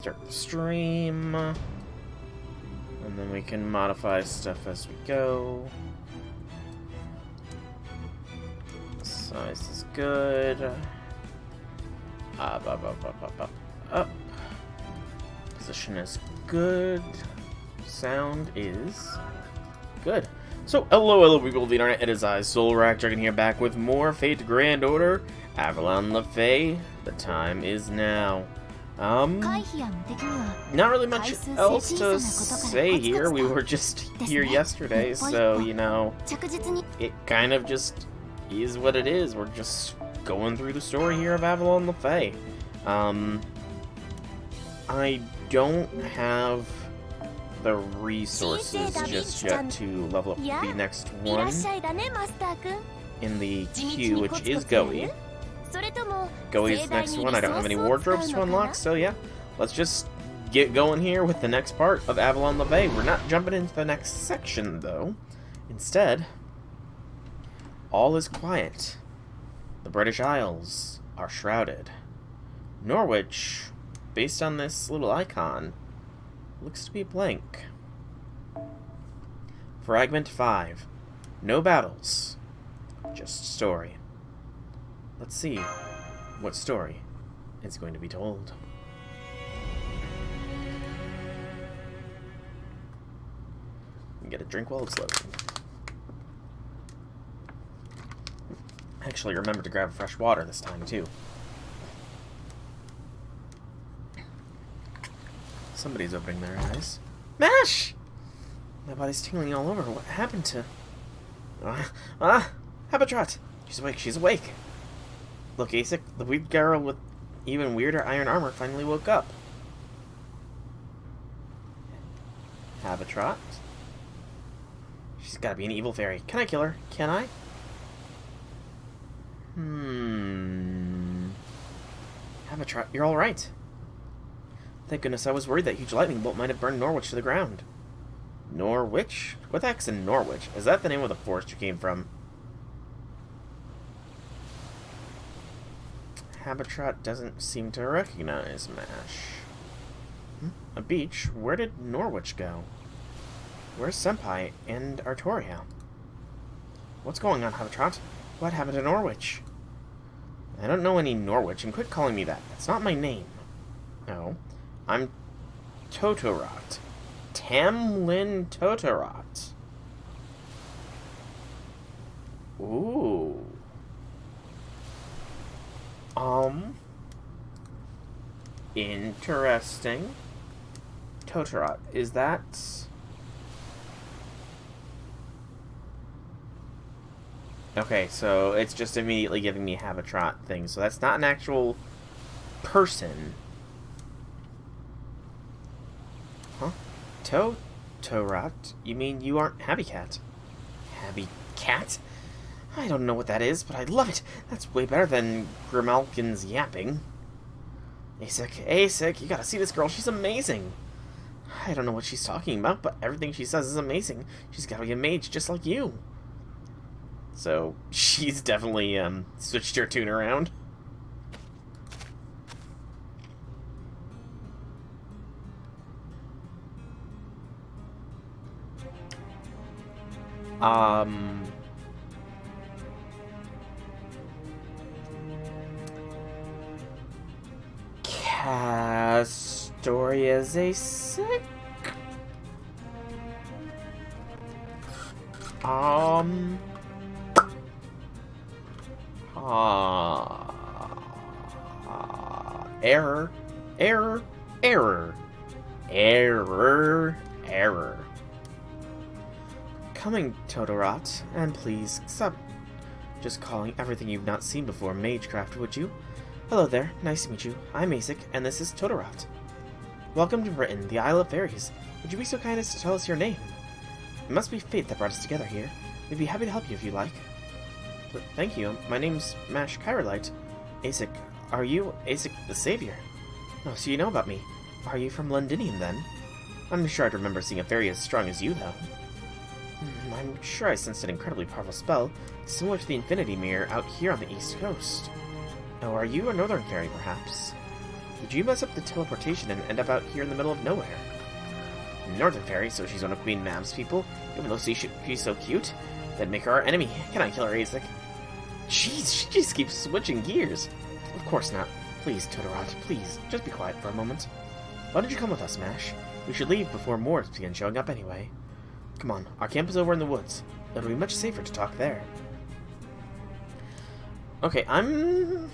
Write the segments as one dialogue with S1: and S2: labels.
S1: Start the stream. And then we can modify stuff as we go. Size is good. Up. Position is good. Sound is good. So, hello people of the internet, it is I, Soulrack Dragon here, back with more Fate Grand Order, Avalon the Fae. The time is now. Not really much else to say here. We were just here yesterday, so, you know, it kind of just is what it is. We're just going through the story here of Avalon the Fae. I don't have the resources just yet to level up the next one in the queue, which is Goey. Goey's the next one. I don't have any wardrobes to unlock, so yeah. Let's just get going here with the next part of Avalon the Fae. We're not jumping into the next section, though. Instead, all is quiet. The British Isles are shrouded. Norwich, based on this little icon, looks to be blank. Fragment 5. No battles. Just story. Let's see what story is going to be told. Get a drink while it's loading. Actually, remember to grab fresh water this time, too. Somebody's opening their eyes. MASH! My body's tingling all over. What happened to... Habitrot! She's awake, she's awake! Look, Asik, the weird girl with even weirder iron armor finally woke up. Habitrot? She's gotta be an evil fairy. Can I kill her? Can I? Habitrot, you're alright. Thank goodness, I was worried that huge lightning bolt might have burned Norwich to the ground. Norwich? What the heck's in Norwich? Is that the name of the forest you came from? Habitrot doesn't seem to recognize MASH. A beach? Where did Norwich go? Where's Senpai and Artoria? What's going on, Habitrot? What happened to Norwich? I don't know any Norwich, and quit calling me that. That's not my name. No. I'm Totorot. Tamlin Totorot. Ooh. Interesting. Totorot, is that... Okay, so it's just immediately giving me Habitrot thing, so that's not an actual person. Huh? Totorot? You mean you aren't Habicat? Habicat? I don't know what that is, but I love it. That's way better than Grimalkin's yapping. Asik, you gotta see this girl. She's amazing. I don't know what she's talking about, but everything she says is amazing. She's gotta be a mage just like you. So, she's definitely, switched her tune around. Castoria's Asik? Error. Coming, Totorot, and please, stop just calling everything you've not seen before Magecraft, would you? Hello there, nice to meet you. I'm Asik, and this is Totorot. Welcome to Britain, the Isle of Fairies. Would you be so kind as to tell us your name? It must be fate that brought us together here. We'd be happy to help you if you like. But thank you, my name's Mash Chirolite. Asik, are you Asik the Savior? Oh, so you know about me. Are you from Londinium, then? I'm sure I'd remember seeing a fairy as strong as you, though. I'm sure I sensed an incredibly powerful spell, similar to the Infinity Mirror out here on the East Coast. Oh, are you a Northern Fairy, perhaps? Did you mess up the teleportation and end up out here in the middle of nowhere? Northern Fairy, so she's one of Queen Mab's people, even though she's so cute. That'd make her our enemy. Can I kill her, Isaac? Jeez, she just keeps switching gears. Of course not. Please, Totoro, please, just be quiet for a moment. Why don't you come with us, Mash? We should leave before more begin showing up anyway. Come on, our camp is over in the woods. It'll be much safer to talk there. Okay, And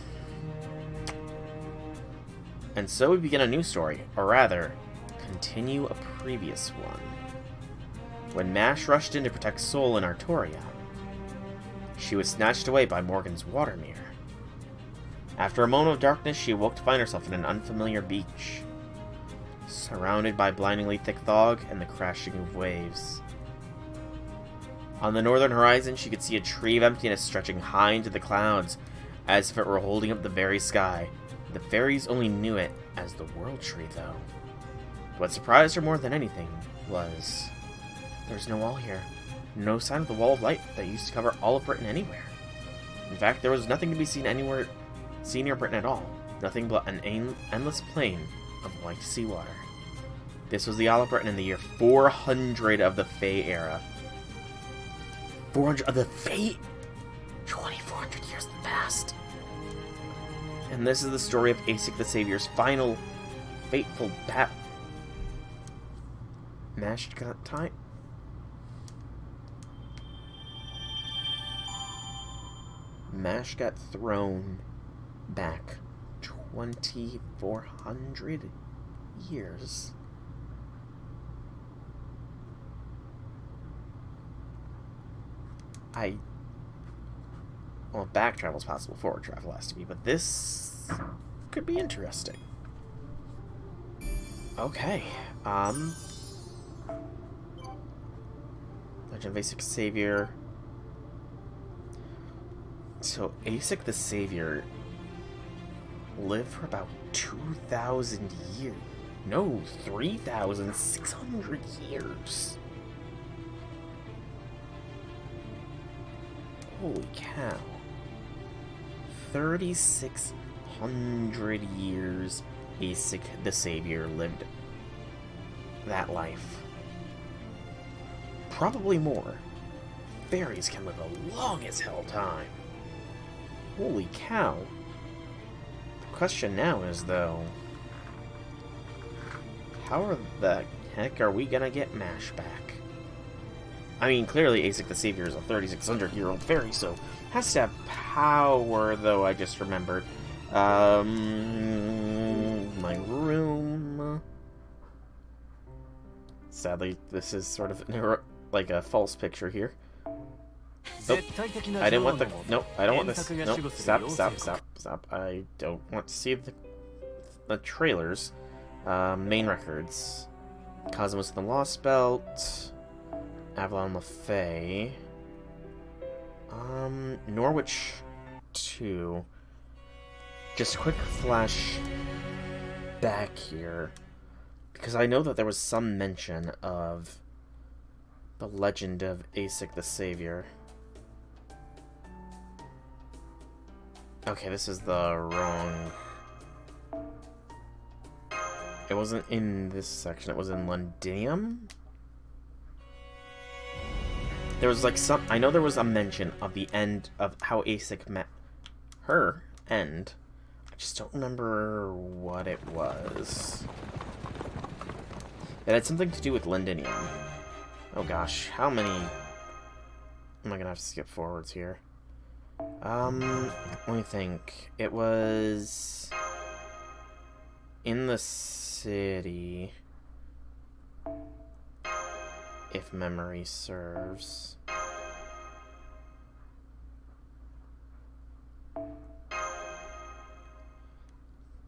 S1: so we begin a new story, or rather, continue a previous one. When Mash rushed in to protect Sol in Artoria, she was snatched away by Morgan's water mirror. After a moment of darkness, she awoke to find herself in an unfamiliar beach, surrounded by blindingly thick fog and the crashing of waves. On the northern horizon, she could see a tree of emptiness stretching high into the clouds, as if it were holding up the very sky. The fairies only knew it as the World Tree, though. What surprised her more than anything was there's no wall here. No sign of the wall of light that used to cover all of Britain anywhere. In fact, there was nothing to be seen near Britain at all. Nothing but an endless plain of white seawater. This was the Isle of Britain in the year 400 of the Fae era. 400 of the Fae? 2,400 years in the past. And this is the story of Aesic the Savior's final fateful battle. Mash got time. Mash got thrown back 2,400 years. Well, back travel is possible, forward travel has to be, but this could be interesting. Okay, Legend of Aesic Savior. So, Aesic the Savior lived for about 2,000 years. No, 3,600 years. Holy cow. 3,600 years Aesic the Savior lived that life. Probably more. Fairies can live a long as hell time. Holy cow. The question now is, though, how the heck are we gonna get Mash back? I mean, clearly Aesic the Savior is a 3,600-year-old fairy, so has to have power, though I just remembered. My room. Sadly, this is sort of like a false picture here. Nope. I didn't want the... Nope, I don't want this. Nope, stop. I don't want to see the trailers. Main records. Cosmos and the Lostbelt. Avalon the Fae. Norwich 2. Just a quick flash back here, because I know that there was some mention of the legend of Aesic the Savior. Okay, this is the wrong... It wasn't in this section, it was in Londinium? There was like some... I know there was a mention of the end of how Aesic met her end. I just don't remember what it was. It had something to do with Londinium. Oh gosh, how many... Am I gonna have to skip forwards here? Let me think. It was... in the city... if memory serves.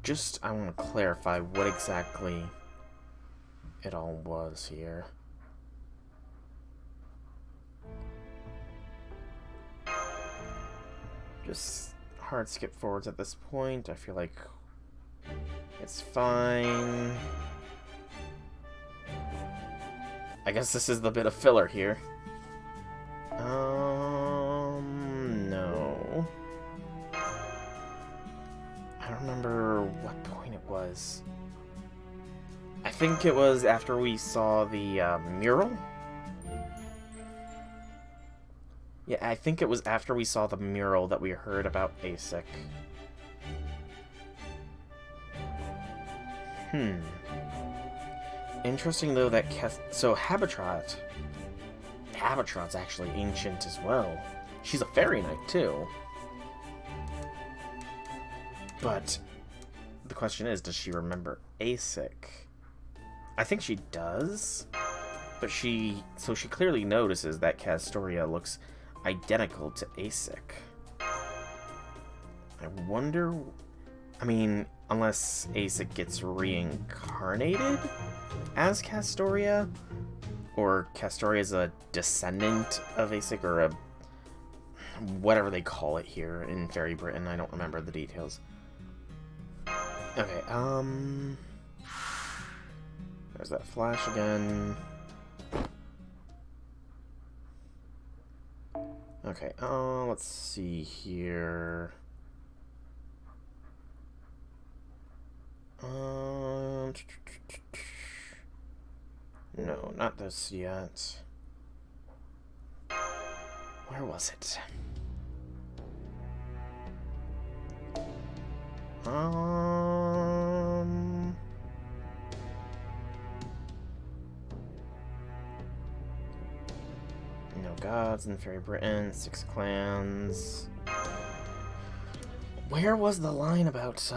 S1: Just, I want to clarify what exactly it all was here. Just hard skip forwards at this point. I feel like it's fine. I guess this is the bit of filler here. No. I don't remember what point it was. think it was after we saw the mural. Yeah, I think it was after we saw the mural that we heard about ASIC. Interesting, though, that so Habitrot's actually ancient as well. She's a fairy knight, too. But the question is, does she remember ASIC? I think she does. But she clearly notices that Castoria looks identical to ASIC. I wonder... I mean, unless ASIC gets reincarnated as Castoria, or Castoria is a descendant of ASIC, or a... whatever they call it here in Faerie Britain. I don't remember the details. Okay, there's that flash again. Okay, let's see here. No, not this yet. Where was it? No gods in Faerie Britain, 6 clans. Where was the line about,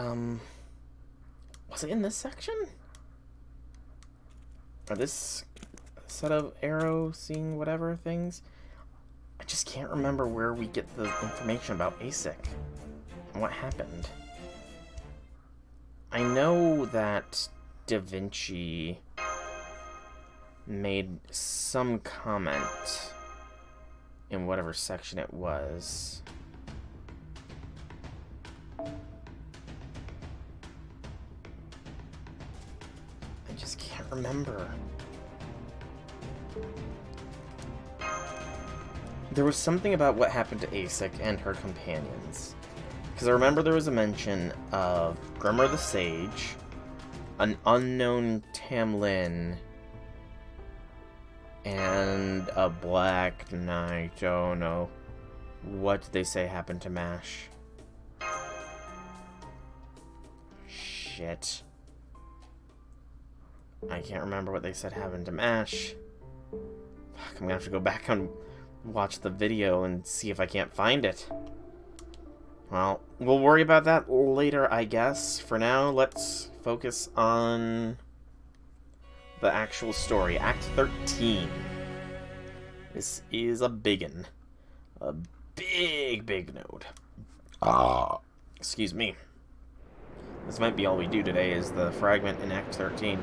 S1: was it in this section? Or this set of arrow seeing whatever things? I just can't remember where we get the information about ASIC and what happened. I know that Da Vinci made some comment in whatever section it was. I just can't remember. There was something about what happened to ASIC and her companions. Because I remember there was a mention of Grimmer the Sage, an unknown Tamlin, and a Black Knight. Oh no. What did they say happened to Mash? Shit. I can't remember what they said happened to Mash. Fuck, I'm gonna have to go back and watch the video and see if I can't find it. Well, we'll worry about that later, I guess. For now, let's focus on the actual story. Act 13. This is a biggin. A big node. Excuse me. This might be all we do today, is the fragment in Act 13.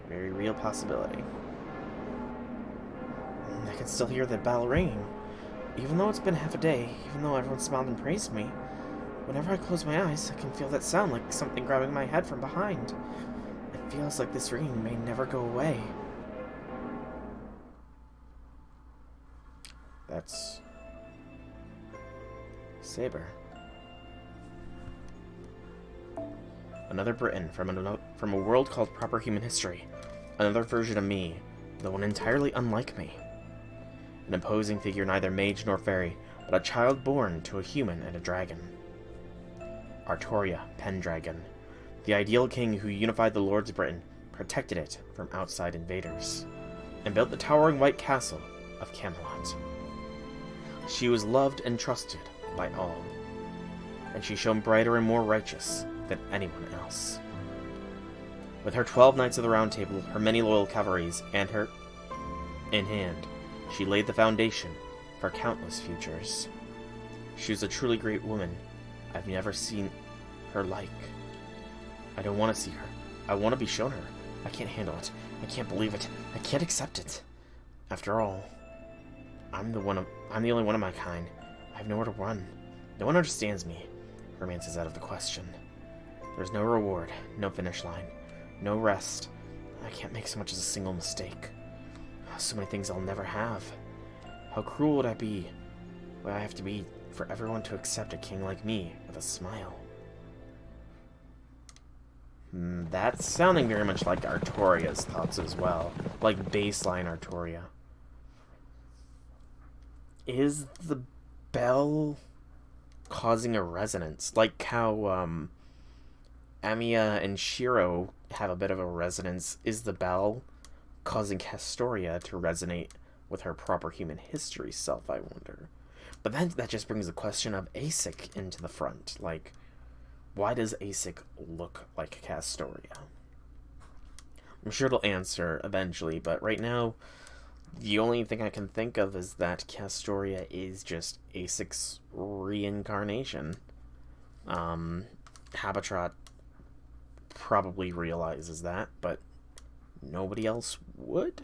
S1: Very real possibility. I can still hear that bell ringing. Even though it's been half a day, even though everyone smiled and praised me, whenever I close my eyes, I can feel that sound like something grabbing my head from behind. It feels like this ringing may never go away. That's... Saber. Another Briton from a world called Proper Human History. Another version of me, though one entirely unlike me. An imposing figure, neither mage nor fairy, but a child born to a human and a dragon. Artoria, Pendragon, the ideal king who unified the lords of Britain, protected it from outside invaders, and built the towering white castle of Camelot. She was loved and trusted by all, and she shone brighter and more righteous than anyone else. With her 12 Knights of the Round Table, her many loyal cavalries, and her in hand, she laid the foundation for countless futures. She was a truly great woman. I've never seen her like. I don't want to see her. I want to be shown her. I can't handle it. I can't believe it. I can't accept it. After all, I'm the only one of my kind. I have nowhere to run. No one understands me. Romance is out of the question. There's no reward, no finish line, no rest. I can't make so much as a single mistake. So many things I'll never have. How cruel would I be? Would I have to be for everyone to accept a king like me with a smile? That's sounding very much like Artoria's thoughts as well. Like baseline Artoria. Is the bell causing a resonance? Like how, Amiya and Shiro have a bit of a resonance. Is the bell causing Castoria to resonate with her proper human history self, I wonder? But then that just brings the question of Asic into the front. Like, why does Asic look like Castoria? I'm sure it'll answer eventually, but right now, the only thing I can think of is that Castoria is just Asic's reincarnation. Habitrot probably realizes that, but nobody else would?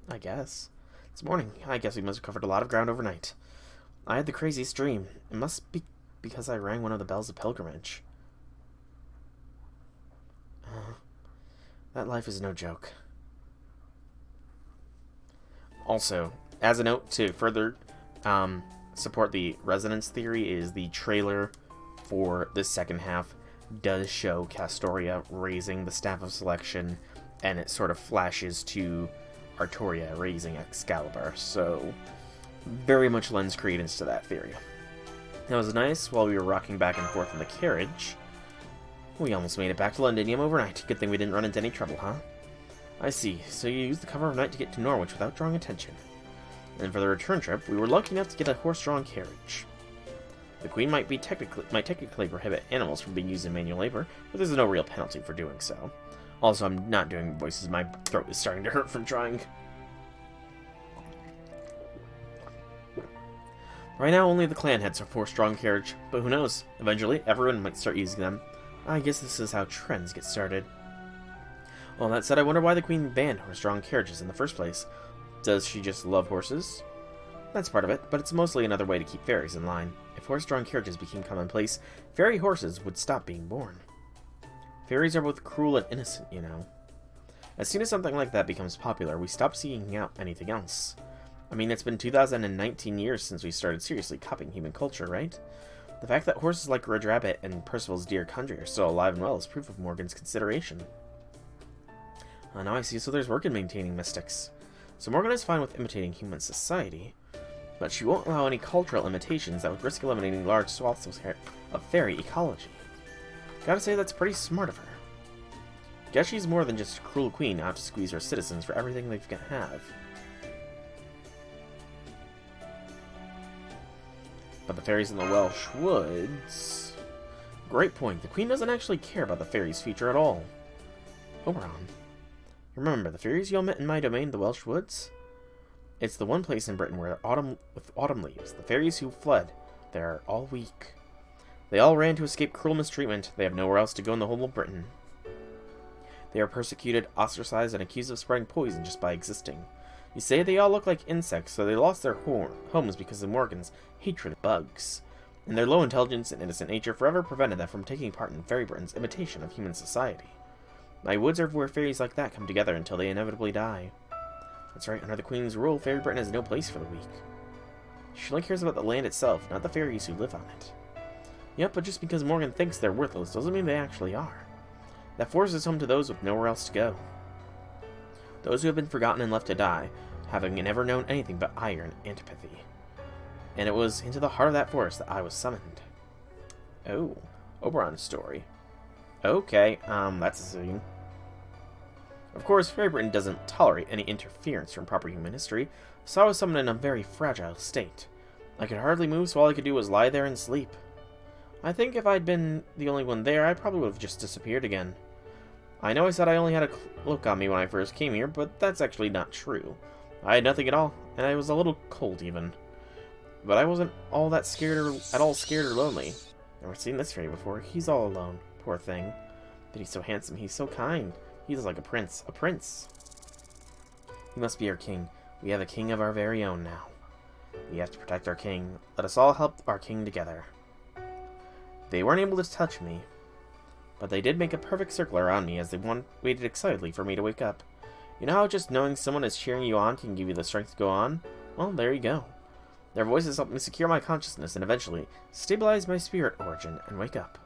S1: I guess. It's morning. I guess we must have covered a lot of ground overnight. I had the craziest dream. It must be because I rang one of the bells of pilgrimage. That life is no joke. Also, as a note to further support the resonance theory, is the trailer for this second half does show Castoria raising the Staff of Selection, and it sort of flashes to Artoria raising Excalibur, so very much lends credence to that theory. That was nice. While we were rocking back and forth in the carriage, we almost made it back to Londinium overnight. Good thing we didn't run into any trouble, huh? I see. So you used the cover of night to get to Norwich without drawing attention. And for the return trip, we were lucky enough to get a horse-drawn carriage. The Queen might technically prohibit animals from being used in manual labor, but there's no real penalty for doing so. Also, I'm not doing voices. My throat is starting to hurt from trying. Right now, only the clan heads are horse-drawn carriage, but who knows? Eventually, everyone might start using them. I guess this is how trends get started. Well, that said, I wonder why the Queen banned horse-drawn carriages in the first place. Does she just love horses? That's part of it, but it's mostly another way to keep fairies in line. If horse-drawn carriages became commonplace, fairy horses would stop being born. Fairies are both cruel and innocent, you know. As soon as something like that becomes popular, we stop seeking out anything else. I mean, it's been 2019 years since we started seriously copying human culture, right? The fact that horses like Red Rabbit and Percival's dear Kundry are still alive and well is proof of Morgan's consideration. Now I see, so there's work in maintaining mystics. So Morgan is fine with imitating human society, but she won't allow any cultural imitations that would risk eliminating large swaths of fairy ecology. Gotta say, that's pretty smart of her. Guess she's more than just a cruel queen out to squeeze her citizens for everything they can have. But the fairies in the Welsh woods... Great point. The queen doesn't actually care about the fairies' future at all. Oberon. Remember the fairies you all met in my domain, the Welsh woods? It's the one place in Britain where autumn leaves. The fairies who fled there are all weak. They all ran to escape cruel mistreatment. They have nowhere else to go in the whole of Britain. They are persecuted, ostracized, and accused of spreading poison just by existing. You say they all look like insects, so they lost their homes because of Morgan's hatred of bugs. And their low intelligence and innocent nature forever prevented them from taking part in Faerie Britain's imitation of human society. My woods are where fairies like that come together until they inevitably die. That's right, under the Queen's rule, Faerie Britain has no place for the weak. She only cares about the land itself, not the fairies who live on it. Yep, but just because Morgan thinks they're worthless doesn't mean they actually are. That forces home to those with nowhere else to go. Those who have been forgotten and left to die, having never known anything but ire and antipathy. And it was into the heart of that forest that I was summoned. Oh, Oberon's story. Okay, that's a scene. Of course, Faerie Britain doesn't tolerate any interference from proper human history, so I was summoned in a very fragile state. I could hardly move, so all I could do was lie there and sleep. I think if I'd been the only one there, I probably would have just disappeared again. I know I said I only had a cloak on me when I first came here, but that's actually not true. I had nothing at all, and I was a little cold even. But I wasn't all that scared or lonely. Never seen this fairy before. He's all alone. Poor thing. But he's so handsome. He's so kind. He's like a prince. A prince. He must be our king. We have a king of our very own now. We have to protect our king. Let us all help our king together. They weren't able to touch me, but they did make a perfect circle around me as they waited excitedly for me to wake up. You know how just knowing someone is cheering you on can give you the strength to go on? Well, there you go. Their voices helped me secure my consciousness and eventually stabilize my spirit origin and wake up.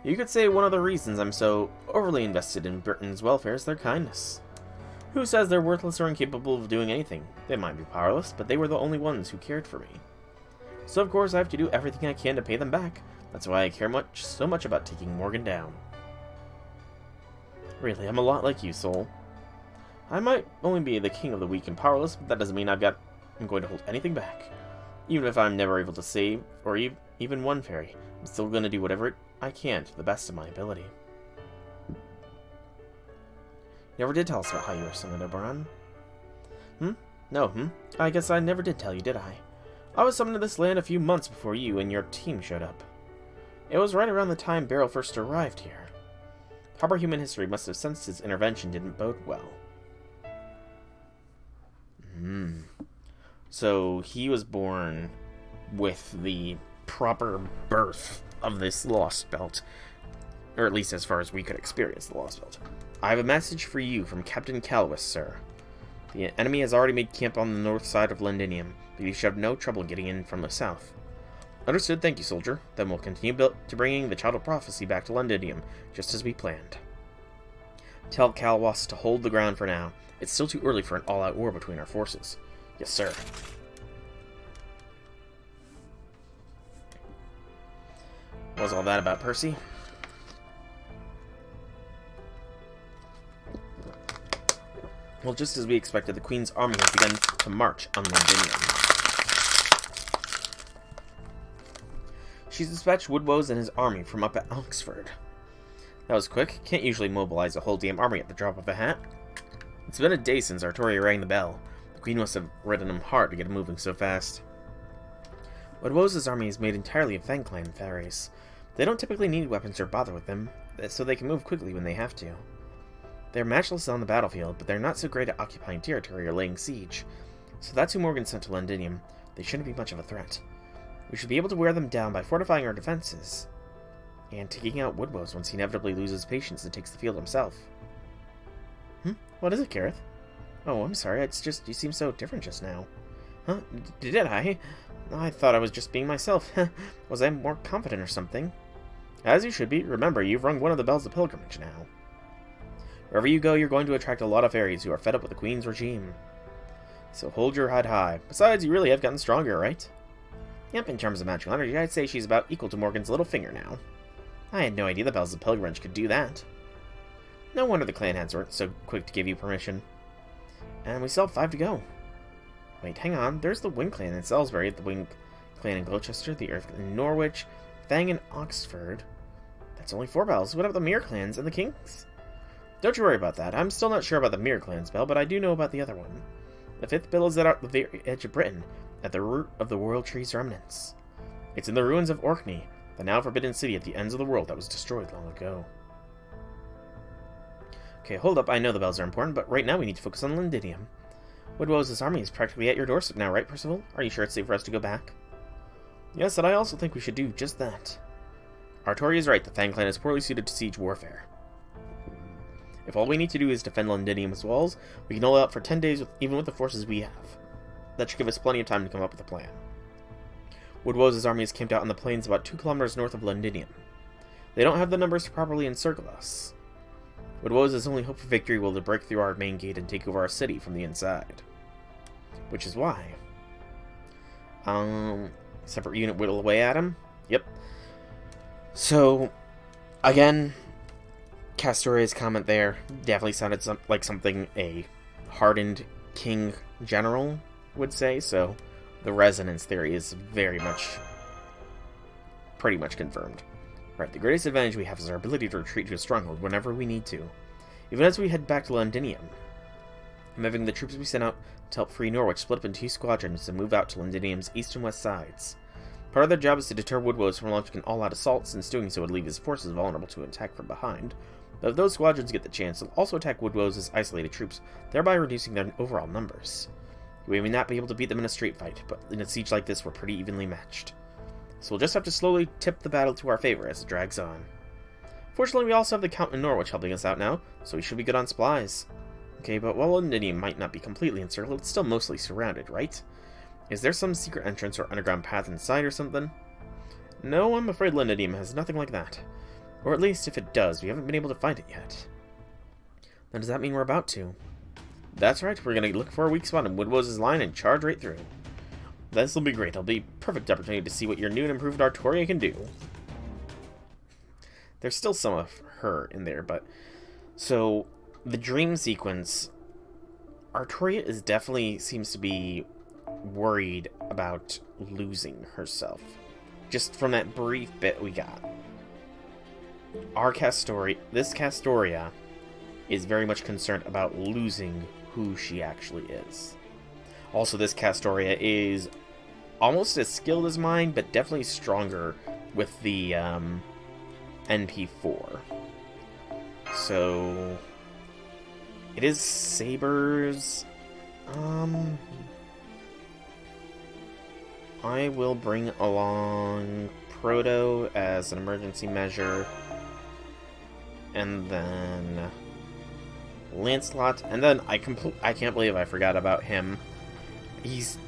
S1: You could say one of the reasons I'm so overly invested in Britain's welfare is their kindness. Who says they're worthless or incapable of doing anything? They might be powerless, but they were the only ones who cared for me. So of course I have to do everything I can to pay them back. That's why I care so much about taking Morgan down. Really, I'm a lot like you, Soul. I might only be the king of the weak and powerless, but that doesn't mean I'm going to hold anything back. Even if I'm never able to save, or even one fairy, I'm still going to do whatever I can to the best of my ability. You never did tell us about how you were summoned, Oberon. No, I guess I never did tell you, did I? I was summoned to this land a few months before you and your team showed up. It was right around the time Beryl first arrived here. Proper human history must have sensed his intervention didn't bode well. So he was born with the proper birth of this Lostbelt, or at least as far as we could experience the Lostbelt. I have a message for you from Captain Calwis, sir. The enemy has already made camp on the north side of Londinium, but you should have no trouble getting in from the south. Understood, thank you, soldier. Then we'll continue to bringing the Child of Prophecy back to Londinium, just as we planned. Tell Calwas to hold the ground for now. It's still too early for an all-out war between our forces. Yes, sir. What was all that about, Percy? Well, just as we expected, the Queen's army has begun to march on Londinium. She's dispatched Woodwose and his army from up at Oxford. That was quick. Can't usually mobilize a whole damn army at the drop of a hat. It's been a day since Artoria rang the bell. The Queen must have ridden him hard to get him moving so fast. Woodwose's army is made entirely of Fang Clan fairies. They don't typically need weapons or bother with them, so they can move quickly when they have to. They're matchless on the battlefield, but they're not so great at occupying territory or laying siege. So that's who Morgan sent to Londinium. They shouldn't be much of a threat. We should be able to wear them down by fortifying our defenses, and taking out Woodwose once he inevitably loses patience and takes the field himself. What is it, Gareth? Oh, I'm sorry, it's just, you seem so different just now. Huh? Did I? I thought I was just being myself. Was I more confident or something? As you should be. Remember, you've rung one of the bells of pilgrimage now. Wherever you go, you're going to attract a lot of fairies who are fed up with the Queen's regime. So hold your head high. Besides, you really have gotten stronger, right? Yep, in terms of magical energy, I'd say she's about equal to Morgan's little finger now. I had no idea the bells of pilgrimage could do that. No wonder the clan heads weren't so quick to give you permission. And we still have 5 to go. Wait, hang on. There's the Wind Clan in Salisbury, the Wind Clan in Gloucester, the Earth in Norwich, Fang in Oxford. That's only 4 bells. What about the Mirror Clans and the Kings? Don't you worry about that. I'm still not sure about the Mirror Clan's bell, but I do know about the other one. The 5th bell is at the very edge of Britain, at the root of the World Tree's remnants. It's in the ruins of Orkney, the now forbidden city at the ends of the world that was destroyed long ago. Okay, hold up. I know the bells are important, but right now we need to focus on Londinium. Woodwose's army is practically at your doorstep now, right, Percival? Are you sure it's safe for us to go back? Yes, and I also think we should do just that. Artoria is right. The Fang Clan is poorly suited to siege warfare. If all we need to do is defend Londinium's walls, we can hold out for 10 days even with the forces we have. That should give us plenty of time to come up with a plan. Woodwose's army is camped out on the plains about 2 kilometers north of Londinium. They don't have the numbers to properly encircle us. Woodwose's only hope for victory will be to break through our main gate and take over our city from the inside. Which is why. Separate unit whittle away at him? Yep. So, again, Castoria's comment there definitely sounded like something a hardened king general would say, so the resonance theory is pretty much confirmed. Right, the greatest advantage we have is our ability to retreat to a stronghold whenever we need to, even as we head back to Londinium. I'm having the troops we sent out to help free Norwich split up into 2 squadrons and move out to Londinium's east and west sides. Part of their job is to deter Woodwose from launching an all-out assault, since doing so would leave his forces vulnerable to an attack from behind. But if those squadrons get the chance, they'll also attack Woodwose's isolated troops, thereby reducing their overall numbers. We may not be able to beat them in a straight fight, but in a siege like this we're pretty evenly matched. So we'll just have to slowly tip the battle to our favor as it drags on. Fortunately, we also have the Count in Norwich helping us out now, so we should be good on supplies. Okay, but while Londinium might not be completely encircled, it's still mostly surrounded, right? Is there some secret entrance or underground path inside or something? No, I'm afraid Londinium has nothing like that. Or at least if it does, we haven't been able to find it yet. Then does that mean we're about to? That's right, we're going to look for a weak spot in Woodwose's line and charge right through. This will be great. It'll be a perfect opportunity to see what your new and improved Artoria can do. There's still some of her in there, but... So, the dream sequence... Artoria is definitely seems to be worried about losing herself. Just from that brief bit we got. This Castoria is very much concerned about losing who she actually is. Also, this Castoria is almost as skilled as mine, but definitely stronger with the NP4. So, it is Saber's. I will bring along Proto as an emergency measure, and then Lancelot, and then I can't believe I forgot about him. He's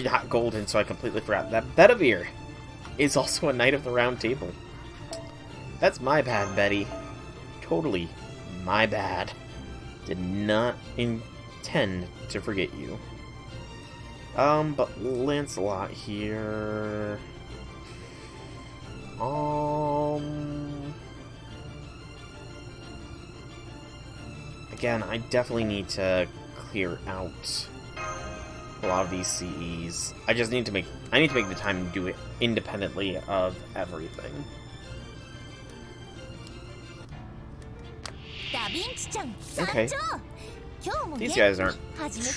S1: not golden, so I completely forgot that Bedivere is also a Knight of the Round Table. That's my bad, Betty. Totally my bad. Did not intend to forget you. But Lancelot here... Again, I definitely need to clear out a lot of these CEs. I need to make the time to do it independently of everything. Okay. These guys aren't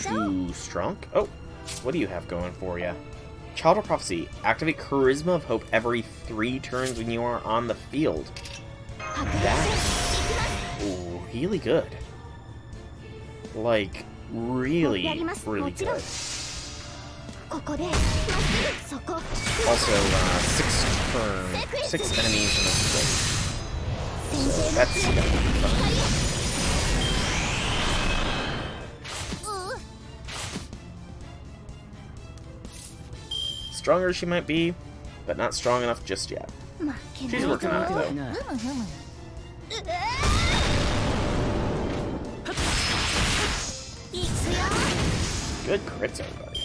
S1: too strong. Oh, what do you have going for you? Child of Prophecy. Activate Charisma of Hope every 3 turns when you are on the field. That's really good. Like, really, really good. Also, 6 turns, 6 enemies in a straight. So that's gonna be fun. Stronger she might be, but not strong enough just yet. She's working on it, though. Good crits, everybody.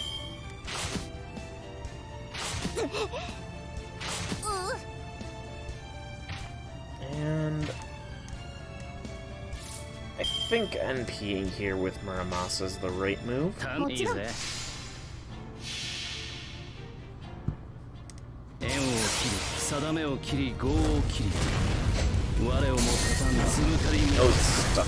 S1: And I think NPing here with Muramasa is the right move. Oh, stuff.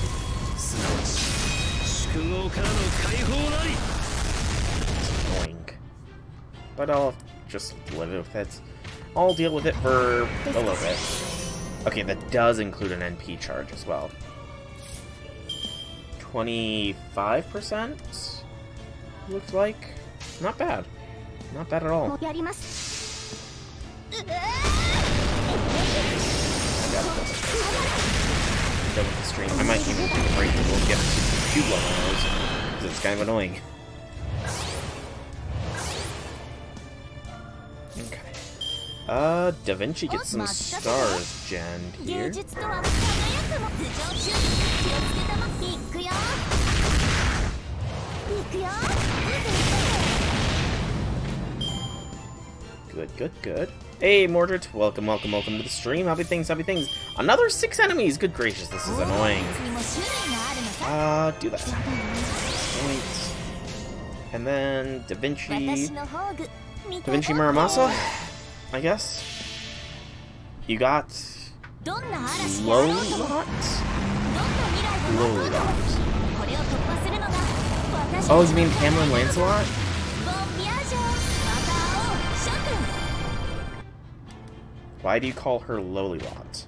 S1: Annoying. But I'll just live with it. I'll deal with it for a little bit. Okay, that does include an NP charge as well. 25%? Looks like. Not bad. Not bad at all. Done with the stream. I might even take a break and we'll get to 2 levels, because it's kind of annoying. Okay. Da Vinci gets some stars jammed here. Good, good, good. Hey, Mordred, welcome, welcome, welcome to the stream. Happy things, happy things. Another 6 enemies! Good gracious, this is annoying. Do that. Wait. And then Da Vinci Muramasa, I guess. You got Lolot? Lolot. Oh, you mean Cameron Lancelot? Why do you call her Lolilot?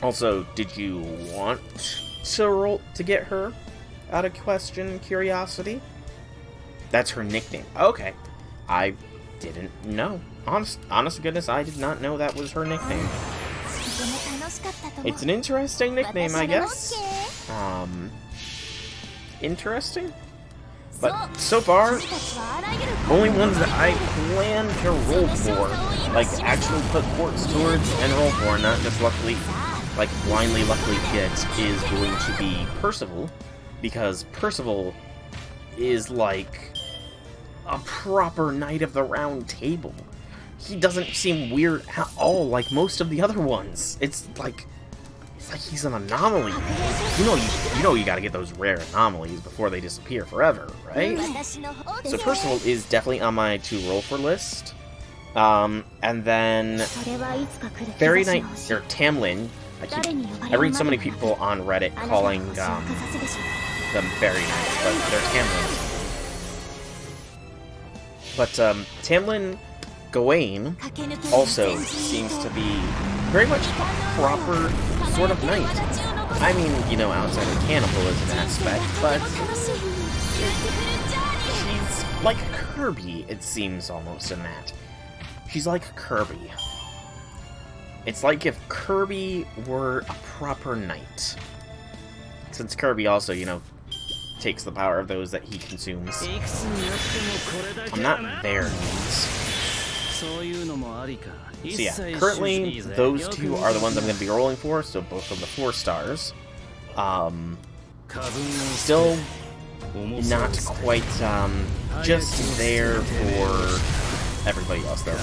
S1: Also, did you want to get her? Out of question, curiosity? That's her nickname. Okay. I didn't know. Honest to goodness, I did not know that was her nickname. It's an interesting nickname, I guess. Interesting? But so far, only ones that I plan to roll for, like actually put quartz towards and roll for, not just luckily, like blindly luckily get, is going to be Percival, because Percival is like a proper Knight of the Round Table. He doesn't seem weird at all like most of the other ones. It's like he's an anomaly. You know you gotta get those rare anomalies before they disappear forever, right? So Percival is definitely on my to roll for list. And then Faerie Knight or Tamlin. I read so many people on Reddit calling them Faerie Knights, but they're Tamlins. But Tamlin Gawain also seems to be very much a proper sort of knight. I mean, you know, outside of cannibalism aspect, but she's like Kirby, it seems almost in that. She's like Kirby. It's like if Kirby were a proper knight. Since Kirby also, you know, takes the power of those that he consumes. I'm not there, So yeah, currently those two are the ones I'm going to be rolling for, so both of the 4 stars. Still not quite just there for everybody else though.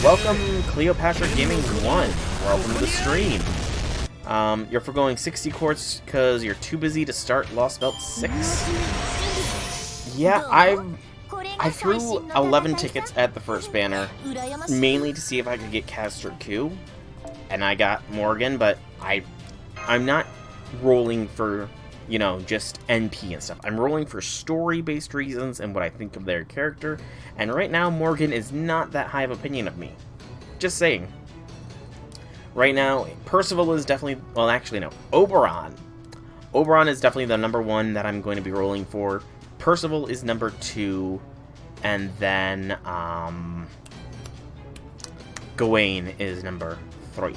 S1: Welcome Cleopatra Gaming 1. Welcome to the stream. You're forgoing 60 quartz because you're too busy to start Lostbelt 6. Yeah, I threw 11 tickets at the first banner, mainly to see if I could get Castor Q, and I got Morgan, but I'm not rolling for, you know, just NP and stuff. I'm rolling for story-based reasons and what I think of their character, and right now Morgan is not that high of opinion of me. Just saying. Right now, Percival is definitely, well actually no, Oberon. Oberon is definitely the number 1 that I'm going to be rolling for. Percival is number 2, and then Gawain is number 3.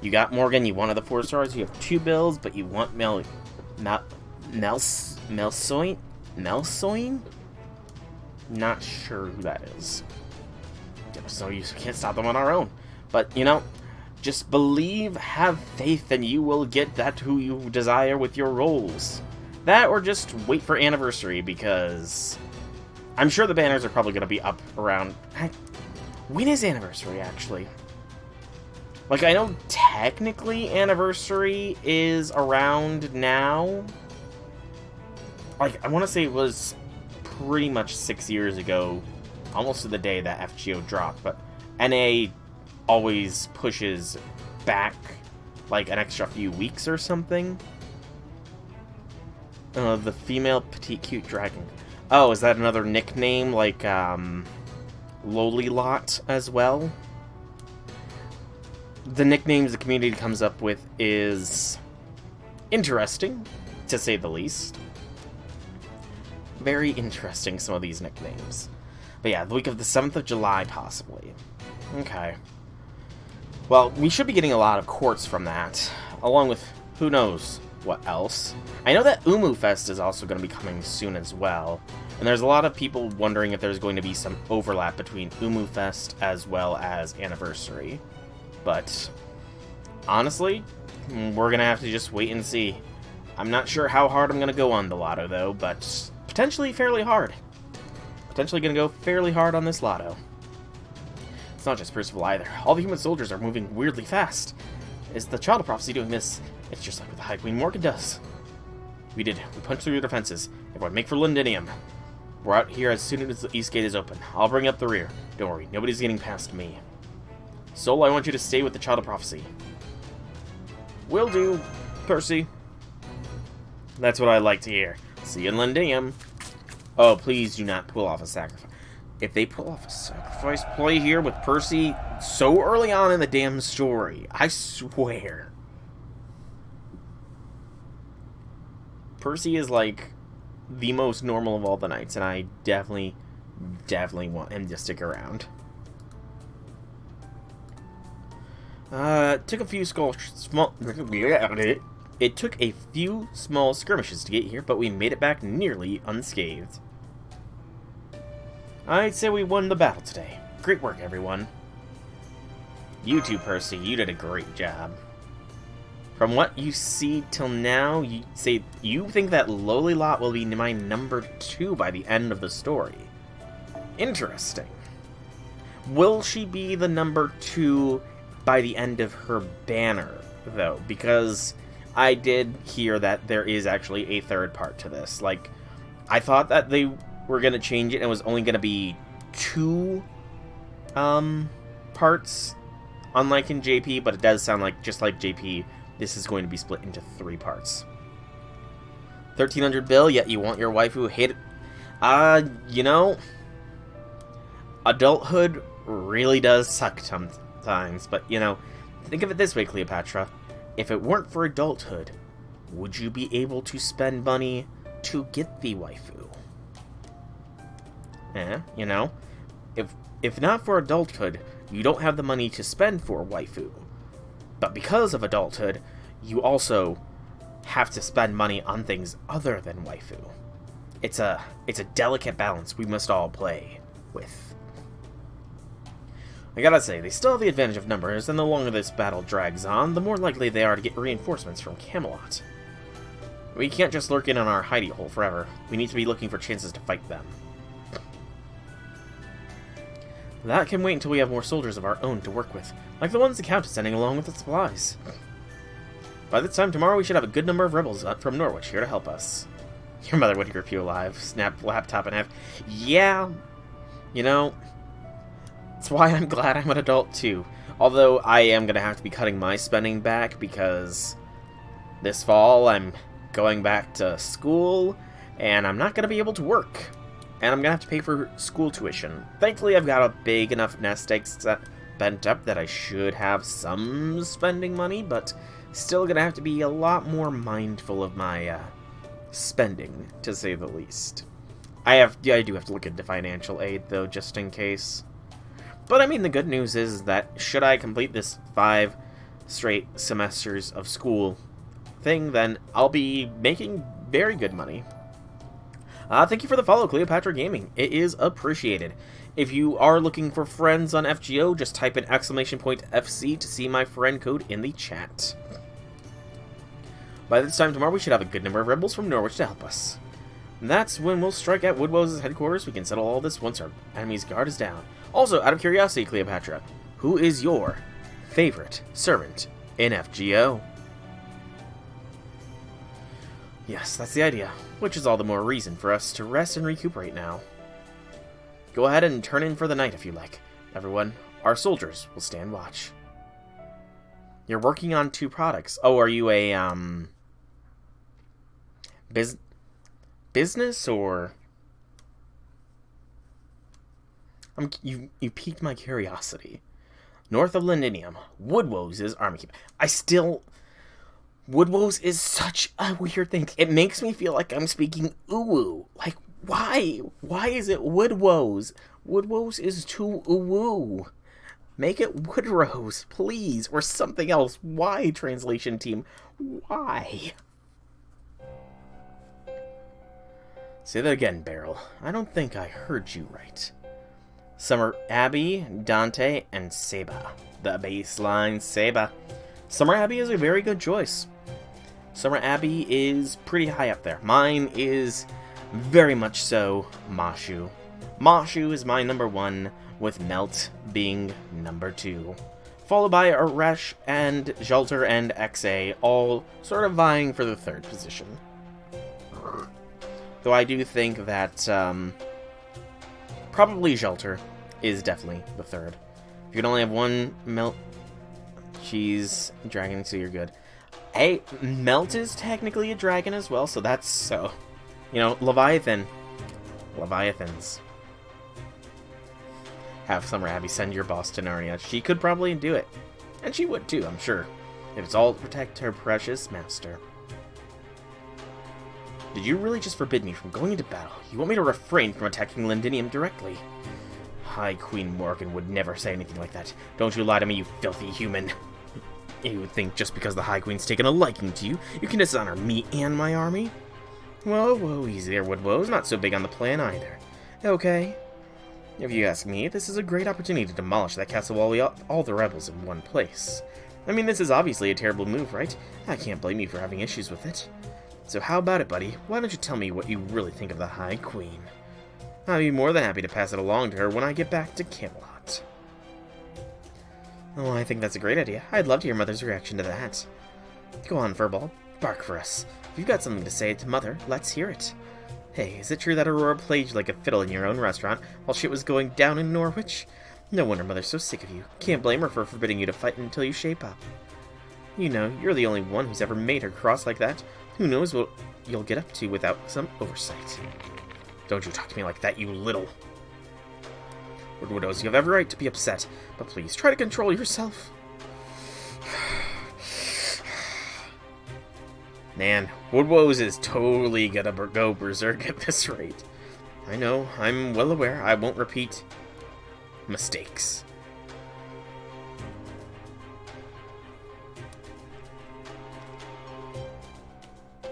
S1: You got Morgan, you wanted the 4 stars, you have 2 bills, but you want Melsoin? Not sure who that is. So you can't stop them on our own. But, you know, just believe, have faith, and you will get that who you desire with your rolls. That, or just wait for Anniversary, because I'm sure the banners are probably going to be up around... When is Anniversary, actually? Like, I know technically Anniversary is around now. Like, I want to say it was pretty much 6 years ago, almost to the day that FGO dropped, but NA always pushes back, like, an extra few weeks or something. The female petite cute dragon. Oh, is that another nickname, like, Lowly Lot as well? The nicknames the community comes up with is interesting, to say the least. Very interesting, some of these nicknames. But yeah, the week of the 7th of July, possibly. Okay. Well, we should be getting a lot of quartz from that, along with who knows what else. I know that Umu Fest is also going to be coming soon as well, and there's a lot of people wondering if there's going to be some overlap between Umu Fest as well as Anniversary. But honestly, we're going to have to just wait and see. I'm not sure how hard I'm going to go on the lotto, though, but potentially fairly hard. Potentially going to go fairly hard on this lotto. It's not just Percival either. All the human soldiers are moving weirdly fast. Is the Child of Prophecy doing this? It's just like what the High Queen Morgan does. We punched through the defenses. Everyone make for Londinium. We're out here as soon as the east gate is open. I'll bring up the rear. Don't worry, nobody's getting past me. Sol, I want you to stay with the Child of Prophecy. Will do, Percy. That's what I like to hear. See you in Londinium. Oh, please do not pull off a sacrifice. If they pull off a sacrifice play here with Percy so early on in the damn story, I swear. Percy is like the most normal of all the knights, and I definitely want him to stick around. Took a few small It took a few small skirmishes to get here, but we made it back nearly unscathed. I'd say we won the battle today. Great work, everyone. You too, Percy. You did a great job. From what you see till now, you think that Lowly Lot will be my number 2 by the end of the story. Interesting. Will she be the number 2 by the end of her banner, though? Because I did hear that there is actually a third part to this. Like, I thought that they were going to change it and it was only going to be 2 parts, unlike in JP, but it does sound like, just like JP, this is going to be split into 3 parts. 1300 bill, yet you want your waifu hit. You know, adulthood really does suck sometimes, but, you know, think of it this way, Cleopatra. If it weren't for adulthood, would you be able to spend money to get the waifu? You know, if not for adulthood, you don't have the money to spend for waifu. But because of adulthood, you also have to spend money on things other than waifu. It's a delicate balance we must all play with. I gotta say, they still have the advantage of numbers, and the longer this battle drags on, the more likely they are to get reinforcements from Camelot. We can't just lurk in on our hidey hole forever. We need to be looking for chances to fight them. That can wait until we have more soldiers of our own to work with, like the ones the Count is sending along with the supplies. By this time tomorrow, we should have a good number of rebels from Norwich here to help us. Your mother would grip you alive, snap laptop in half. Yeah, you know, that's why I'm glad I'm an adult too. Although I am going to have to be cutting my spending back because this fall I'm going back to school and I'm not going to be able to work. And I'm going to have to pay for school tuition. Thankfully, I've got a big enough nest egg bent up that I should have some spending money, but still going to have to be a lot more mindful of my spending, to say the least. I do have to look into financial aid, though, just in case. But, I mean, the good news is that should I complete this 5 straight semesters of school thing, then I'll be making very good money. Thank you for the follow, Cleopatra Gaming. It is appreciated. If you are looking for friends on FGO, just type in !FC to see my friend code in the chat. By this time tomorrow, we should have a good number of rebels from Norwich to help us. And that's when we'll strike at Woodwell's headquarters. We can settle all this once our enemy's guard is down. Also, out of curiosity, Cleopatra, who is your favorite servant in FGO? Yes, that's the idea, which is all the more reason for us to rest and recuperate now. Go ahead and turn in for the night if you like. Everyone, our soldiers will stand watch. You're working on 2 products. Oh, are you a, business or... You piqued my curiosity. North of Lindinium, Woodwose is army keep. Woodwose is such a weird thing. It makes me feel like I'm speaking uwu. Like, why? Why is it Woodwose? Woodwose is too uwu. Make it Woodrose, please, or something else. Why, translation team? Why? Say that again, Beryl. I don't think I heard you right. Summer Abbey, Dante, and Seba. The baseline Seba. Summer Abbey is a very good choice. Summer Abbey is pretty high up there. Mine is very much so Mashu. Mashu is my number 1, with Melt being number 2. Followed by Aresh and Jalter and XA, all sort of vying for the 3rd position. Though I do think that probably Jalter is definitely the 3rd. If you can only have 1 Melt... She's dragon, so you're good. Hey, Melt is technically a dragon as well, so that's so... You know, Leviathans. Have Summer Abbey send your boss to Narnia. She could probably do it. And she would too, I'm sure. If it's all to protect her precious master. Did you really just forbid me from going into battle? You want me to refrain from attacking Lindinium directly? High Queen Morgan would never say anything like that. Don't you lie to me, you filthy human. You would think just because the High Queen's taken a liking to you, you can dishonor me and my army? Whoa, easy there, Woodwow's not so big on the plan either. Okay. If you ask me, this is a great opportunity to demolish that castle while we all the rebels in one place. I mean, this is obviously a terrible move, right? I can't blame you for having issues with it. So how about it, buddy? Why don't you tell me what you really think of the High Queen? I'll be more than happy to pass it along to her when I get back to Camelot. Oh, I think that's a great idea. I'd love to hear Mother's reaction to that. Go on, Furball. Bark for us. If you've got something to say to Mother, let's hear it. Hey, is it true that Aurora played you like a fiddle in your own restaurant while shit was going down in Norwich? No wonder Mother's so sick of you. Can't blame her for forbidding you to fight until you shape up. You know, you're the only one who's ever made her cross like that. Who knows what you'll get up to without some oversight. Don't you talk to me like that, you little... Woodwow's, you have every right to be upset, but please try to control yourself. Man, Woodwow's is totally gonna go berserk at this rate. I know, I'm well aware. I won't repeat mistakes.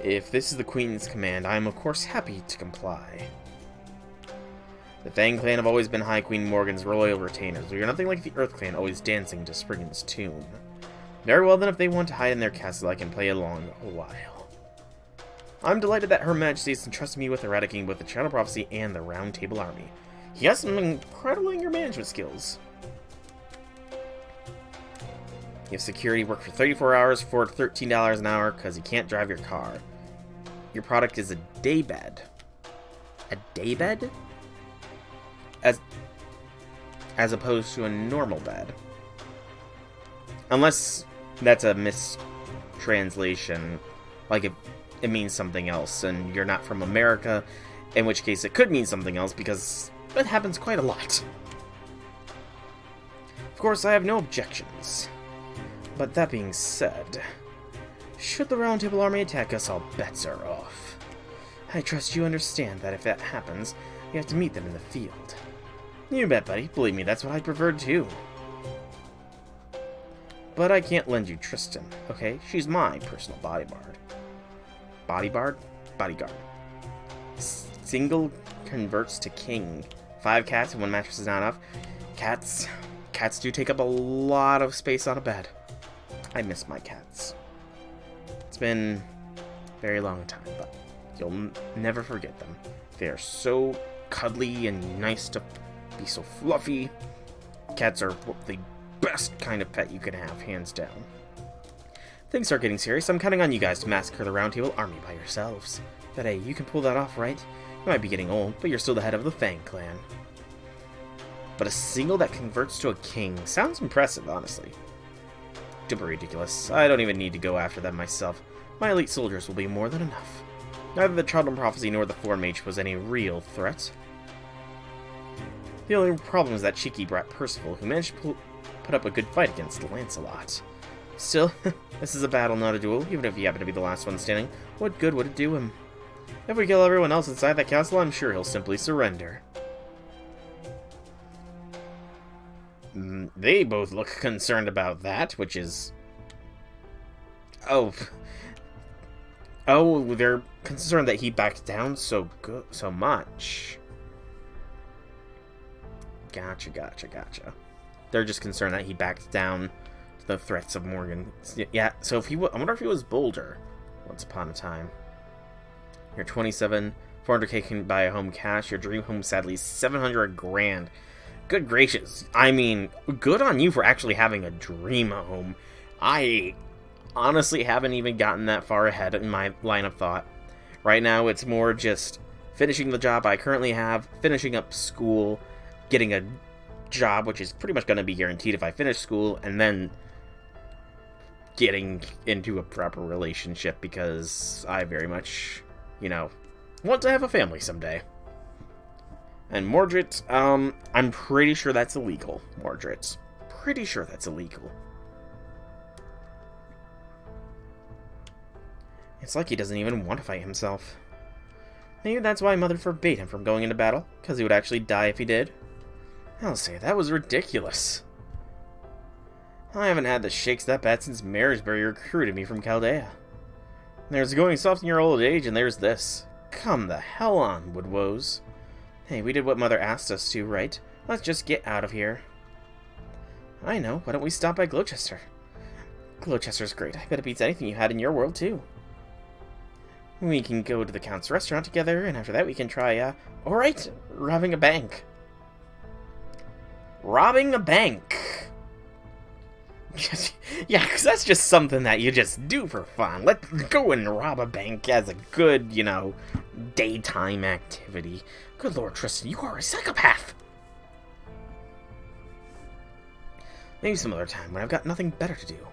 S1: If this is the Queen's command, I am of course happy to comply. The Fang clan have always been High Queen Morgan's royal retainers. We are nothing like the Earth clan always dancing to Spriggan's tune. Very well then, if they want to hide in their castle, I can play along a while. I'm delighted that Her Majesty has entrusted me with eradicating both the Shadow Prophecy and the Round Table Army. He has some incredible anger management skills. You have security work for 34 hours for $13 an hour because you can't drive your car. Your product is a daybed. A daybed? As opposed to a normal bed. Unless that's a mistranslation. Like it means something else and you're not from America, in which case it could mean something else because that happens quite a lot. Of course, I have no objections. But that being said, should the Round Table Army attack us, all bets are off. I trust you understand that if that happens, we have to meet them in the field. You bet, buddy. Believe me, that's what I prefer too. But I can't lend you Tristan, okay? She's my personal bodyguard. Bodyguard. Single converts to king. 5 cats and 1 mattress is not enough. Cats do take up a lot of space on a bed. I miss my cats. It's been a very long time, but you'll never forget them. They are so cuddly and nice to be so fluffy. Cats are the best kind of pet you can have, hands down. Things start getting serious. I'm counting on you guys to massacre the Round Table Army by yourselves. But hey, you can pull that off, right? You might be getting old, but you're still the head of the Fang clan. But a single that converts to a king sounds impressive, honestly. Super ridiculous. I don't even need to go after them myself. My elite soldiers will be more than enough. Neither the Children Prophecy nor the Thorn Mage was any real threat. The only problem is that cheeky brat Percival, who managed to put up a good fight against Lancelot. Still, this is a battle, not a duel. Even if you happen to be the last one standing, what good would it do him? If we kill everyone else inside that castle, I'm sure he'll simply surrender. They both look concerned about that, which is... Oh, they're concerned that he backed down so much. Gotcha. They're just concerned that he backed down to the threats of Morgan. Yeah, so if I wonder if he was bolder once upon a time. You're 27, 400k can buy a home cash. Your dream home, sadly, is 700 grand. Good gracious. I mean, good on you for actually having a dream home. I honestly haven't even gotten that far ahead in my line of thought. Right now, it's more just finishing the job I currently have, finishing up school, getting a job, which is pretty much going to be guaranteed if I finish school, and then getting into a proper relationship because I very much, want to have a family someday. And Mordred, I'm pretty sure that's illegal. Mordred. Pretty sure that's illegal. It's like he doesn't even want to fight himself. Maybe that's why Mother forbade him from going into battle, because he would actually die if he did. I'll say, that was ridiculous. I haven't had the shakes that bad since Marysbury recruited me from Chaldea. There's going soft in your old age, and there's this. Come the hell on, Woodwoes. Hey, we did what Mother asked us to, right? Let's just get out of here. I know. Why don't we stop by Gloucester? Gloucester's great. I bet it beats anything you had in your world, too. We can go to the Count's restaurant together, and after that we can try, alright, robbing a bank. Robbing a bank. Yeah, because that's just something that you just do for fun. Let's go and rob a bank as a good, you know, daytime activity. Good Lord, Tristan, you are a psychopath! Maybe some other time when I've got nothing better to do.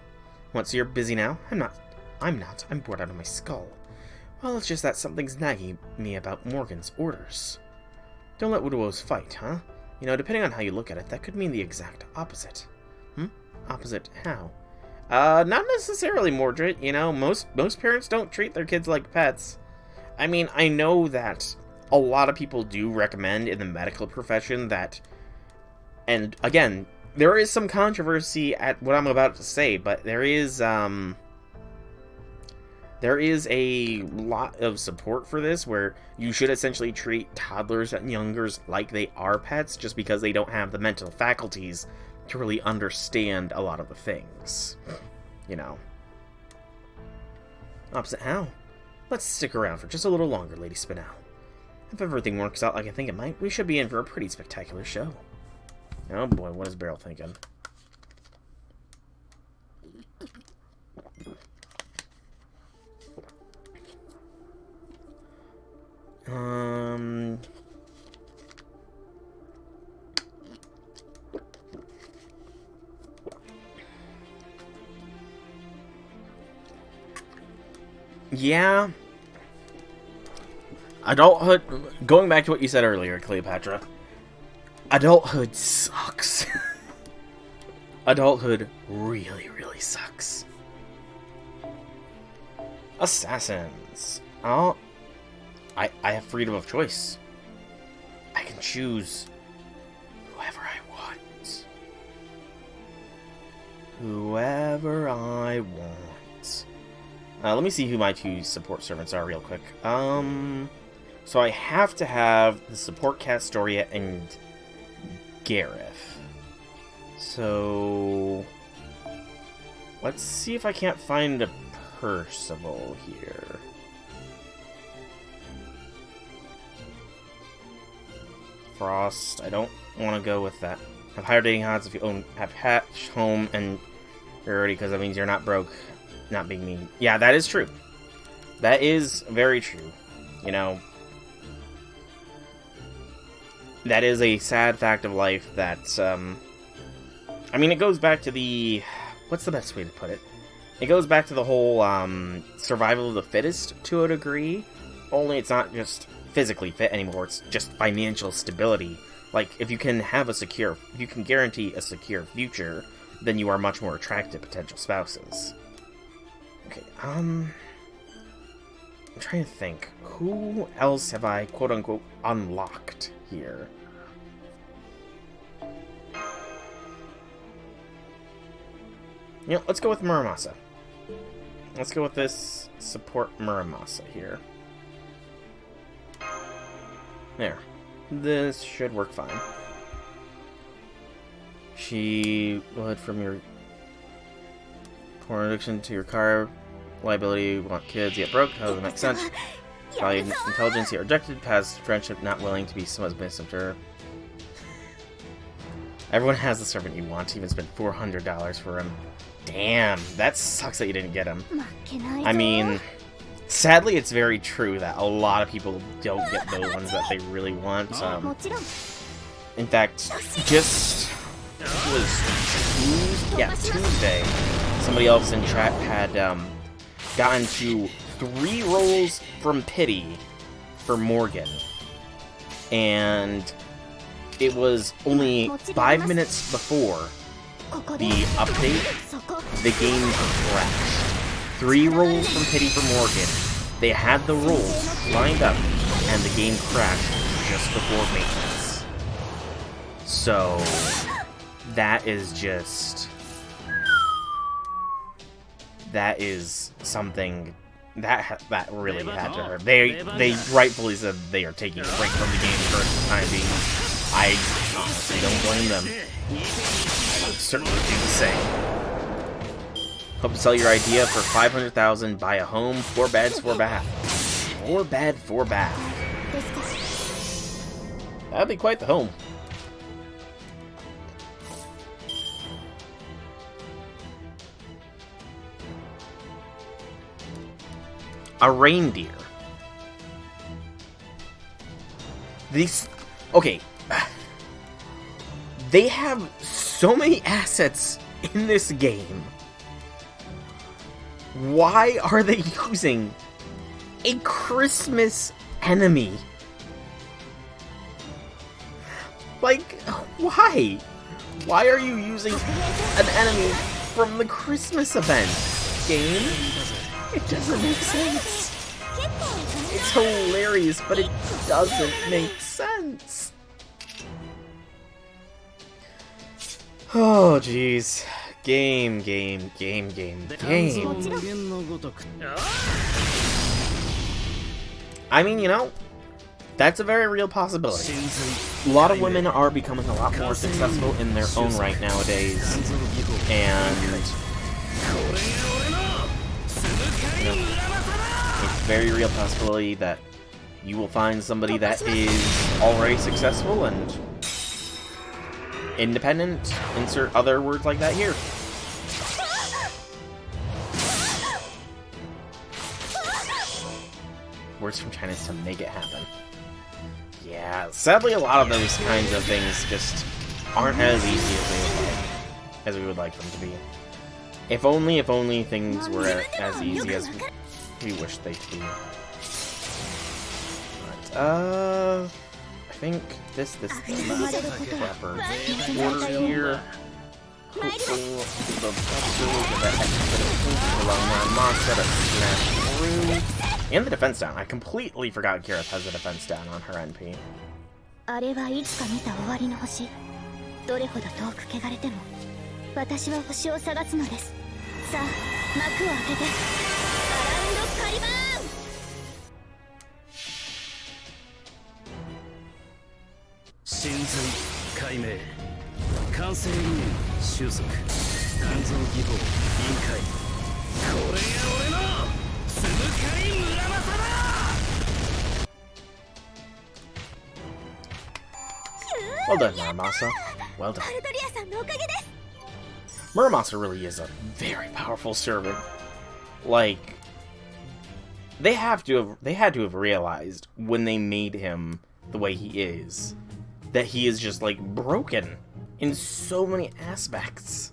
S1: What, so you're busy now? I'm not. I'm bored out of my skull. Well, it's just that something's nagging me about Morgan's orders. Don't let Woodwoes fight, huh? You know, depending on how you look at it, that could mean the exact opposite. Opposite how? Not necessarily, Mordred. You know, most parents don't treat their kids like pets. I mean, I know that a lot of people do recommend in the medical profession that, and again, there is some controversy at what I'm about to say, but there is a lot of support for this, where you should essentially treat toddlers and youngers like they are pets, just because they don't have the mental faculties to really understand a lot of the things. You know. Opposite how? Let's stick around for just a little longer, Lady Spinel. If everything works out like I think it might, we should be in for a pretty spectacular show. Oh boy, what is Beryl thinking? Yeah. Adulthood, going back to what you said earlier, Cleopatra, adulthood sucks. Adulthood really, really sucks. Assassins. Oh, I have freedom of choice. I can choose whoever I want. Whoever I want. Let me see who my two support servants are real quick. So I have to have the support Castoria and Gareth. So let's see if I can't find a Percival here. Frost, I don't want to go with that. Have higher dating odds if you have Hatch, Home, and Rarity, because that means you're not broke. Not being mean. Yeah, that is true. That is very true. You know, that is a sad fact of life that, I mean, it goes back to the, what's the best way to put it? It goes back to the whole, survival of the fittest to a degree, only it's not just physically fit anymore, it's just financial stability. Like, if you can guarantee a secure future, then you are much more attractive to potential spouses. Okay, I'm trying to think. Who else have I, quote-unquote, unlocked here? You know, let's go with Muramasa. Let's go with this support Muramasa here. There. This should work fine. She would from your porn addiction to your car liability, want kids, yet broke, how does it make sense? Valued intelligence, yet rejected, past friendship, not willing to be someone's messenger. Everyone has the servant you want, even spent $400 for him. Damn, that sucks that you didn't get him. I mean, sadly, it's very true that a lot of people don't get the ones that they really want. In fact, just it was Tuesday. Somebody else in chat had gotten to 3 rolls from pity for Morgan, and it was only 5 minutes before the update, the game crashed. 3 rolls from pity for Morgan. They had the rolls lined up, and the game crashed just before maintenance. So, that is just that is something that really had to hurt. They rightfully said they are taking a break from the game for the time being. I honestly don't blame them. I would certainly do the same. Hope to sell your idea for 500,000. Buy a home, 4 beds, 4 bath. 4 bed, 4 bath. That'd be quite the home. A reindeer. These... Okay. They have so many assets in this game. Why are they using a Christmas enemy? Like, why? Why are you using an enemy from the Christmas event, game? It doesn't make sense. It's hilarious, but it doesn't make sense. Oh, jeez. Game. I mean, you know, that's a very real possibility. A lot of women are becoming a lot more successful in their own right nowadays, and you know, it's a very real possibility that you will find somebody that is already successful and independent. Insert other words like that here. Words from China to make it happen. Yeah, sadly a lot of those kinds of things just aren't as easy as we would like them to be. If only things were as easy as we wish they could be. But, I think this proper order here. Hopefully the buster will get that extra bit of points along my monster to smash through. And the defense down. I completely forgot Gareth has a defense down on her NP. Well done, Muramasa. Well done. Muramasa really is a very powerful servant. Like, they had to have realized when they made him the way he is that he is just like broken in so many aspects.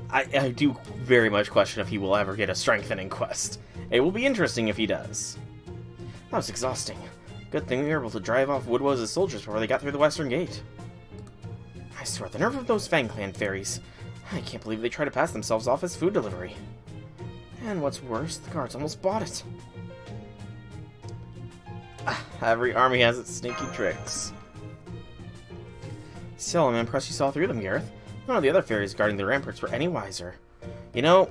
S1: I do very much question if he will ever get a strengthening quest. It will be interesting if he does. That was exhausting. Good thing we were able to drive off Woodwose' soldiers before they got through the western gate. I swear, the nerve of those Fang Clan fairies. I can't believe they try to pass themselves off as food delivery. And what's worse, the guards almost bought it. Every army has its sneaky tricks. Still, I'm impressed you saw through them, Gareth. None of the other fairies guarding the ramparts were any wiser. You know,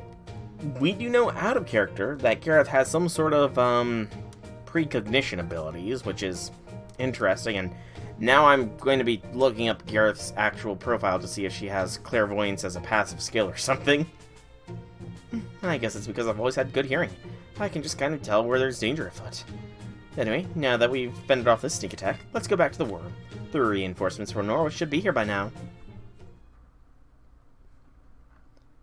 S1: we do know out of character that Gareth has some sort of, precognition abilities, which is interesting, and now I'm going to be looking up Gareth's actual profile to see if she has clairvoyance as a passive skill or something. I guess it's because I've always had good hearing. I can just kind of tell where there's danger afoot. Anyway, now that we've fended off this sneak attack, let's go back to the war. The reinforcements from Norwich should be here by now.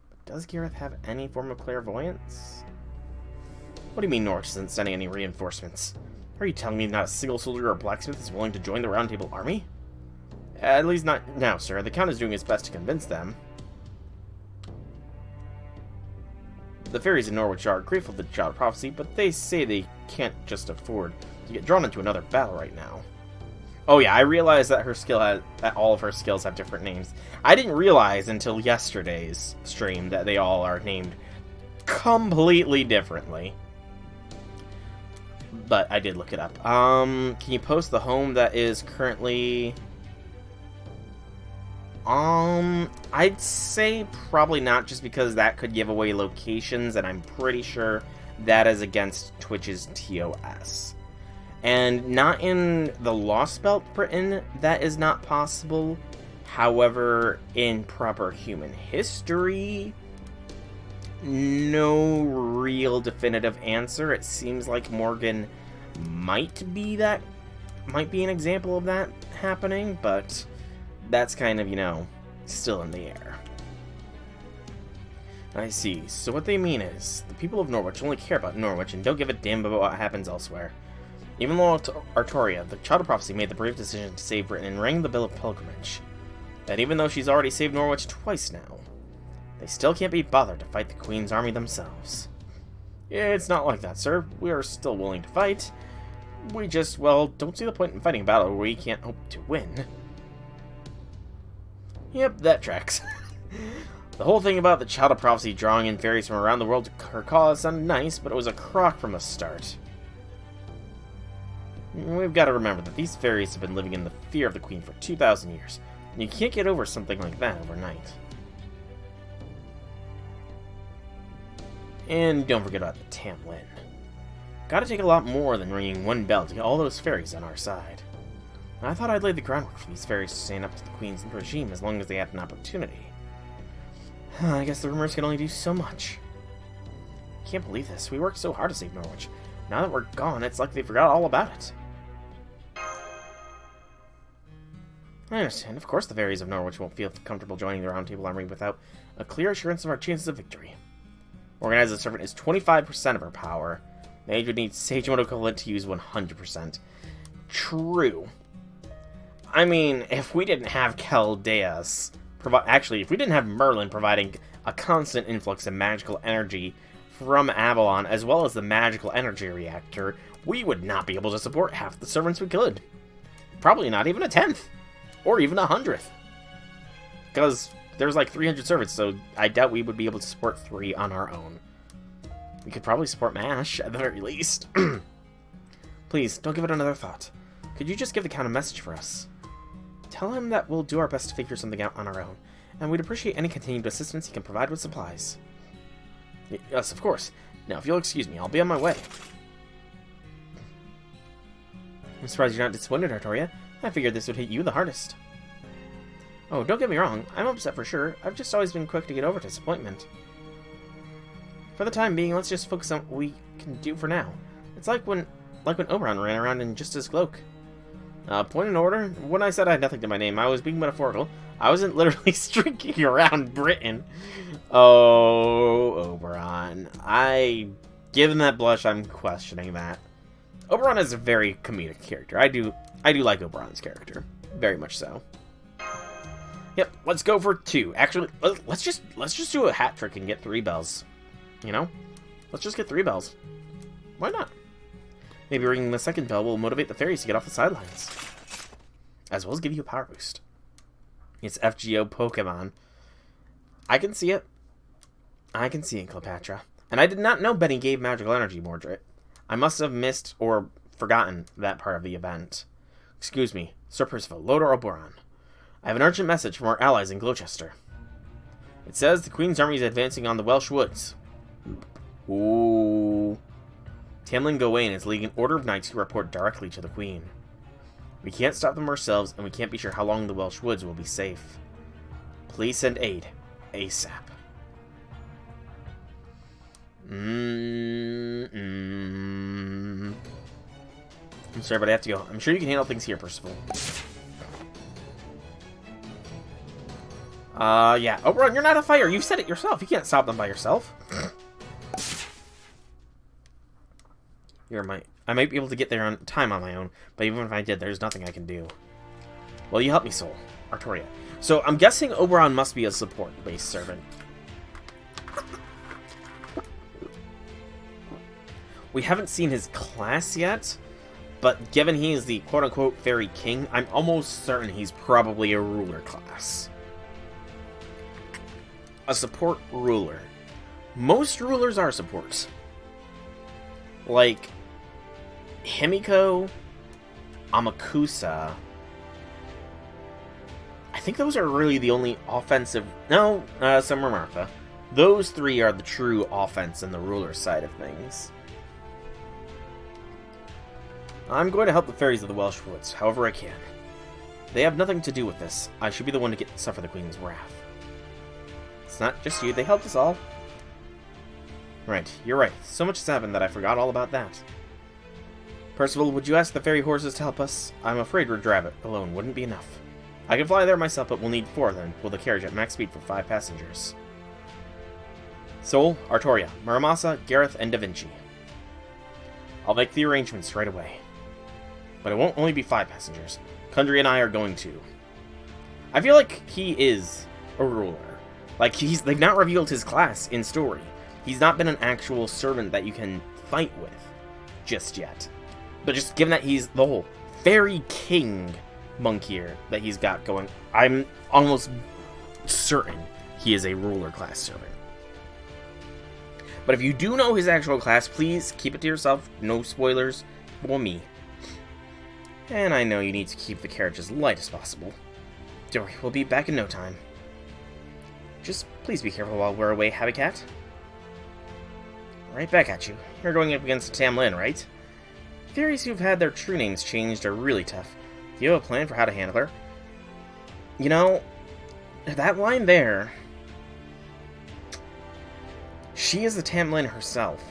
S1: But does Gareth have any form of clairvoyance? What do you mean Norwich isn't sending any reinforcements? Are you telling me not a single soldier or blacksmith is willing to join the Round Table army? At least not now, sir. The Count is doing his best to convince them. The fairies in Norwich are grateful to the Child of Prophecy, but they say they can't just afford to get drawn into another battle right now. Oh yeah, I realized that that all of her skills have different names. I didn't realize until yesterday's stream that they all are named completely differently. But I did look it up. Can you post the home that is currently... I'd say probably not, just because that could give away locations, and I'm pretty sure that is against Twitch's TOS. And not in the Lostbelt Britain, that is not possible. However, in proper human history, no real definitive answer. It seems like Morgan might be an example of that happening, but that's kind of, still in the air. I see. So what they mean is, the people of Norwich only care about Norwich and don't give a damn about what happens elsewhere. Even though Artoria, the Child of Prophecy, made the brave decision to save Britain and rang the Bill of Pilgrimage, that even though she's already saved Norwich twice now, they still can't be bothered to fight the Queen's army themselves. It's not like that, sir. We are still willing to fight. We just, don't see the point in fighting a battle where we can't hope to win. Yep, that tracks. The whole thing about the Child of Prophecy drawing in fairies from around the world to her cause sounded nice, but it was a crock from the start. We've got to remember that these fairies have been living in the fear of the Queen for 2,000 years, and you can't get over something like that overnight. And don't forget about the Tamlin. Gotta take a lot more than ringing one bell to get all those fairies on our side. I thought I'd laid the groundwork for these fairies to stand up to the Queen's regime as long as they had an opportunity. I guess the rumors can only do so much. Can't believe this. We worked so hard to save Norwich. Now that we're gone, it's like they forgot all about it. I understand. Of course the fairies of Norwich won't feel comfortable joining the Round Table Army without a clear assurance of our chances of victory. Organized Servant is 25% of her power. Mage would need Sage Mode equivalent to use 100%. True. I mean, if we didn't have Caldeas... Actually, if we didn't have Merlin providing a constant influx of magical energy from Avalon, as well as the magical energy reactor, we would not be able to support half the servants we could. Probably not even a 10th. Or even 100th. Because there's like 300 servants, so I doubt we would be able to support 3 on our own. We could probably support MASH, at the very least. Please, don't give it another thought. Could you just give the Count a message for us? Tell him that we'll do our best to figure something out on our own, and we'd appreciate any continued assistance he can provide with supplies. Yes, of course. Now, if you'll excuse me, I'll be on my way. I'm surprised you're not disappointed, Artoria. I figured this would hit you the hardest. Oh, don't get me wrong. I'm upset for sure. I've just always been quick to get over disappointment. For the time being, let's just focus on what we can do for now. It's like when Oberon ran around in just his cloak. Point in order. When I said I had nothing to my name, I was being metaphorical. I wasn't literally streaking around Britain. Oh, Oberon. Given that blush, I'm questioning that. Oberon is a very comedic character. I do like Oberon's character. Very much so. Yep, let's go for 2. Actually, let's just do a hat trick and get 3 bells. Let's just get 3 bells. Why not? Maybe ringing the 2nd bell will motivate the fairies to get off the sidelines. As well as give you a power boost. It's FGO Pokemon. I can see it. I can see it, Cleopatra. And I did not know Benny gave magical energy, Mordred. I must have missed or forgotten that part of the event. Excuse me, Sir Percival, Lord Oberon. I have an urgent message from our allies in Gloucester. It says the Queen's army is advancing on the Welsh woods. Ooh. Tamlin Gawain is leading an order of knights who report directly to the Queen. We can't stop them ourselves, and we can't be sure how long the Welsh woods will be safe. Please send aid, ASAP. I'm sorry, but I have to go. I'm sure you can handle things here, Percival. Yeah. Oberon, you're not a fighter. You said it yourself. You can't stop them by yourself. I might be able to get there on time on my own, but even if I did, there's nothing I can do. Well, you help me, Soul. Artoria. So, I'm guessing Oberon must be a support-based servant. We haven't seen his class yet, but given he is the quote-unquote Fairy King, I'm almost certain he's probably a ruler class. A support ruler. Most rulers are supports. Like Himiko, Amakusa. I think those are really the only offensive... No, Summer Martha. Those three are the true offense and the ruler side of things. I'm going to help the fairies of the Welsh Woods, however I can. They have nothing to do with this. I should be the one to suffer the Queen's wrath. It's not just you, they helped us all. Right, you're right. So much has happened that I forgot all about that. Percival, would you ask the fairy horses to help us? I'm afraid Red Rabbit alone wouldn't be enough. I can fly there myself, but we'll need 4 then. Pull the carriage at max speed for 5 passengers. Sol, Artoria, Muramasa, Gareth, and Da Vinci. I'll make the arrangements right away. But it won't only be 5 passengers. Kundry and I are going to. I feel like he is a ruler. Like, they've not revealed his class in story. He's not been an actual servant that you can fight with just yet. But just given that he's the whole fairy king monk here that he's got going, I'm almost certain he is a ruler class servant. But if you do know his actual class, please keep it to yourself. No spoilers for me. And I know you need to keep the carriage as light as possible. Don't worry, we'll be back in no time. Just please be careful while we're away, Happy Cat. Right back at you. You're going up against Tam Lin, right? Fairies who've had their true names changed are really tough. Do you have a plan for how to handle her? You know, that line there... She is the Tam Lin herself.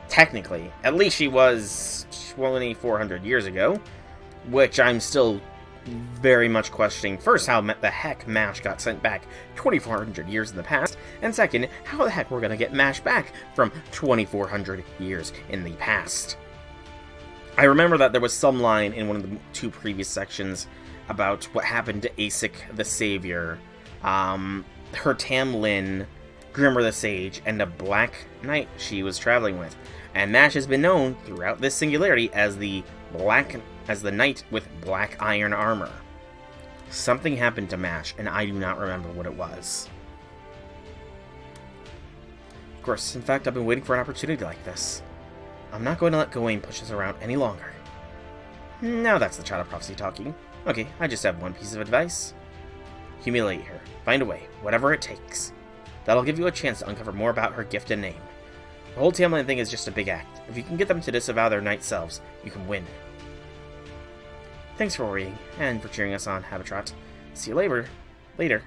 S1: Technically. At least she was 2,400 years ago. Which I'm still very much questioning. First, how the heck MASH got sent back 2,400 years in the past. And second, how the heck we're going to get MASH back from 2,400 years in the past. I remember that there was some line in one of the 2 previous sections about what happened to Asik the Savior, her Tam Lin, Grimmer the Sage, and a Black Knight she was traveling with. And MASH has been known throughout this singularity as the knight with black iron armor. Something happened to MASH, and I do not remember what it was. Of course, in fact, I've been waiting for an opportunity like this. I'm not going to let Gawain push us around any longer. Now that's the Child of Prophecy talking. Okay, I just have one piece of advice. Humiliate her. Find a way, whatever it takes. That'll give you a chance to uncover more about her gift and name. The whole Tam Lin thing is just a big act. If you can get them to disavow their knight selves, you can win. Thanks for worrying, and for cheering us on, Habitrot. See you later. Later.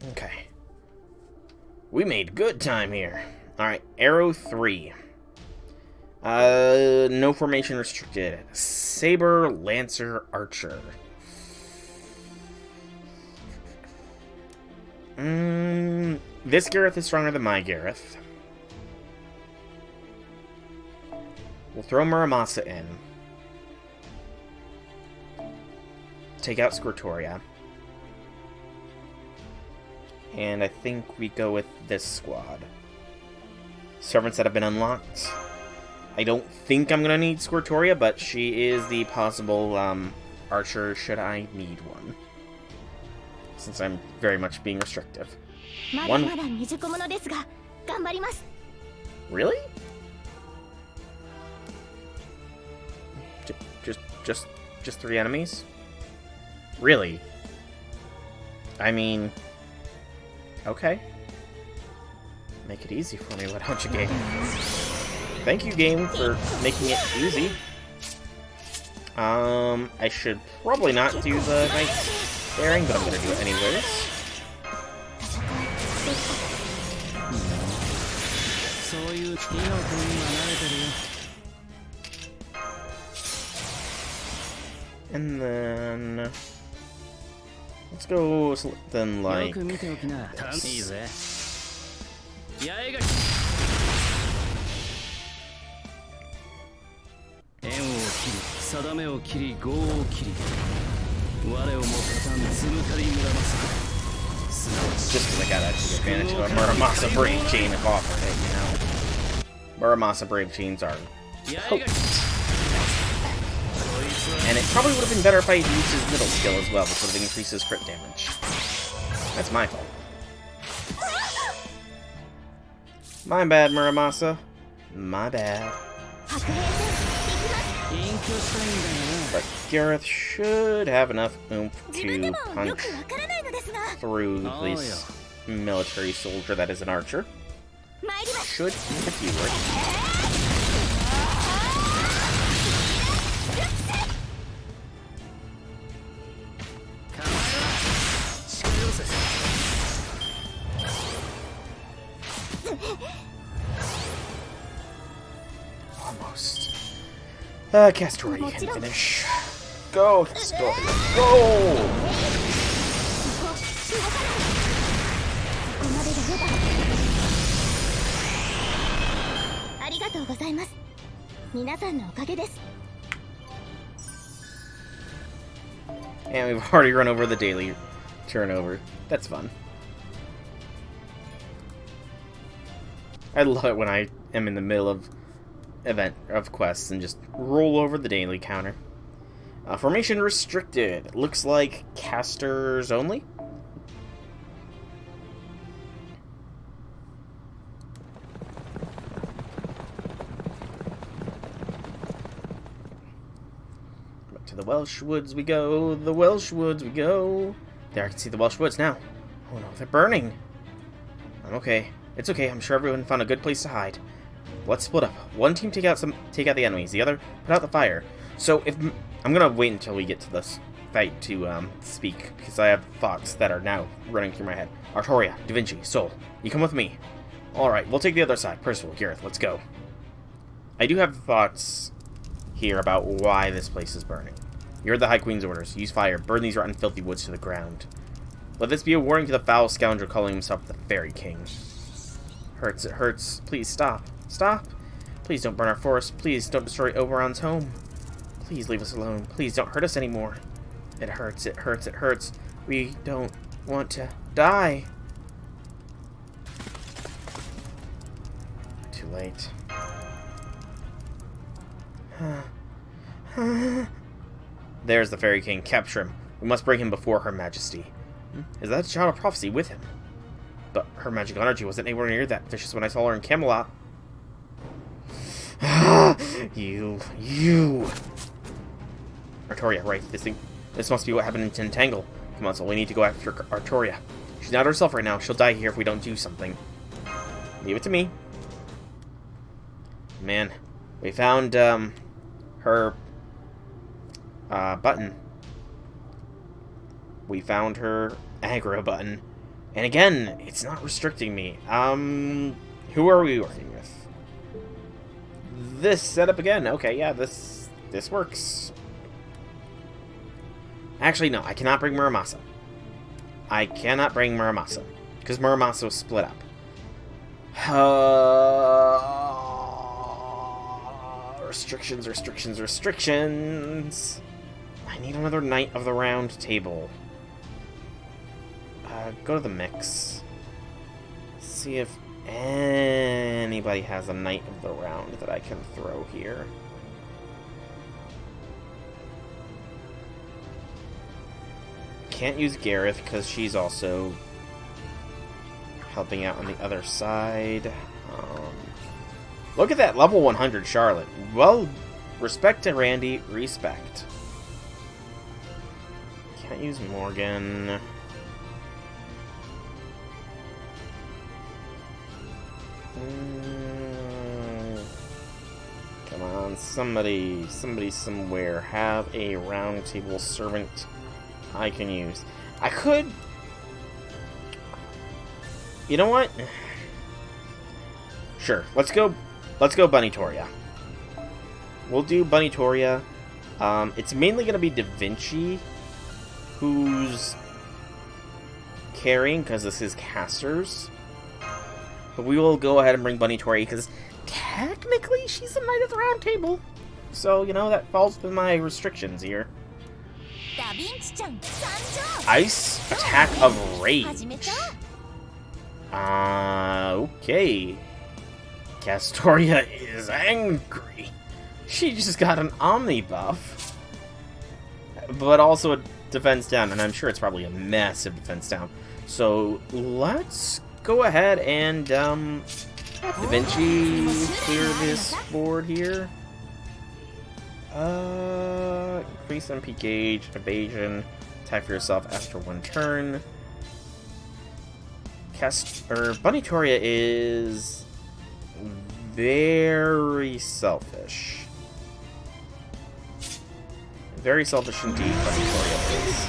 S1: Okay. We made good time here. Alright, Arrow 3. No formation restricted. Saber, Lancer, Archer. This Gareth is stronger than my Gareth. We'll throw Muramasa in. Take out Squirtoria. And I think we go with this squad. Servants that have been unlocked. I don't think I'm going to need Squirtoria, but she is the possible archer should I need one. Since I'm very much being restrictive. One... Really? Just 3 enemies? Really? I mean... Okay. Make it easy for me, why don't you, game? Thank you, game, for making it easy. I should probably not do the Knight's Bearing, but I'm gonna do it anyways. And then... let's go something like this. Just because I gotta take advantage of a Muramasa Brave Chain if offered it, you know. Muramasa Brave Chains are potent. And it probably would have been better if I had used his middle skill as well, which would have increased his crit damage. That's my fault. My bad, Muramasa. My bad. But Gareth should have enough oomph to punch through this military soldier that is an archer. Should if you work. Almost. Castoria, you can finish. Go, Castoria, go! And we've already run over the daily turnover. That's fun. I love it when I am in the middle of quests and just roll over the daily counter. Formation restricted. Looks like casters only. Back to the Welsh Woods we go. The Welsh Woods we go. There, I can see the Welsh Woods now. Oh no, they're burning. I'm okay. It's okay. I'm sure everyone found a good place to hide. Let's split up. One team take out the enemies. The other put out the fire. So if I'm gonna wait until we get to this fight to speak, because I have thoughts that are now running through my head. Artoria, Da Vinci, Sol, you come with me. All right, we'll take the other side. Percival, Gareth, let's go. I do have thoughts here about why this place is burning. You heard the High Queen's orders. Use fire. Burn these rotten, filthy woods to the ground. Let this be a warning to the foul scoundrel calling himself the Faerie King. Hurts, it hurts. Please stop. Stop! Please don't burn our forest. Please don't destroy Oberon's home. Please leave us alone. Please don't hurt us anymore. It hurts, it hurts, it hurts. We don't want to die. Too late. There's the Faerie King. Capture him. We must bring him before Her Majesty. Is that a child of prophecy with him? But her magical energy wasn't anywhere near that vicious when I saw her in Camelot. You. Artoria, right. This must be what happened in Tintangle. Come on, so we need to go after Artoria. She's not herself right now. She'll die here if we don't do something. Leave it to me. Man, we found, her, button. We found her aggro button. And again, it's not restricting me. Who are we working with? This setup again. Okay, yeah, this works. Actually, no, I cannot bring Muramasa. I cannot bring Muramasa. Because Muramasa was split up. Restrictions, restrictions, restrictions. I need another Knight of the Round Table. Go to the mix. See if anybody has a Knight of the Round that I can throw here. Can't use Gareth because she's also helping out on the other side. Look at that, level 100 Charlotte. Well, respect to Randy, respect. Can't use Morgan. Come on, somebody somewhere have a round table servant I can use. I could... You know what? Sure, let's go Bunny Toria. We'll do Bunny Toria. It's mainly going to be Da Vinci who's carrying, because this is casters. But we will go ahead and bring Bunny Toria, because technically she's a Knight of the Round Table. So, you know, that falls within my restrictions here. Ice Attack of Rage. Okay. Castoria is angry. She just got an Omni buff. But also a defense down, and I'm sure it's probably a massive defense down. So, let's go ahead and, Da Vinci clear this board here. Increase MP gauge, evasion, attack for yourself after 1 turn. Bunnytoria is very selfish. Very selfish indeed, Bunnytoria is.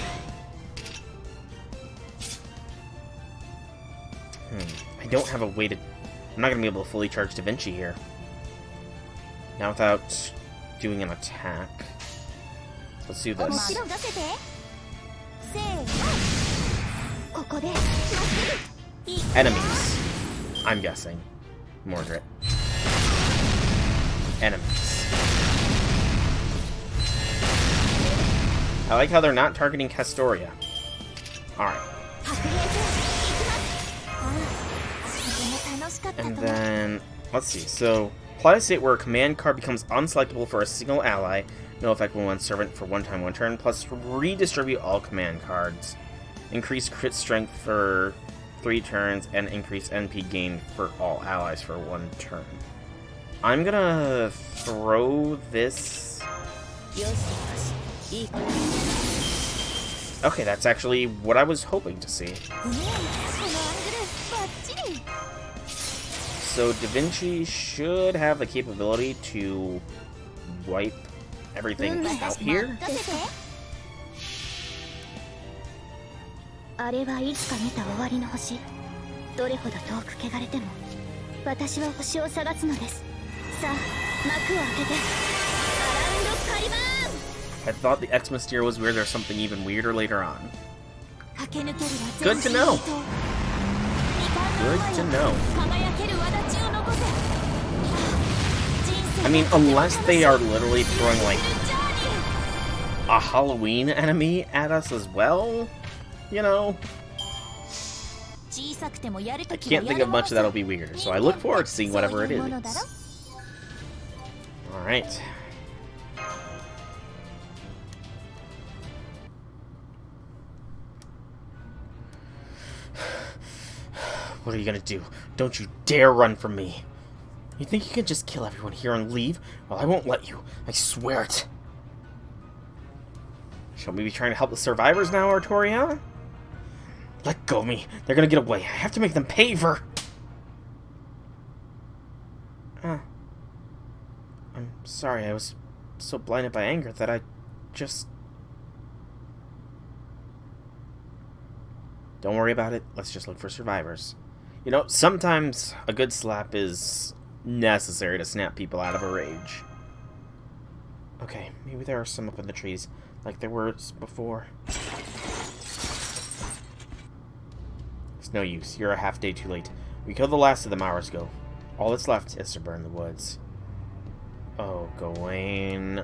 S1: I don't have a way to... I'm not going to be able to fully charge Da Vinci here. Now without doing an attack. Let's do this. Enemies. I'm guessing. Mordred. Enemies. I like how they're not targeting Castoria. Alright. And then, let's see. So, apply a state where a command card becomes unselectable for a single ally. No effect when one servant for 1 time 1 turn. Plus, redistribute all command cards. Increase crit strength for 3 turns, and increase NP gain for all allies for 1 turn. I'm gonna throw this... Okay, that's actually what I was hoping to see. So Da Vinci should have the capability to wipe everything out here. I thought the X-Mysteria was weird. There's something even weirder later on. Good to know. Good to know. I mean, unless they are literally throwing, like, a Halloween enemy at us as well, you know? I can't think of much that'll be weird, so I look forward to seeing whatever it is. Alright. What are you gonna do? Don't you dare run from me! You think you can just kill everyone here and leave? Well, I won't let you. I swear it. Shall we be trying to help the survivors now, Artoria? Let go of me. They're gonna get away. I have to make them pay for... I'm sorry. I was so blinded by anger that I just... Don't worry about it. Let's just look for survivors. You know, sometimes a good slap is necessary to snap people out of a rage. Okay, maybe there are some up in the trees, like there were before. It's no use. You're a half day too late. We killed the last of them hours ago. All that's left is to burn the woods. Oh, Gawain.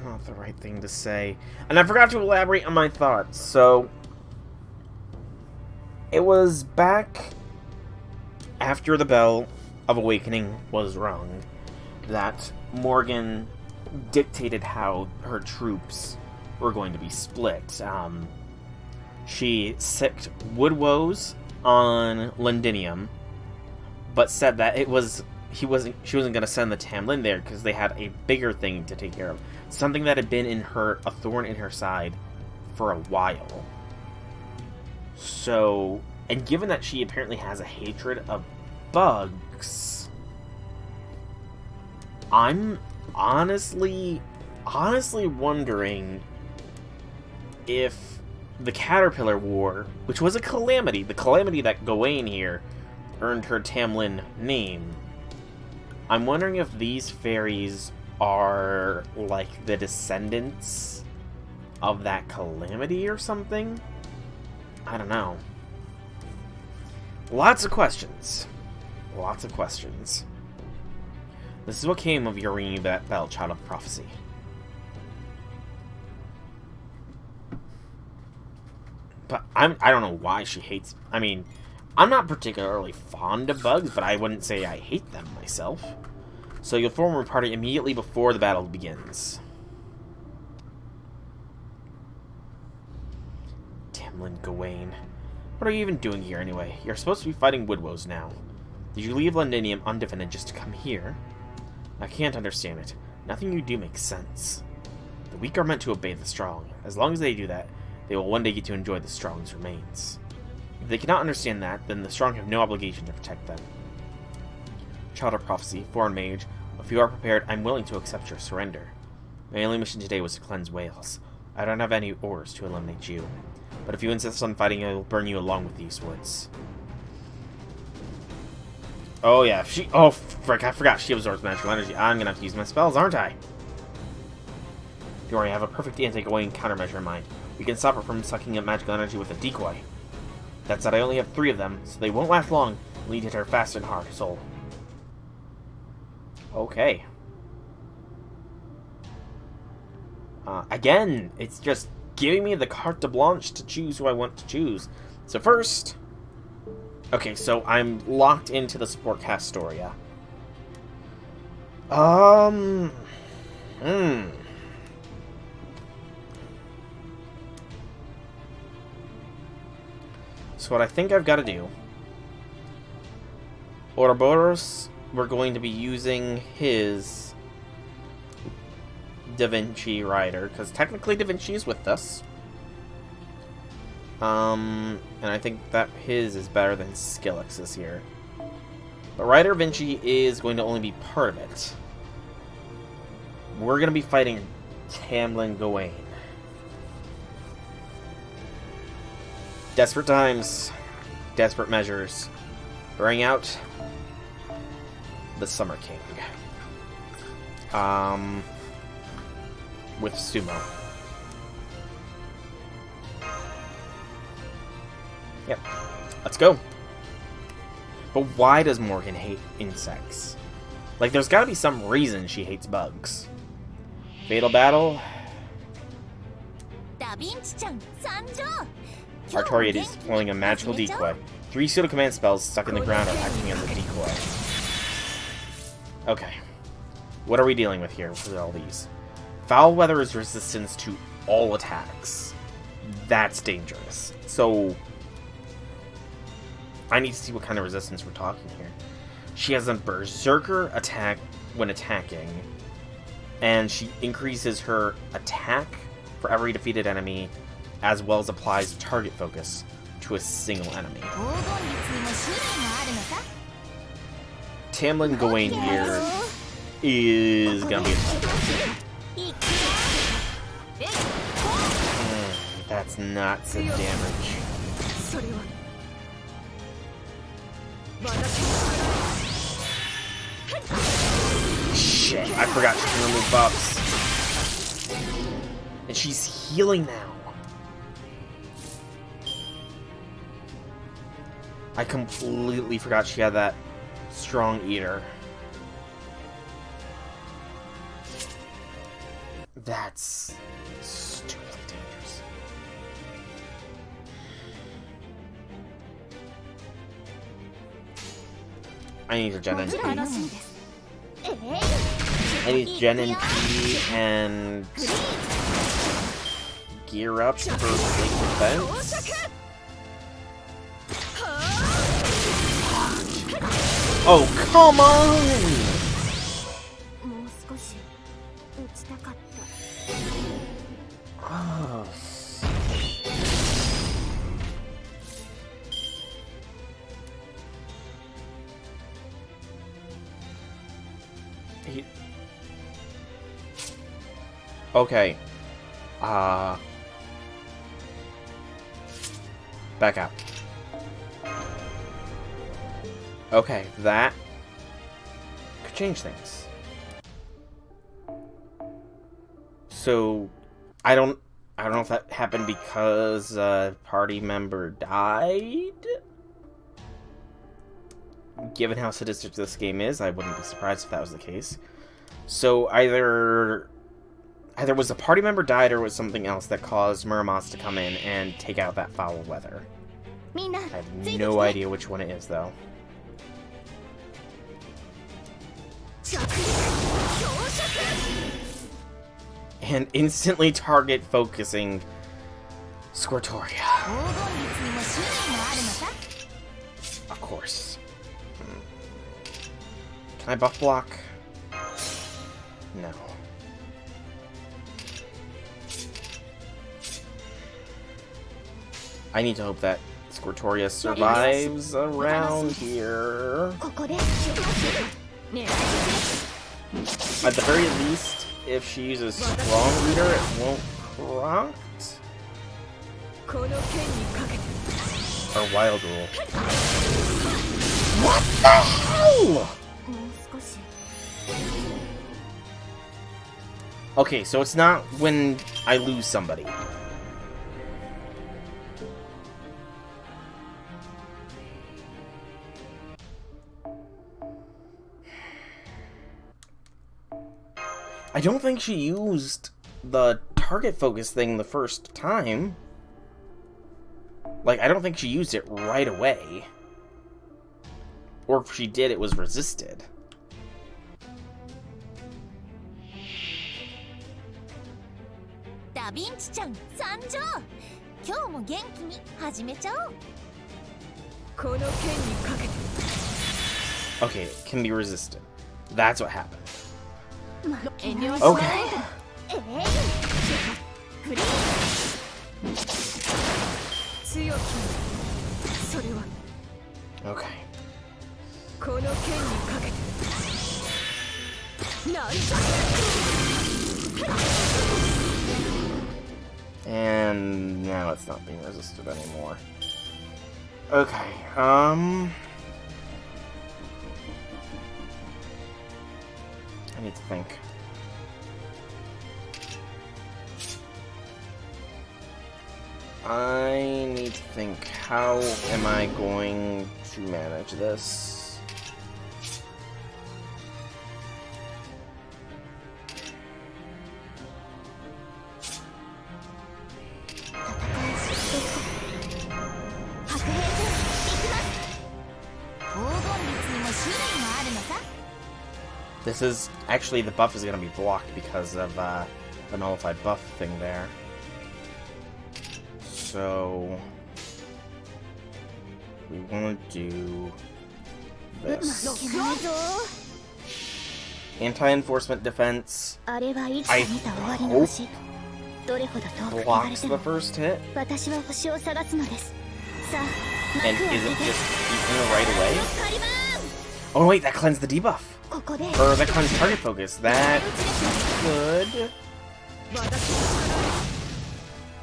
S1: Not the right thing to say. And I forgot to elaborate on my thoughts, so... It was back after the Bell of Awakening was rung that Morgan dictated how her troops were going to be split. She sicked Woodwoes on Londinium, but said that she wasn't going to send the Tamlin there because they had a bigger thing to take care of, something that had been a thorn in her side for a while. So, and given that she apparently has a hatred of bugs, I'm honestly wondering if the Caterpillar War, which was a calamity, the calamity that Gawain here earned her Tamlin name, I'm wondering if these fairies are like the descendants of that calamity or something? I don't know. Lots of questions. Lots of questions. This is what came of your ringing that bell, child of prophecy. But I don't know why she hates... I mean, I'm not particularly fond of bugs, but I wouldn't say I hate them myself. So you'll form a party immediately before the battle begins. Tamlin Gawain. What are you even doing here anyway? You're supposed to be fighting Woodwoes now. Did you leave Londinium undefended just to come here? I can't understand it. Nothing you do makes sense. weak are meant to obey the strong. As long as they do that, they will one day get to enjoy the strong's remains. If they cannot understand that, then the strong have no obligation to protect them. Child of Prophecy, foreign mage, if you are prepared, I'm willing to accept your surrender. My only mission today was to cleanse Wales. I don't have any orders to eliminate you. But if you insist on fighting, I will burn you along with these woods. Oh yeah, oh frick, I forgot she absorbs magical energy. I'm gonna have to use my spells, aren't I? Don't worry, I have a perfect anti-Gawain countermeasure in mind. We can stop her from sucking up magical energy with a decoy. That said, I only have 3 of them, so they won't last long and lead to her fast and hard soul. Okay. Again, it's just giving me the carte blanche to choose who I want to choose. So first... Okay, so I'm locked into the support cast Storia. So what I think I've got to do... Ouroboros, we're going to be using his Da Vinci rider, because technically Da Vinci is with us. And I think that his is better than Skillix's here. But Rider Vinci is going to only be part of it. We're going to be fighting Tamlin Gawain. Desperate times. Desperate measures. Bring out the Summer King. With Sumo. Yep. Let's go. But why does Morgan hate insects? Like, there's gotta be some reason she hates bugs. Fatal Battle. Artorias is deploying a magical decoy. 3 pseudo-command spells stuck in the ground are acting as a decoy. Okay. What are we dealing with here with all these? Foul Weather is resistance to all attacks. That's dangerous. So... I need to see what kind of resistance we're talking here. She has a Berserker attack when attacking, and she increases her attack for every defeated enemy, as well as applies target focus to a single enemy. Tamlin Gawain here is gonna be a fight. That's not some damage. Shit, I forgot she can remove buffs. And she's healing now. I completely forgot she had that strong eater. That's stupidly dangerous. I need a Gen NP. I need Gen NP and gear up for big defense. Oh, come on! Oh. Okay. Back out. Okay, that could change things. So, I don't know if that happened because a party member died. Given how sadistic this game is, I wouldn't be surprised if that was the case. So either was a party member died or was something else that caused Muramos to come in and take out that foul weather. I have no idea which one it is, though. And instantly target focusing Squirtoria. Of course. Can I buff block? No. I need to hope that Squirtoria survives around here. At the very least, if she uses Strong Reader, it won't prompt. Or Wild Rule. What the hell?! Okay, so it's not when I lose somebody. I don't think she used the target focus thing the first time. Like, I don't think she used it right away. Or if she did, it was resisted. Okay, it can be resisted. That's what happened. Okay. Okay. And now it's not being resisted anymore. Okay, I need to think. I need to think, how am I going to manage this? This is actually, the buff is going to be blocked because of the nullified buff thing there. So we want to do this. Anti-enforcement defense, I hope, blocks the first hit. And isn't just eaten right away? Oh wait, that cleansed the debuff. Or that cleansed target focus. That's good.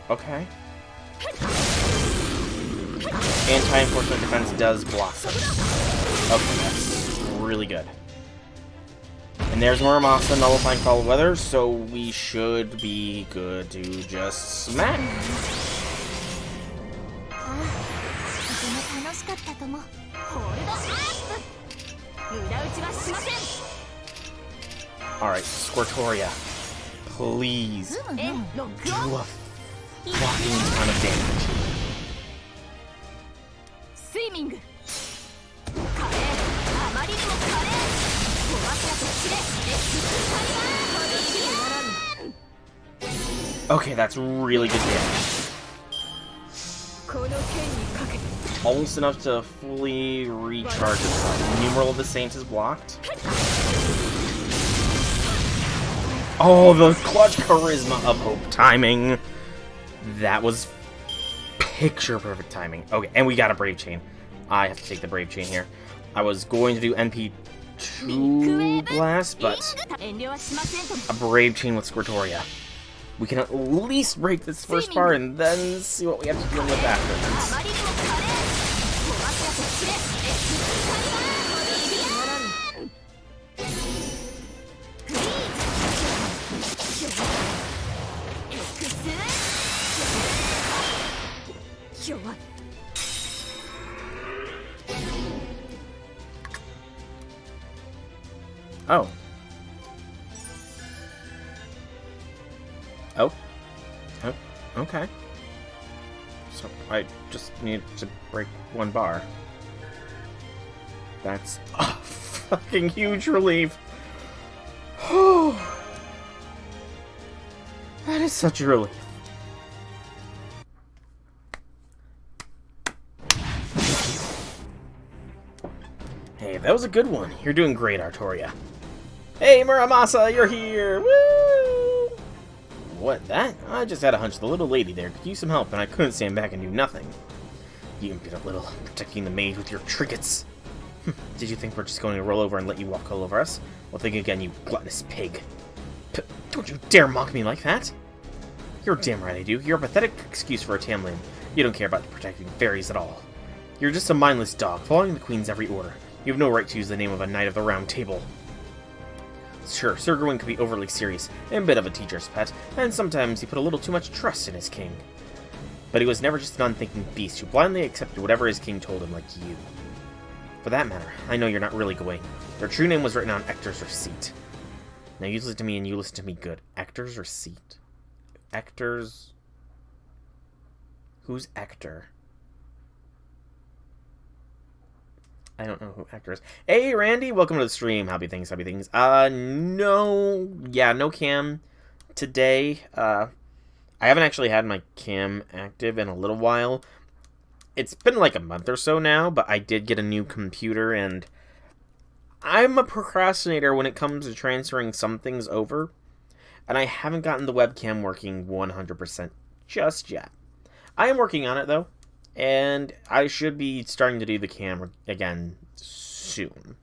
S1: Okay. Anti-enforcement defense does block them. Okay, that's really good. And there's Muramasa nullifying Fall of Weather, so we should be good to just smack. Alright, Squirtoria, please do a fucking ton of damage. Okay, that's really good damage. Almost enough to fully recharge itself. Numeral of the Saints is blocked. Oh, the clutch charisma of hope timing. That was picture perfect timing. Okay, and we got a Brave Chain. I have to take the Brave Chain here. I was going to do NP2 Blast, but a Brave Chain with Squirtoria. We can at least break this first part and then see what we have to deal with afterwards. Oh. Oh. Oh. Okay. So I just need to break one bar. That's a fucking huge relief. That is such a relief. Hey, that was a good one. You're doing great, Artoria. Hey, Muramasa, you're here! Woo! What, that? I just had a hunch the little lady there could use some help, and I couldn't stand back and do nothing. You impudent little, protecting the maid with your trinkets. Did you think we're just going to roll over and let you walk all over us? Well, think again, you gluttonous pig. Don't you dare mock me like that! You're damn right I do. You're a pathetic excuse for a Tamlin. You don't care about protecting fairies at all. You're just a mindless dog, following the Queen's every order. You have no right to use the name of a Knight of the Round Table. Sure, Sir Gawain could be overly serious, and a bit of a teacher's pet, and sometimes he put a little too much trust in his king. But he was never just an unthinking beast who blindly accepted whatever his king told him, like you. For that matter, I know you're not really Gawain. Your true name was written on Ector's receipt. Now you listen to me, and you listen to me good. Ector's receipt. Ector's... Who's Ector? I don't know who Ector is. Hey, Randy, welcome to the stream. Happy things, happy things. No cam today. I haven't actually had my cam active in a little while. It's been like a month or so now, but I did get a new computer, and I'm a procrastinator when it comes to transferring some things over, and I haven't gotten the webcam working 100% just yet. I am working on it, though. And I should be starting to do the camera again soon.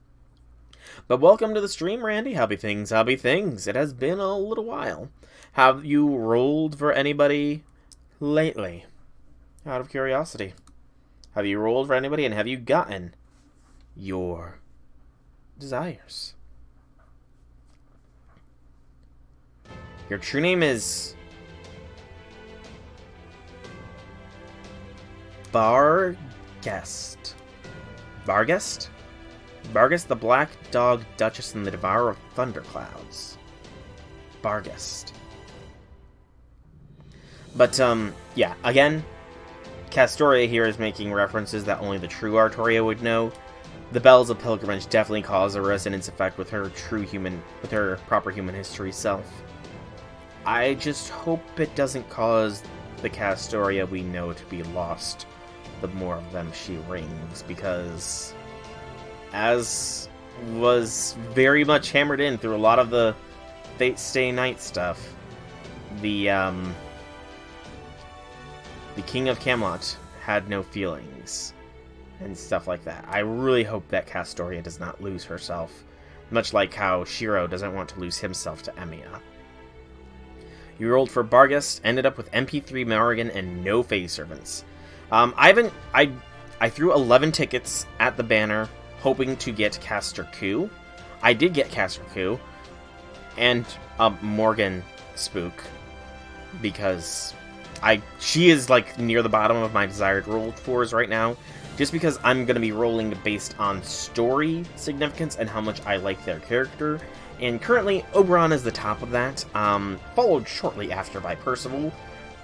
S1: But welcome to the stream, Randy. Happy things, happy things. It has been a little while. Have you rolled for anybody lately? Out of curiosity. Have you rolled for anybody, and have you gotten your desires? Your true name is... Barghest. Barghest? Barghest, the Black Dog Duchess and the Devourer of Thunderclouds. Barghest. But, yeah, again, Castoria here is making references that only the true Artoria would know. The Bells of Pilgrimage definitely cause a resonance effect with her with her proper human history self. I just hope it doesn't cause the Castoria we know to be lost the more of them she rings, because as was very much hammered in through a lot of the Fate Stay Night stuff, the King of Camelot had no feelings and stuff like that. I really hope that Castoria does not lose herself, much like how Shiro doesn't want to lose himself to Emiya. You rolled for Barghest, ended up with MP3 Morrigan and no Fae Servants. I threw 11 tickets at the banner, hoping to get Castor Ku. I did get Castor Ku, and Morgan Spook, because she is like near the bottom of my desired roll fours right now, just because I'm going to be rolling based on story significance and how much I like their character. And currently, Oberon is the top of that, followed shortly after by Percival.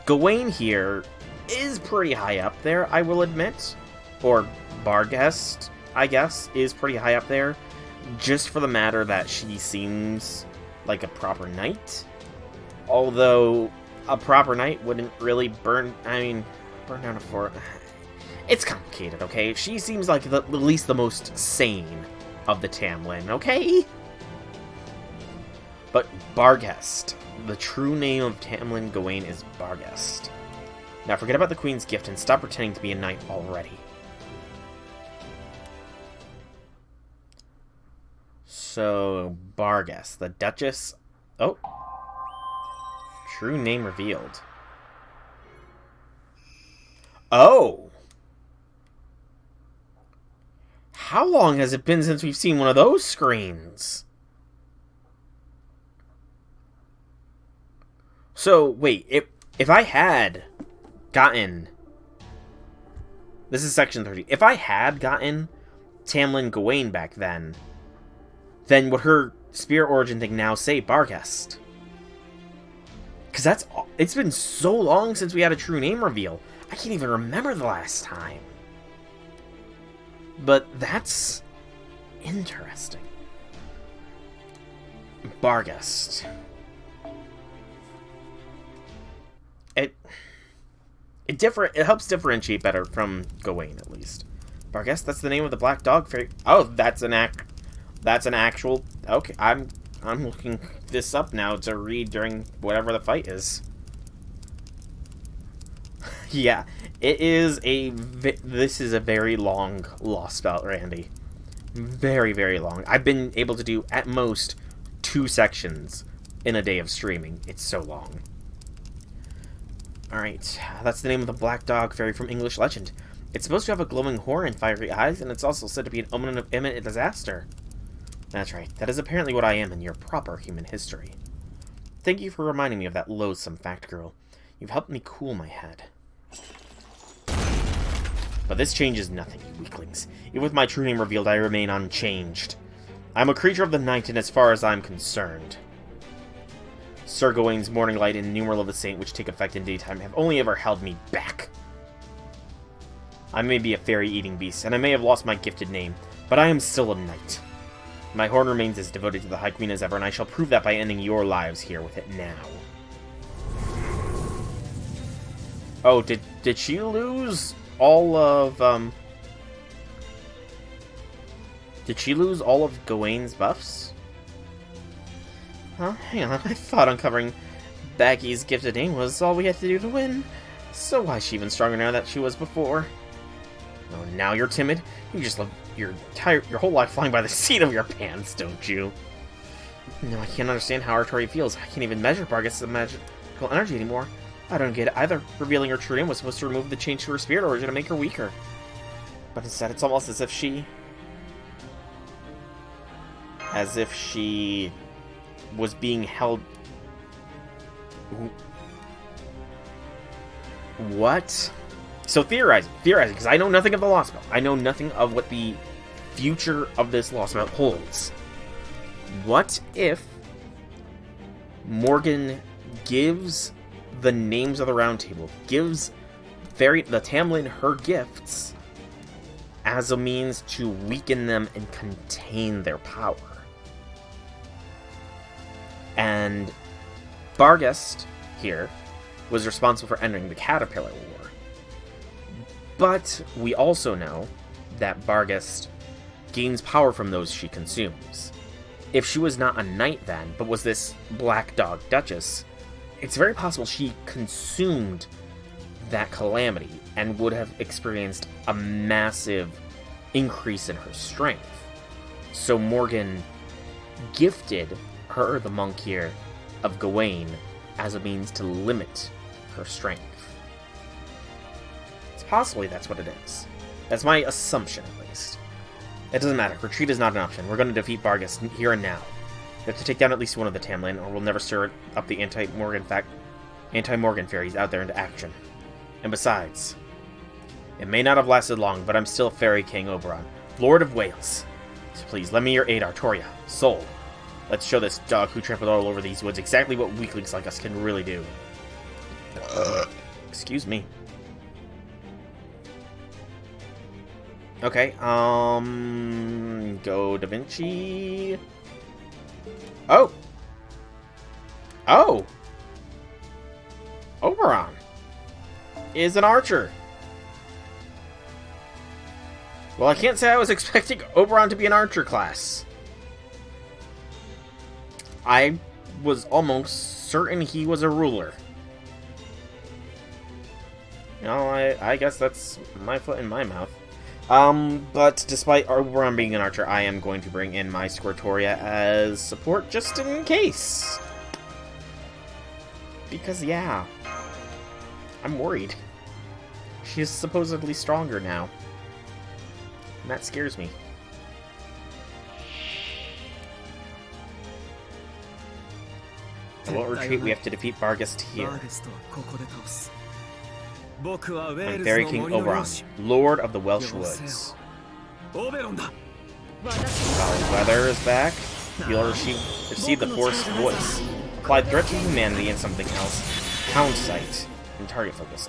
S1: Gawain here is pretty high up there, I will admit. Or Barghest, I guess, is pretty high up there. Just for the matter that she seems like a proper knight. Although, a proper knight wouldn't really burn down a fort. It's complicated, okay? She seems like at least the most sane of the Tamlin, okay? But Barghest, the true name of Tamlin Gawain is Barghest. Now forget about the Queen's gift and stop pretending to be a knight already. So, Barghest, the Duchess... Oh. True name revealed. Oh! How long has it been since we've seen one of those screens? So, wait, if I had gotten... This is section 30. If I had gotten Tamlin Gawain back then would her Spear Origin thing now say Barghest? Because it's been so long since we had a true name reveal. I can't even remember the last time. But that's interesting. Barghest. It helps differentiate better from Gawain, at least. Barghest, that's the name of the black dog fairy. Oh, that's an actual... Okay, I'm I'm looking this up now to read during whatever the fight is. Yeah, this is a very long Lostbelt, Randy. Very, very long. I've been able to do, at most, 2 sections in a day of streaming. It's so long. Alright, that's the name of the black dog fairy from English legend. It's supposed to have a glowing horn and fiery eyes, and it's also said to be an omen of imminent disaster. That's right, that is apparently what I am in your proper human history. Thank you for reminding me of that loathsome fact, girl. You've helped me cool my head. But this changes nothing, you weaklings. Even with my true name revealed, I remain unchanged. I'm a creature of the night, and as far as I'm concerned, Sir Gawain's morning light and numeral of the saint, which take effect in daytime, have only ever held me back. I may be a fairy-eating beast, and I may have lost my gifted name, but I am still a knight. My horn remains as devoted to the High Queen as ever, and I shall prove that by ending your lives here with it now. Oh, did she lose all of, Did she lose all of Gawain's buffs? Huh? Hang on, I thought uncovering Baggy's gifted name was all we had to do to win. So why is she even stronger now than she was before? Oh, now you're timid? You just love your whole life flying by the seat of your pants, don't you? No, I can't understand how Artoria feels. I can't even measure Bargus' magical energy anymore. I don't get it either. Revealing her true name was supposed to remove the change to her spirit origin to make her weaker. But instead, it's almost as if she was being held... What? So theorizing, because I know nothing of the Lostbelt. I know nothing of what the future of this Lostbelt holds. What if Morgan gives the names of the Round Table, gives the Tamlin her gifts as a means to weaken them and contain their power? And Barghest here was responsible for ending the Caterpillar War. But we also know that Barghest gains power from those she consumes. If she was not a knight then, but was this Black Dog Duchess, it's very possible she consumed that calamity and would have experienced a massive increase in her strength. So Morgan gifted her, the monk here, of Gawain as a means to limit her strength. It's possibly that's what it is. That's my assumption, at least. It doesn't matter. Retreat is not an option. We're going to defeat Barghest here and now. We have to take down at least one of the Tamlin, or we'll never stir up the anti-Morgan fairies out there into action. And besides, it may not have lasted long, but I'm still Fairy King Oberon, Lord of Wales. So please, lend me your aid, Artoria. Soul. Let's show this dog who trampled all over these woods exactly what weaklings like us can really do. Excuse me. Okay, go Da Vinci. Oh! Oh! Oberon is an archer. Well, I can't say I was expecting Oberon to be an archer class. I was almost certain he was a ruler. You know, I guess that's my foot in my mouth. But despite Oberon being an archer, I am going to bring in my Squirtoria as support just in case. Because, yeah, I'm worried. She is supposedly stronger now. And that scares me. I won't retreat, we have to defeat Barghest here. I'm Fairy King Oberon, Lord of the Welsh Woods. Valley Weather is back. You'll receive the Force Voice. Apply threat to humanity and something else. Hound Sight. And target focus.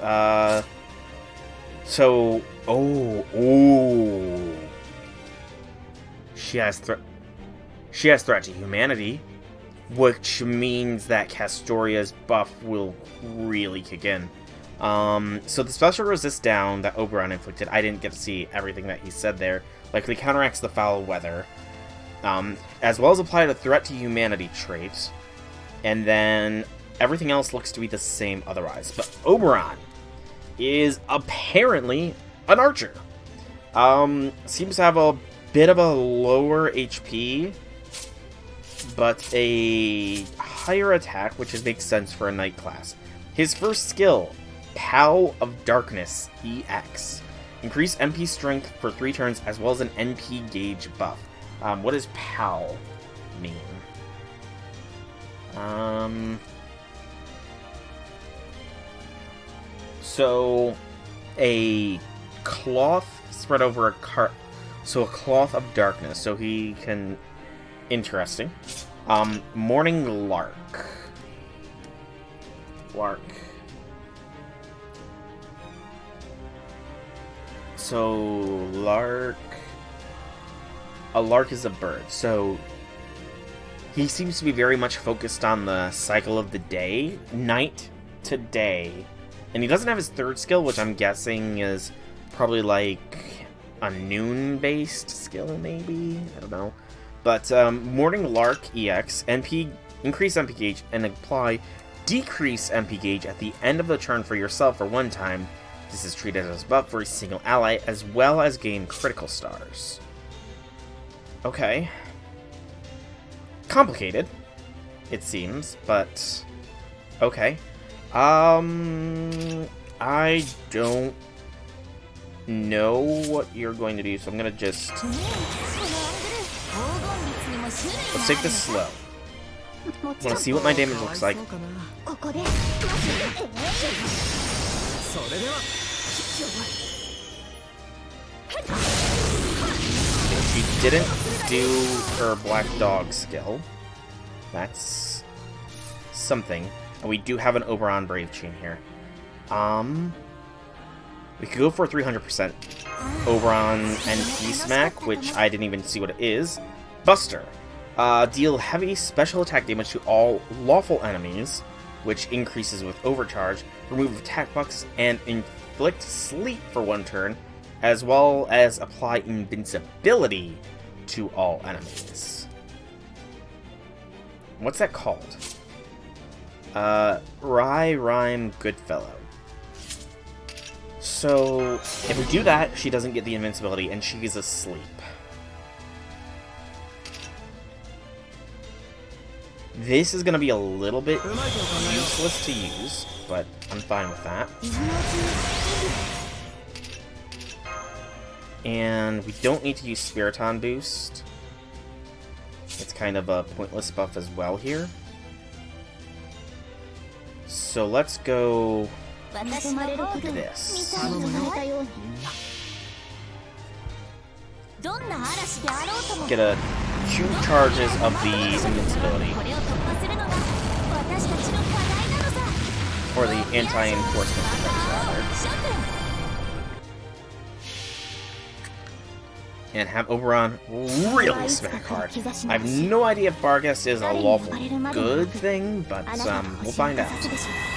S1: She has threat to humanity, which means that Castoria's buff will really kick in. So the special resist down that Oberon inflicted, I didn't get to see everything that he said there, likely counteracts the foul weather. as well as apply the threat to humanity trait. And then everything else looks to be the same otherwise. But Oberon is apparently an archer. Seems to have a bit of a lower HP, but a higher attack, which makes sense for a knight class. His first skill, Pal of Darkness EX. Increase MP strength for 3 turns, as well as an NP gauge buff. What does Pal mean? So, a cloth spread over a cart. So a cloth of darkness. So he can... Interesting. Morning Lark. So, lark... A lark is a bird. So, he seems to be very much focused on the cycle of the day. Night to day. And he doesn't have his third skill, which I'm guessing is probably like a noon-based skill, maybe? I don't know. But, Morning Lark EX, increase MP gauge, and apply decrease MP gauge at the end of the turn for yourself for 1 time. This is treated as a buff for a single ally, as well as gain critical stars. Okay. Complicated, it seems, but okay. I don't know what you're going to do, so I'm gonna just... Let's take this slow. I want to see what my damage looks like. She didn't do her Black Dog skill. That's something. And we do have an Oberon Brave Chain here. We could go for 300% Oberon NP Smack, which I didn't even see what it is. Buster. Deal heavy special attack damage to all lawful enemies, which increases with overcharge. Remove attack buffs and inflict sleep for 1 turn, as well as apply invincibility to all enemies. What's that called? Rhyme Goodfellow. So, if we do that, she doesn't get the invincibility, and she's asleep. This is going to be a little bit useless to use, but I'm fine with that. And we don't need to use Spiriton Boost. It's kind of a pointless buff as well here. So let's go... this. Get a 2 charges of the invincibility. Or the anti-enforcement defense, rather. And have Oberon really smack hard. I have no idea if Barghest is a lawful good thing, but we'll find out.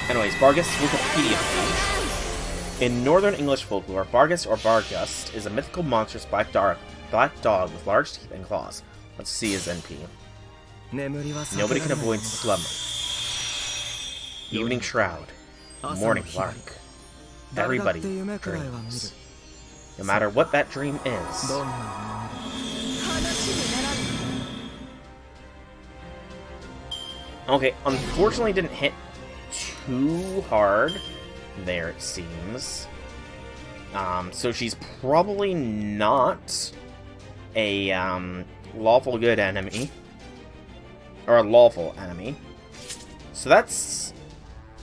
S1: Anyways, Barghest Wikipedia page. In Northern English folklore, Barghest or Barghest is a mythical monstrous black dog with large teeth and claws. Let's see his NP. Nobody can avoid slumber. Evening Shroud. Morning Lark. Everybody dreams. No matter what that dream is. Okay, unfortunately didn't hit too hard there, it seems. So she's probably not a lawful good enemy. Or a lawful enemy. So that's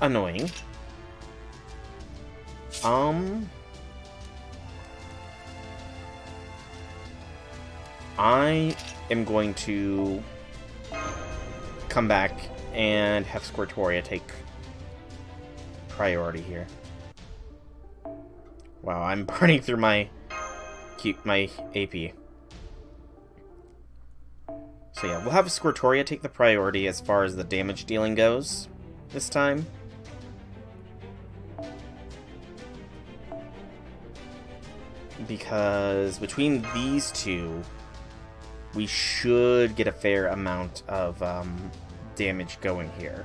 S1: annoying. I am going to come back and have Squirtoria take priority here. Wow, I'm burning through my AP. So yeah, we'll have Squirtoria take the priority as far as the damage dealing goes this time. Because between these two, we should get a fair amount of damage going here.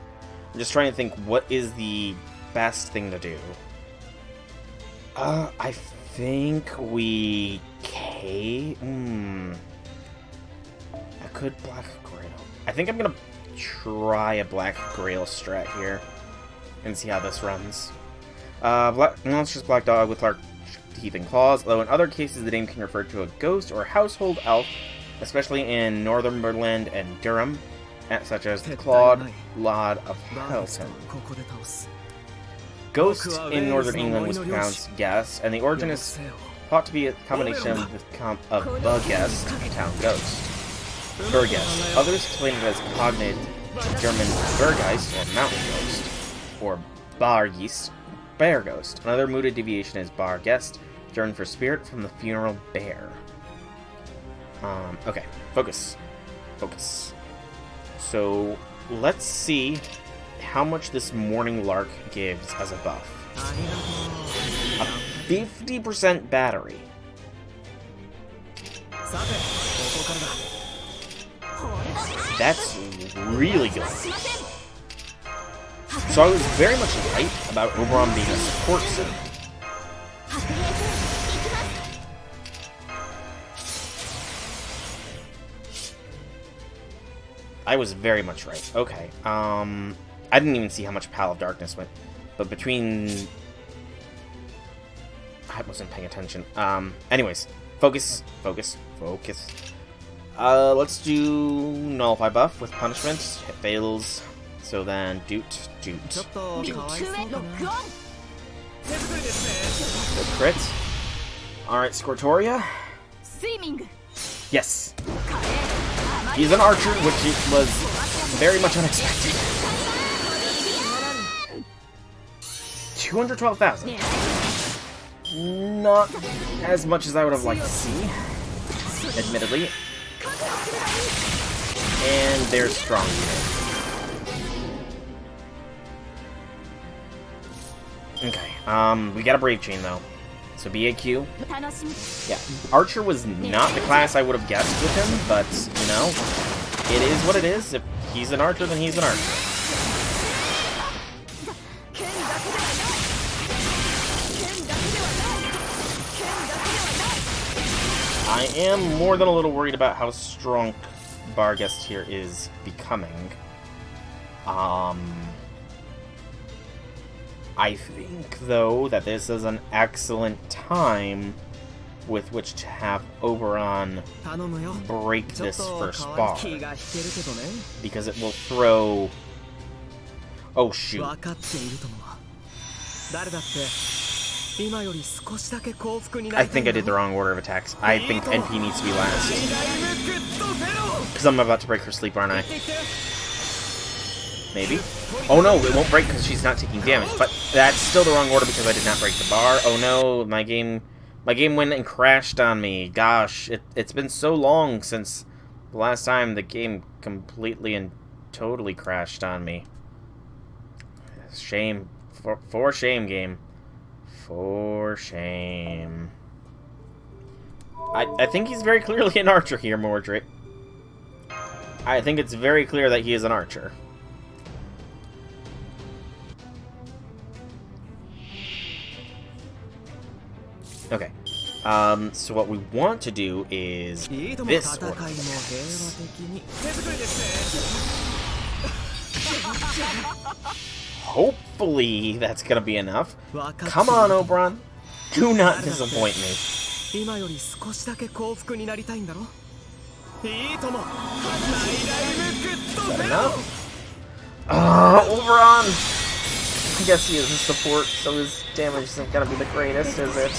S1: I'm just trying to think what is the best thing to do. I think we I could Black Grail. I think I'm gonna try a Black Grail strat here and see how this runs. Monstrous Black Dog with large teeth and claws, though in other cases the name can refer to a ghost or household elf, especially in Northumberland and Durham, such as the Clawed Lord of Helton. Ghost in Northern England was pronounced Guest, and the origin is thought to be a combination of Bugest and Town Ghost. Burgest. Others explain it as cognate German Bergeist, or Mountain Ghost, or Bargeist, Bear Ghost. Another mooted deviation is Bargest, German for spirit from the funeral bear. Okay, focus. Focus. So, let's see how much this Morning Lark gives as a buff. A 50% battery. That's really good. So I was very much right about Oberon being a support suit. I was very much right. Okay. I didn't even see how much Pal of Darkness went. But between... I wasn't paying attention. Anyways. Focus. Focus. Focus. Let's do Nullify buff with punishment. It fails. So then, Doot. The crit. Alright, Scortoria. Yes. He's an archer, which was very much unexpected. 212,000. Not as much as I would have liked to see, admittedly. And there's strong unit. Okay, we got a Brave Chain though. So BAQ. Yeah, Archer was not the class I would have guessed with him, but, you know, it is what it is. If he's an Archer, then he's an Archer. I am more than a little worried about how strong Bargest here is becoming. I think, though, that this is an excellent time with which to have Oberon break this first bar. Because it will throw... Oh, shoot. I think I did the wrong order of attacks. I think NP needs to be last. Because I'm about to break her sleep, aren't I? Maybe? Oh no, it won't break because she's not taking damage. But that's still the wrong order because I did not break the bar. Oh no, my game went and crashed on me. Gosh, it's been so long since the last time the game completely and totally crashed on me. Shame. For shame, game. For shame. I think he's very clearly an archer here, Mordred. I think it's very clear that he is an archer. Okay. So what we want to do is this order. Hopefully that's gonna be enough. Come on, Oberon. Do not disappoint me. Is that enough? Oberon! I guess he is a support, so his damage isn't gonna be the greatest, is it?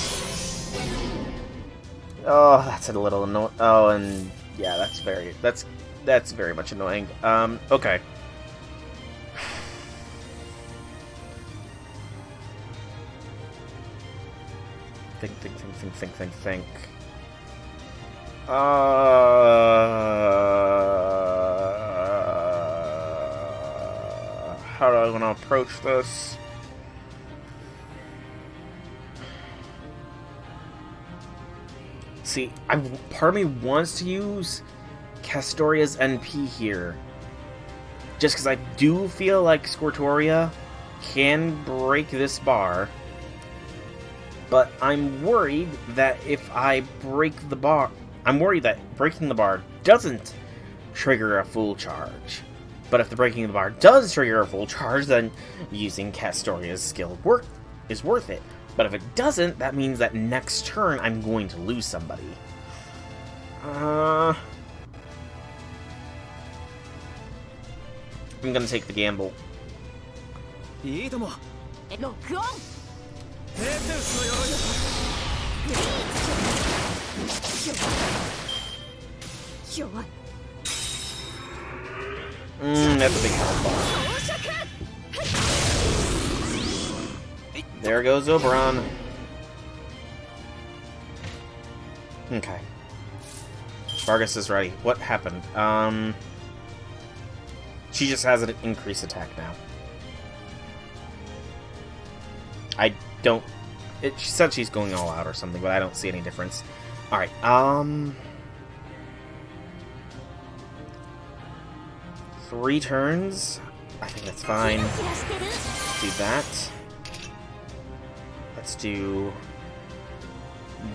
S1: Oh, that's a little annoying. Oh, and yeah, that's very much annoying. Okay. Think. How do I want to approach this? See, part of me wants to use Castoria's NP here. Just because I do feel like Squirtoria can break this bar. But I'm worried that if I break the bar... I'm worried that breaking the bar doesn't trigger a full charge. But if the breaking of the bar does trigger a full charge, then using Castoria's skill is worth it. But if it doesn't, that means that next turn I'm going to lose somebody. I'm gonna take the gamble. That's a big health bar. There goes Oberon. Okay. Vargas is ready. What happened? She just has an increased attack now. I don't... she said she's going all out or something, but I don't see any difference. Alright, 3 turns? I think that's fine. Let's do that. Let's do...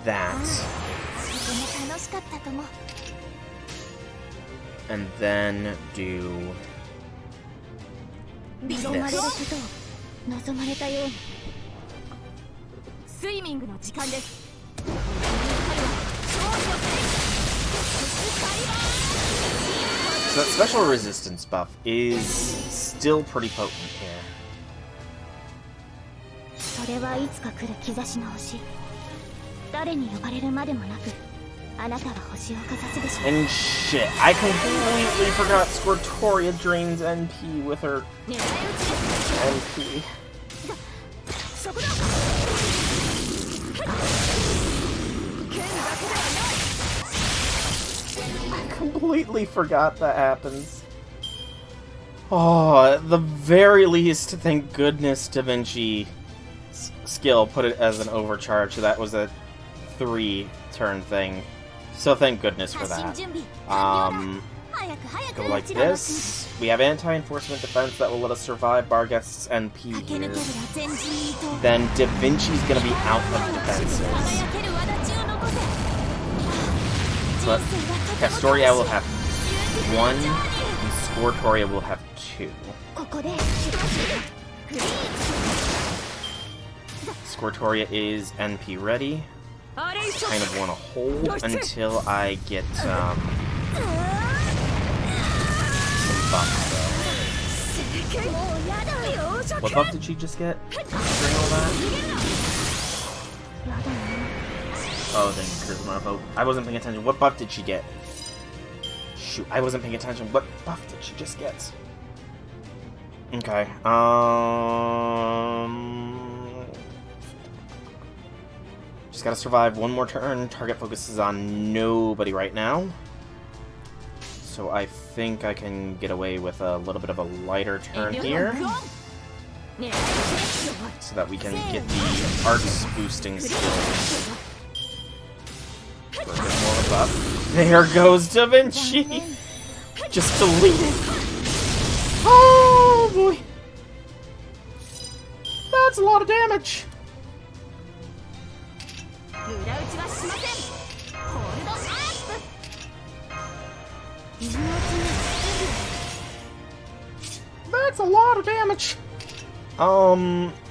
S1: that. And then do... this. So that special resistance buff is still pretty potent here. And shit, I completely forgot Squirtoria drains NP with her NP. I completely forgot that happens. Oh, at the very least, thank goodness Da Vinci skill put it as an overcharge, so that was a 3-turn thing. So thank goodness for that. Go like this. We have anti-enforcement defense that will let us survive Barghest's NP here. Then Da Vinci's gonna be out of defenses. But Castoria will have 1, and Squirtoria will have 2. Squirtoria is NP ready. Kind of want to hold until I get some buffs, though. What buff did she just get during all that? Oh, thank you, Charisma. I wasn't paying attention. What buff did she get? Shoot, I wasn't paying attention. What buff did she just get? Okay, just gotta survive one more turn. Target focuses on nobody right now. So I think I can get away with a little bit of a lighter turn here. So that we can get the arts boosting skills. For a bit more of a buff. There goes Da Vinci! Just delete it. Oh boy! That's a lot of damage! That's a lot of damage!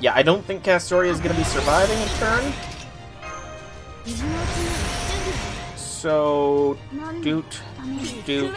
S1: Yeah, I don't think Castoria is gonna be surviving a turn. So... doot, doot, doot.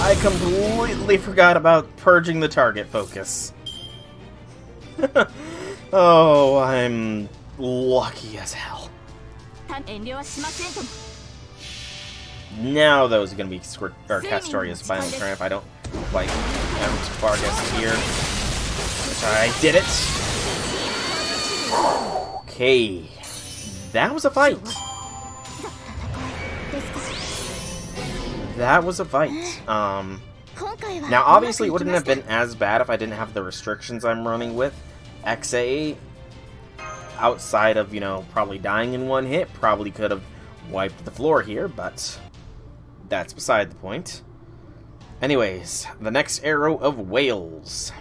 S1: I completely forgot about purging the target focus. Oh, I'm lucky as hell. Now those are going to be Castoria's final turn if I don't like Vargas here. Which I did it. Okay. That was a fight. That was a fight. Now obviously it wouldn't have been as bad if I didn't have the restrictions I'm running with. XA, outside of, you know, probably dying in one hit, probably could have wiped the floor here, but that's beside the point. Anyways, the next Arrow of Wales.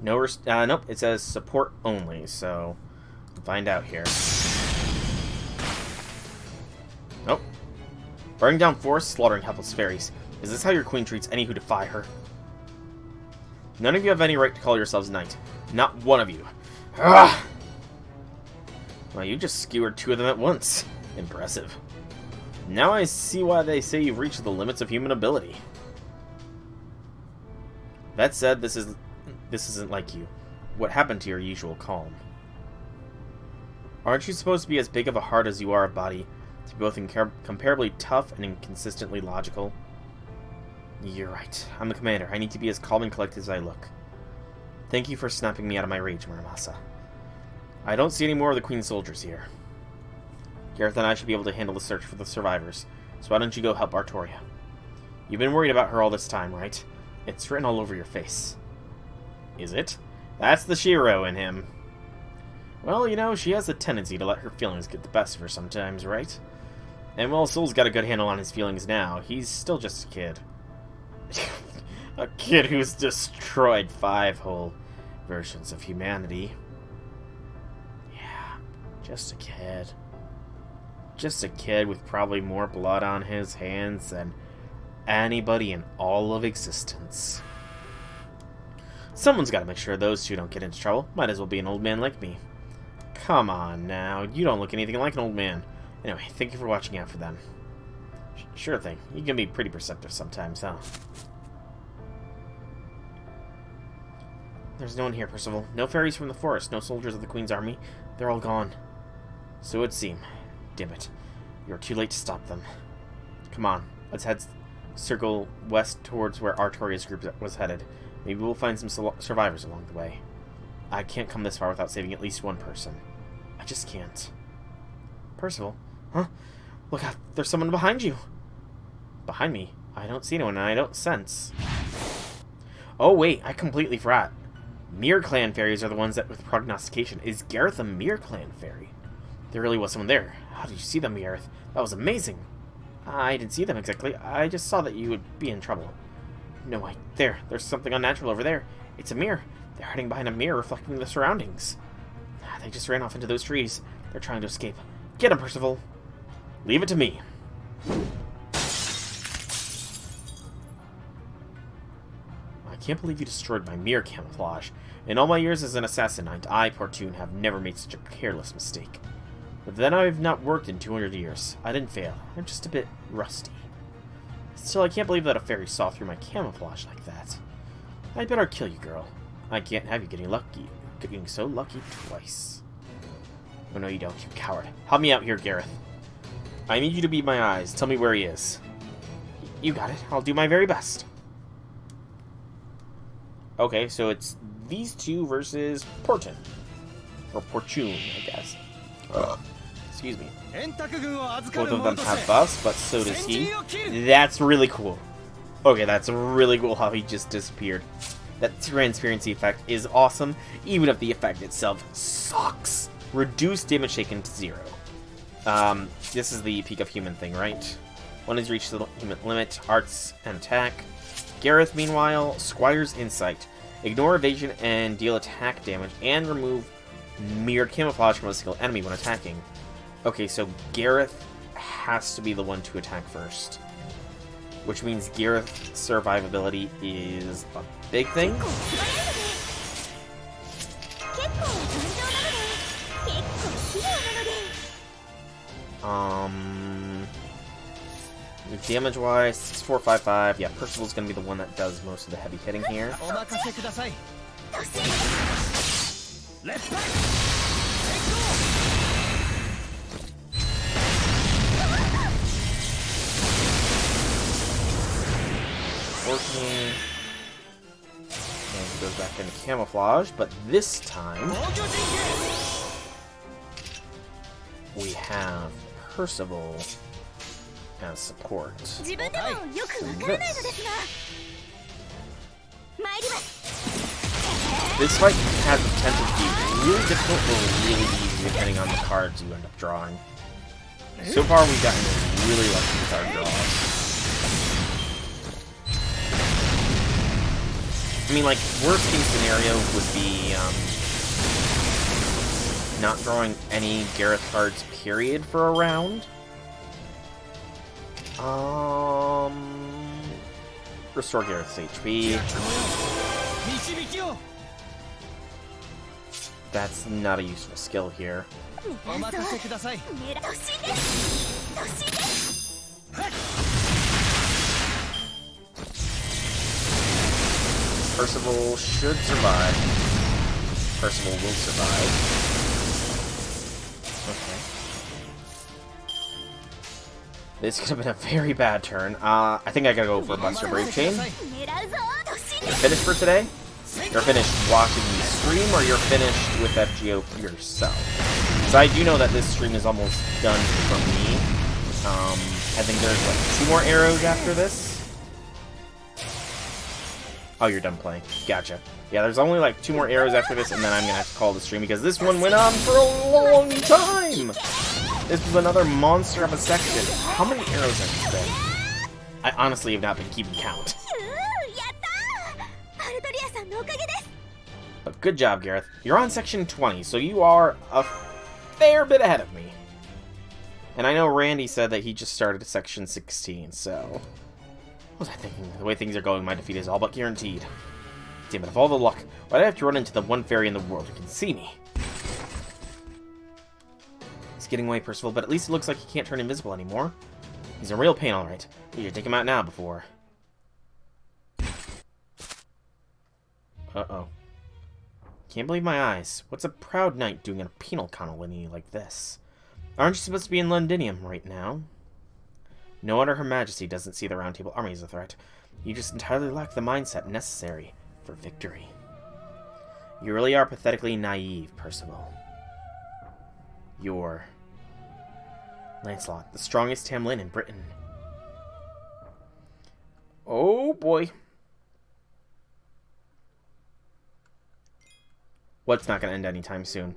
S1: No, nope, it says support only, so we'll find out here. Nope. Burning down forests, slaughtering helpless fairies. Is this how your queen treats any who defy her? None of you have any right to call yourselves knight. Not one of you. Ugh! Well, you just skewered 2 of them at once. Impressive. Now I see why they say you've reached the limits of human ability. That said, this isn't like you. What happened to your usual calm? Aren't you supposed to be as big of a heart as you are a body, to be both comparably tough and inconsistently logical? You're right. I'm the commander. I need to be as calm and collected as I look. Thank you for snapping me out of my rage, Muramasa. I don't see any more of the Queen's soldiers here. Gareth and I should be able to handle the search for the survivors, so why don't you go help Artoria? You've been worried about her all this time, right? It's written all over your face. Is it? That's the Shiro in him. Well, you know, she has a tendency to let her feelings get the best of her sometimes, right? And while Soul's got a good handle on his feelings now, he's still just a kid. A kid who's destroyed 5 whole versions of humanity. Yeah, just a kid. Just a kid with probably more blood on his hands than anybody in all of existence. Someone's got to make sure those 2 don't get into trouble. Might as well be an old man like me. Come on now, you don't look anything like an old man. Anyway, thank you for watching out for them. Sure thing. You can be pretty perceptive sometimes, huh? There's no one here, Percival. No fairies from the forest, no soldiers of the Queen's army. They're all gone. So it would seem. Damn it. You're too late to stop them. Come on, let's circle west towards where Artoria's group was headed. Maybe we'll find some survivors along the way. I can't come this far without saving at least one person. I just can't. Percival? Huh? Look out, there's someone behind you. Behind me? I don't see anyone, and I don't sense. Oh wait, I completely forgot. Mir Clan fairies are the ones that with prognostication. Is Gareth a Mir Clan fairy? There really was someone there. How did you see them, Gareth? That was amazing. I didn't see them exactly. I just saw that you would be in trouble. No, wait. There's something unnatural over there. It's a mirror. They're hiding behind a mirror reflecting the surroundings. They just ran off into those trees. They're trying to escape. Get them, Percival. Leave it to me. I can't believe you destroyed my mirror camouflage. In all my years as an assassin knight, I, Portune, have never made such a careless mistake. But then I've not worked in 200 years. I didn't fail. I'm just a bit rusty. Still, I can't believe that a fairy saw through my camouflage like that. I'd better kill you, girl. I can't have you getting so lucky twice. Oh no, you don't, you coward. Help me out here, Gareth. I need you to be my eyes. Tell me where he is. You got it. I'll do my very best. Okay, so it's these 2 versus Portune. Or Portune, I guess. Excuse me. Both of them have buffs, but so does he. That's really cool. Okay, that's really cool how he just disappeared. That transparency effect is awesome, even if the effect itself sucks. Reduce damage taken to 0. This is the peak of human thing, right? One has reached the human limit, arts and attack. Gareth, meanwhile, Squire's Insight. Ignore evasion and deal attack damage, and remove mirrored camouflage from a single enemy when attacking. Okay, so Gareth has to be the one to attack first. Which means Gareth's survivability is a big thing. Damage-wise, 6455. Yeah, Percival's gonna be the one that does most of the heavy hitting here. And he goes back into camouflage, but this time we have Percival as support. This fight has the potential to be really difficult or really easy depending on the cards you end up drawing. So far we've gotten really lucky with our draws. I mean, like, worst case scenario would be not drawing any Gareth cards, period, for a round. Restore Gareth's HP. That's not a useful skill here. Percival should survive. Percival will survive. Okay. This could have been a very bad turn. I think I gotta go for Buster Brave Chain. You're finished for today? You're finished watching the stream, or you're finished with FGO for yourself? So I do know that this stream is almost done for me. I think there's like 2 more arrows after this. Oh, you're done playing. Gotcha. Yeah, there's only like 2 more arrows after this, and then I'm gonna have to call the stream because this one went on for a long time! This was another monster of a section. How many arrows have there been? I honestly have not been keeping count. But good job, Gareth. You're on section 20, so you are a fair bit ahead of me. And I know Randy said that he just started at section 16, so... What was I thinking? The way things are going, my defeat is all but guaranteed. Damn it, of all the luck, why'd I have to run into the one fairy in the world who can see me? He's getting away, Percival, but at least it looks like he can't turn invisible anymore. He's in real pain, alright. We should take him out now before... Uh-oh. Can't believe my eyes. What's a proud knight doing in a penal colony like this? Aren't you supposed to be in Londinium right now? No wonder Her Majesty doesn't see the Round Table Army as a threat. You just entirely lack the mindset necessary for victory. You really are pathetically naive, Percival. You're... Lancelot, the strongest Tamlin in Britain. Oh boy. What's not going to end anytime soon?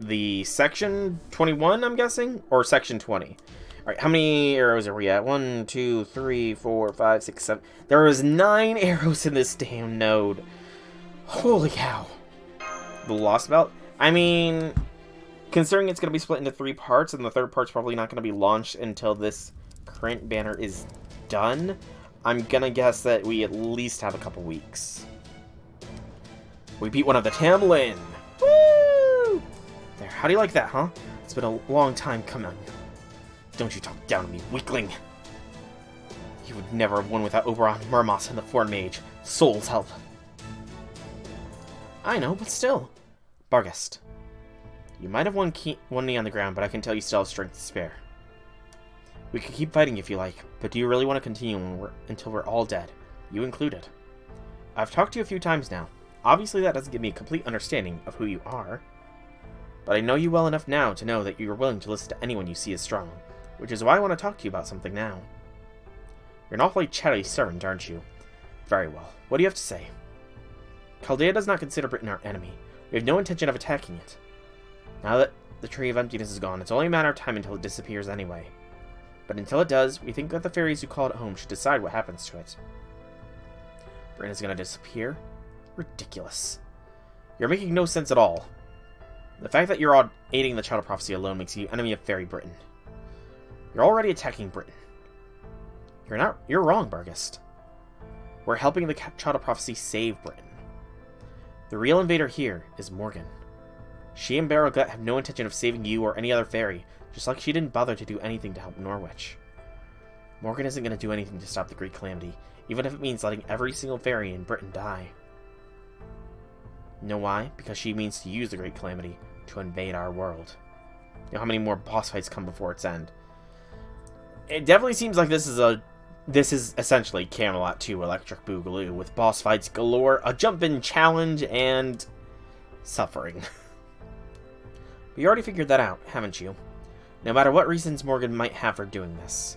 S1: The section 21, I'm guessing? Or section 20? Alright, how many arrows are we at? 1, 2, 3, 4, 5, 6, 7. There was 9 arrows in this damn node. Holy cow. The Lostbelt? I mean, considering it's going to be split into 3 parts, and the 3rd part's probably not going to be launched until this current banner is done, I'm going to guess that we at least have a couple weeks. We beat one of the Tamlin! Woo! There, how do you like that, huh? It's been a long time coming. Don't you talk down to me, weakling! You would never have won without Oberon, Mermos, and the Foreign Mage. Soul's help. I know, but still. Barghest. You might have won me on the ground, but I can tell you still have strength to spare. We could keep fighting if you like, but do you really want to continue until we're all dead? You included. I've talked to you a few times now. Obviously that doesn't give me a complete understanding of who you are. But I know you well enough now to know that you are willing to listen to anyone you see as strong. Which is why I want to talk to you about something now. You're an awfully chatty servant, aren't you? Very well. What do you have to say? Chaldea does not consider Britain our enemy. We have no intention of attacking it. Now that the Tree of Emptiness is gone, it's only a matter of time until it disappears anyway. But until it does, we think that the fairies who call it home should decide what happens to it. Britain is going to disappear? Ridiculous. You're making no sense at all. The fact that you're aiding the Child of Prophecy alone makes you enemy of Faerie Britain. You're already attacking Britain. You're wrong, Barghest. We're helping the Child of Prophecy save Britain. The real invader here is Morgan. She and Barrowgut have no intention of saving you or any other fairy, just like she didn't bother to do anything to help Norwich. Morgan isn't going to do anything to stop the Great Calamity, even if it means letting every single fairy in Britain die. Know why? Because she means to use the Great Calamity to invade our world. You know how many more boss fights come before its end? It definitely seems like this is a This is essentially Camelot 2 Electric Boogaloo, with boss fights galore, a jump-in challenge, and suffering. But you already figured that out, haven't you? No matter what reasons Morgan might have for doing this.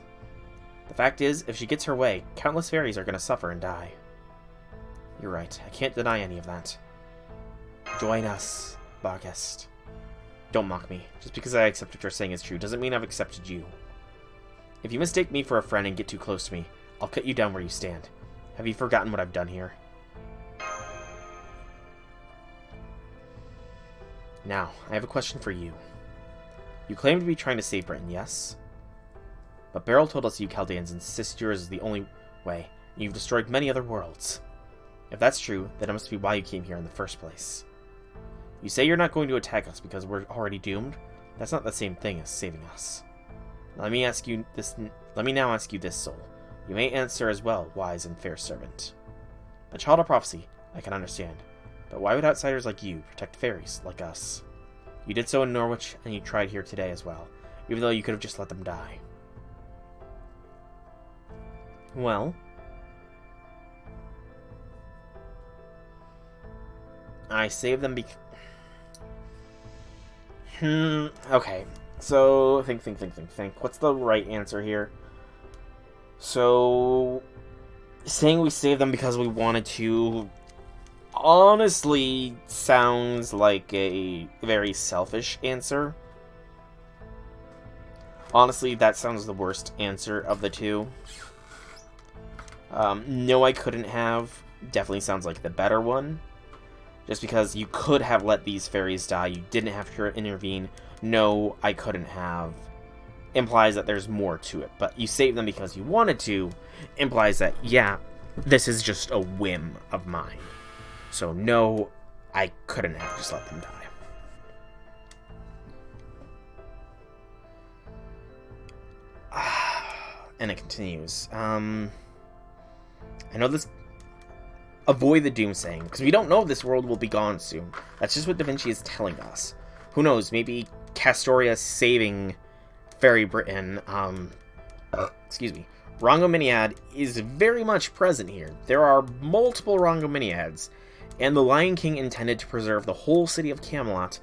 S1: The fact is, if she gets her way, countless fairies are going to suffer and die. You're right, I can't deny any of that. Join us, Barghest. Don't mock me. Just because I accept what you're saying is true doesn't mean I've accepted you. If you mistake me for a friend and get too close to me, I'll cut you down where you stand. Have you forgotten what I've done here? Now, I have a question for you. You claim to be trying to save Britain, yes? But Beryl told us you Chaldeans insist yours is the only way, and you've destroyed many other worlds. If that's true, then it must be why you came here in the first place. You say you're not going to attack us because we're already doomed? That's not the same thing as saving us. Let me now ask you this, soul. You may answer as well, wise and fair servant. A child of prophecy, I can understand. But why would outsiders like you protect fairies like us? You did so in Norwich, and you tried here today as well, even though you could have just let them die. Well, I saved them because... okay. So, think. What's the right answer here? So, saying we saved them because we wanted to honestly sounds like a very selfish answer. Honestly, that sounds the worst answer of the two. No, I couldn't have. Definitely sounds like the better one. Just because you could have let these fairies die, you didn't have to intervene. No, I couldn't have implies that there's more to it. But you saved them because you wanted to implies that, yeah, this is just a whim of mine. So no, I couldn't have just let them die. And it continues. I know this... Avoid the doomsaying, because we don't know if this world will be gone soon. That's just what Da Vinci is telling us. Who knows, maybe Castoria saving Faerie Britain, excuse me, Rhongomyniad is very much present here. There are multiple Rhongomyniads, and the Lion King intended to preserve the whole city of Camelot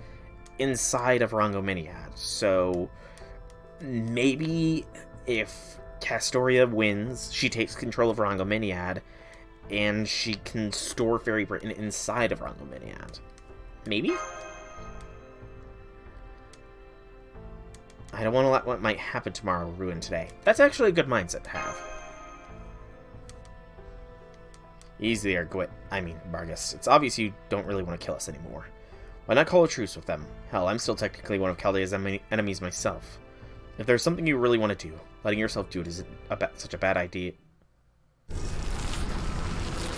S1: inside of Rhongomyniad. So, maybe if Castoria wins, she takes control of Rhongomyniad, and she can store Faerie Britain inside of Rhongomyniad. Maybe? I don't want to let what might happen tomorrow ruin today. That's actually a good mindset to have. Easy there, Barghest. It's obvious you don't really want to kill us anymore. Why not call a truce with them? Hell, I'm still technically one of Chaldea's enemies myself. If there's something you really want to do, letting yourself do it isn't such a bad idea.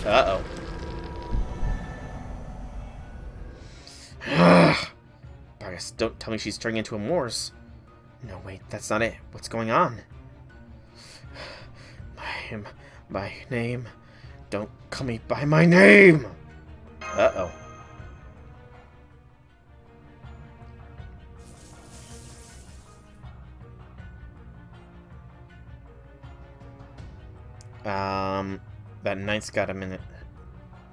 S1: Uh-oh. Barghest, don't tell me she's turning into a Morse. No, wait, that's not it. What's going on? My name. Don't call me by my name! Uh-oh. That knight's got him in it.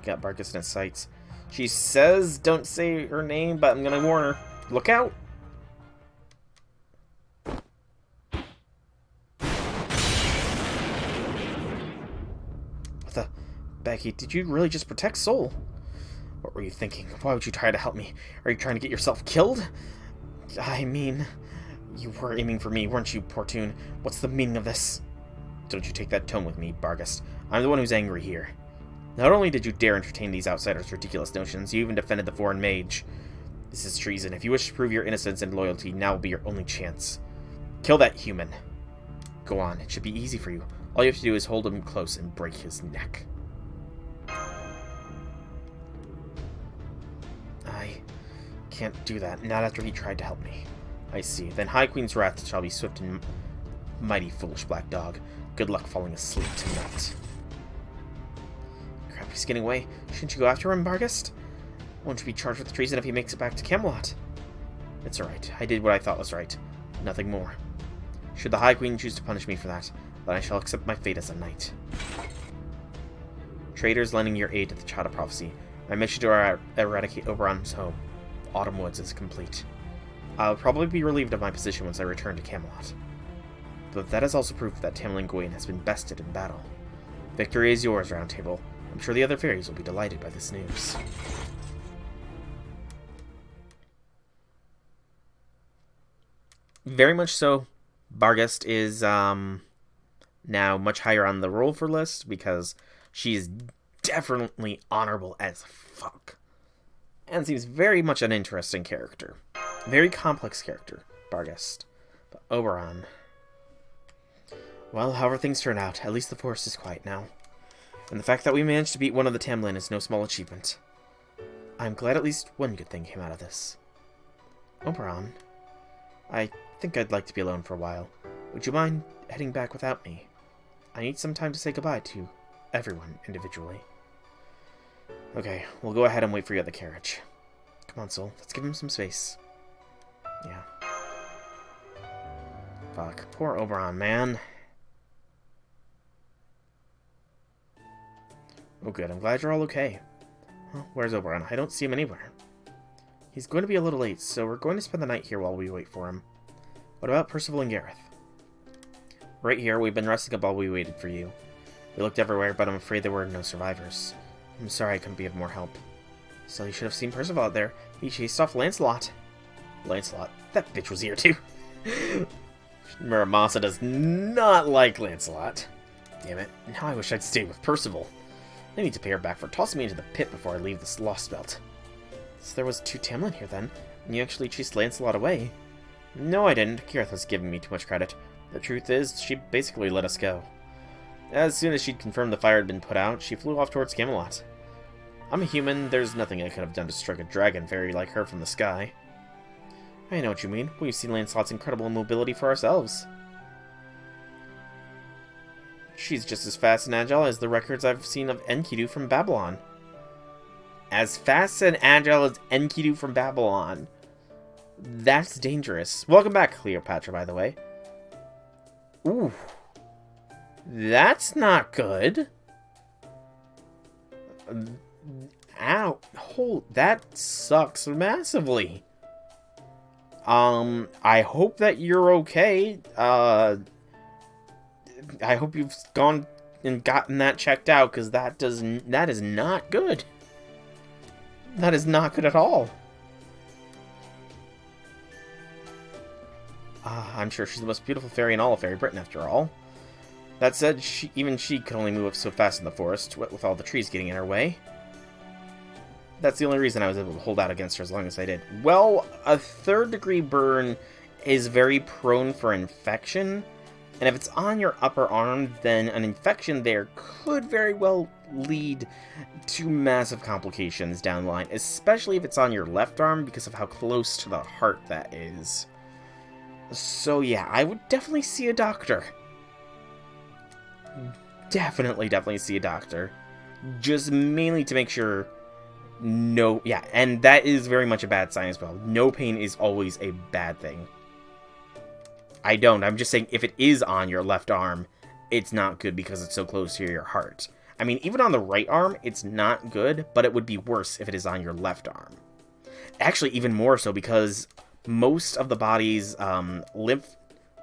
S1: Got Barghest in his sights. She says don't say her name, but I'm gonna warn her. Look out! What the... Becky, did you really just protect Soul? What were you thinking? Why would you try to help me? Are you trying to get yourself killed? I mean... You were aiming for me, weren't you, Portune? What's the meaning of this? Don't you take that tone with me, Barghest. I'm the one who's angry here. Not only did you dare entertain these outsiders' ridiculous notions, you even defended the foreign mage. This is treason. If you wish to prove your innocence and loyalty, now will be your only chance. Kill that human. Go on, it should be easy for you. All you have to do is hold him close and break his neck. I can't do that, not after he tried to help me. I see. Then High Queen's wrath shall be swift and mighty, foolish black dog. Good luck falling asleep tonight. Crap, he's getting away. Shouldn't you go after him, Barghest? Won't you be charged with treason if he makes it back to Camelot? It's alright. I did what I thought was right. Nothing more. Should the High Queen choose to punish me for that, then I shall accept my fate as a knight. Traders lending your aid to the Child of Prophecy. My mission to eradicate Oberon's home, Autumn Woods, is complete. I'll probably be relieved of my position once I return to Camelot. But that is also proof that Tamlin Gawain has been bested in battle. Victory is yours, Round Table. I'm sure the other fairies will be delighted by this news. Very much so. Barghest is now much higher on the roll for list because she is definitely honorable as fuck. And seems very much an interesting character. Very complex character, Barghest. But Oberon... Well, however things turn out, at least the forest is quiet now. And the fact that we managed to beat one of the Tamlin is no small achievement. I'm glad at least one good thing came out of this. Oberon, I think I'd like to be alone for a while. Would you mind heading back without me? I need some time to say goodbye to everyone individually. Okay, we'll go ahead and wait for you at the carriage. Come on, Soul, let's give him some space. Yeah. Fuck, poor Oberon, man. Oh good, I'm glad you're all okay. Well, where's Oberon? I don't see him anywhere. He's going to be a little late, so we're going to spend the night here while we wait for him. What about Percival and Gareth? Right here, we've been resting up while we waited for you. We looked everywhere, but I'm afraid there were no survivors. I'm sorry I couldn't be of more help. Still, you should have seen Percival out there. He chased off Lancelot. Lancelot? That bitch was here too. Muramasa does not like Lancelot. Damn it, now I wish I'd stayed with Percival. I need to pay her back for tossing me into the pit before I leave this Lostbelt. So there was 2 Tamlin here then, and you actually chased Lancelot away? No, I didn't. Gareth was giving me too much credit. The truth is, she basically let us go. As soon as she'd confirmed the fire had been put out, she flew off towards Camelot. I'm a human, there's nothing I could have done to strike a dragon fairy like her from the sky. I know what you mean. We've seen Lancelot's incredible mobility for ourselves. She's just as fast and agile as the records I've seen of Enkidu from Babylon. As fast and agile as Enkidu from Babylon. That's dangerous. Welcome back, Cleopatra, by the way. Ooh. That's not good. Ow. That sucks massively. I hope that you're okay. I hope you've gone and gotten that checked out, because that is not good. That is not good at all. I'm sure she's the most beautiful fairy in all of Faerie Britain, after all. That said, even she could only move up so fast in the forest, with all the trees getting in her way. That's the only reason I was able to hold out against her as long as I did. Well, a 3rd-degree burn is very prone for infection, and if it's on your upper arm, then an infection there could very well lead to massive complications down the line, especially if it's on your left arm because of how close to the heart that is. So yeah, I would definitely see a doctor. Definitely see a doctor. Just mainly to make sure yeah, and that is very much a bad sign as well. No pain is always a bad thing. I'm just saying, if it is on your left arm, it's not good because it's so close to your heart. I mean, even on the right arm, it's not good, but it would be worse if it is on your left arm. Actually, even more so, because most of the body's most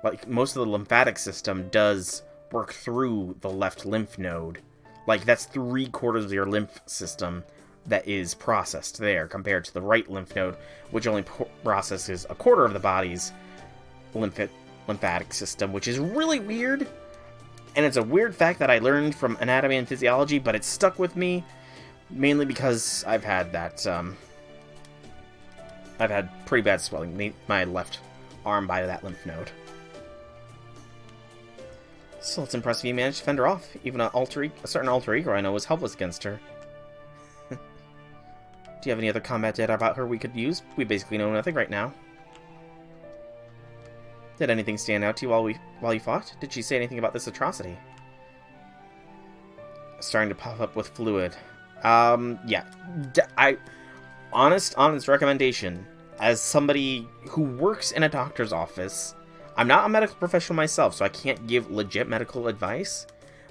S1: of the lymphatic system does work through the left lymph node. Like, that's 3/4 of your lymph system that is processed there, compared to the right lymph node, which only processes 1/4 of the body's lymphatic system, which is really weird. And it's a weird fact that I learned from anatomy and physiology, but it stuck with me, mainly because I've had that, I've had pretty bad swelling, my left arm by that lymph node. So it's impressive you managed to fend her off. Even a certain alter ego I know was helpless against her. Do you have any other combat data about her we could use? We basically know nothing right now. Did anything stand out to you while you fought? Did she say anything about this atrocity? Starting to pop up with fluid. Yeah. Honest recommendation. As somebody who works in a doctor's office, I'm not a medical professional myself, so I can't give legit medical advice,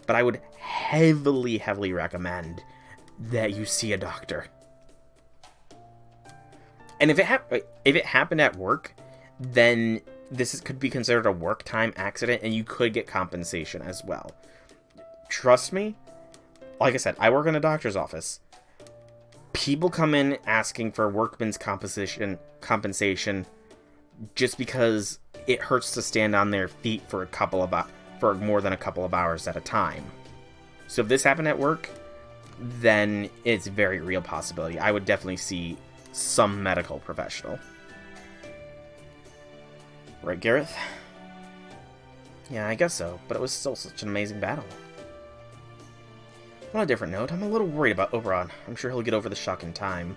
S1: but I would heavily, heavily recommend that you see a doctor. And if it happened at work, then could be considered a work time accident, and you could get compensation as well. Trust me, like I said, I work in a doctor's office. People come in asking for workman's compensation just because it hurts to stand on their feet for more than a couple of hours at a time. So if this happened at work, then it's a very real possibility. I would definitely see some medical professional. Right, Gareth? Yeah, I guess so, but it was still such an amazing battle. On a different note, I'm a little worried about Oberon. I'm sure he'll get over the shock in time.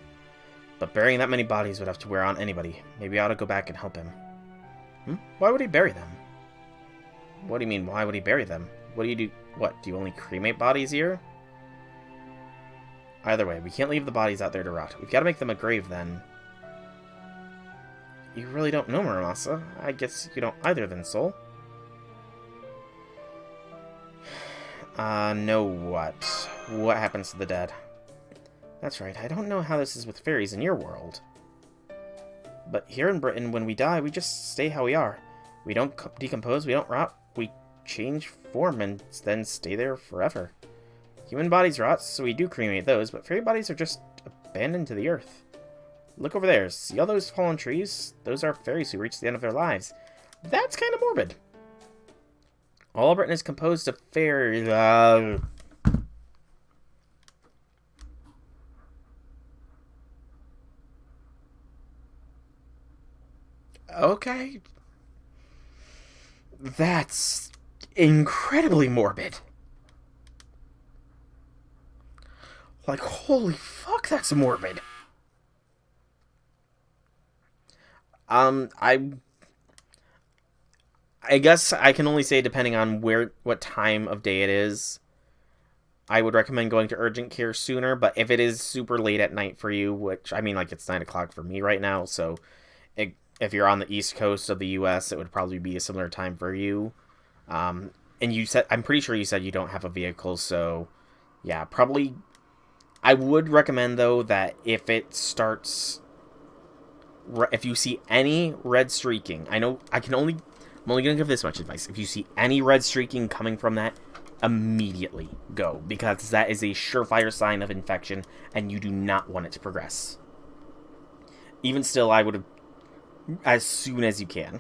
S1: But burying that many bodies would have to wear on anybody. Maybe I ought to go back and help him. Why would he bury them? What do you mean, why would he bury them? What do you do? What, do you only cremate bodies here? Either way, we can't leave the bodies out there to rot. We've got to make them a grave, then. You really don't know, Muramasa. I guess you don't either, then, Soul. No what? What happens to the dead? That's right, I don't know how this is with fairies in your world. But here in Britain, when we die, we just stay how we are. We don't decompose, we don't rot, we change form and then stay there forever. Human bodies rot, so we do cremate those, but fairy bodies are just abandoned to the earth. Look over there, see all those fallen trees? Those are fairies who reach the end of their lives. That's kind of morbid. All of Britain is composed of fairies. Okay. That's incredibly morbid. Like, holy fuck, that's morbid. I guess I can only say, depending on what time of day it is, I would recommend going to urgent care sooner. But if it is super late at night for you, which, I mean, like, it's 9 o'clock for me right now, so if you're on the east coast of the U.S., it would probably be a similar time for you. And I'm pretty sure you said you don't have a vehicle, so yeah, probably. I would recommend, though, that if you see any red streaking, I'm only going to give this much advice. If you see any red streaking coming from that, immediately go, because that is a surefire sign of infection, and you do not want it to progress. Even still, I would have, as soon as you can.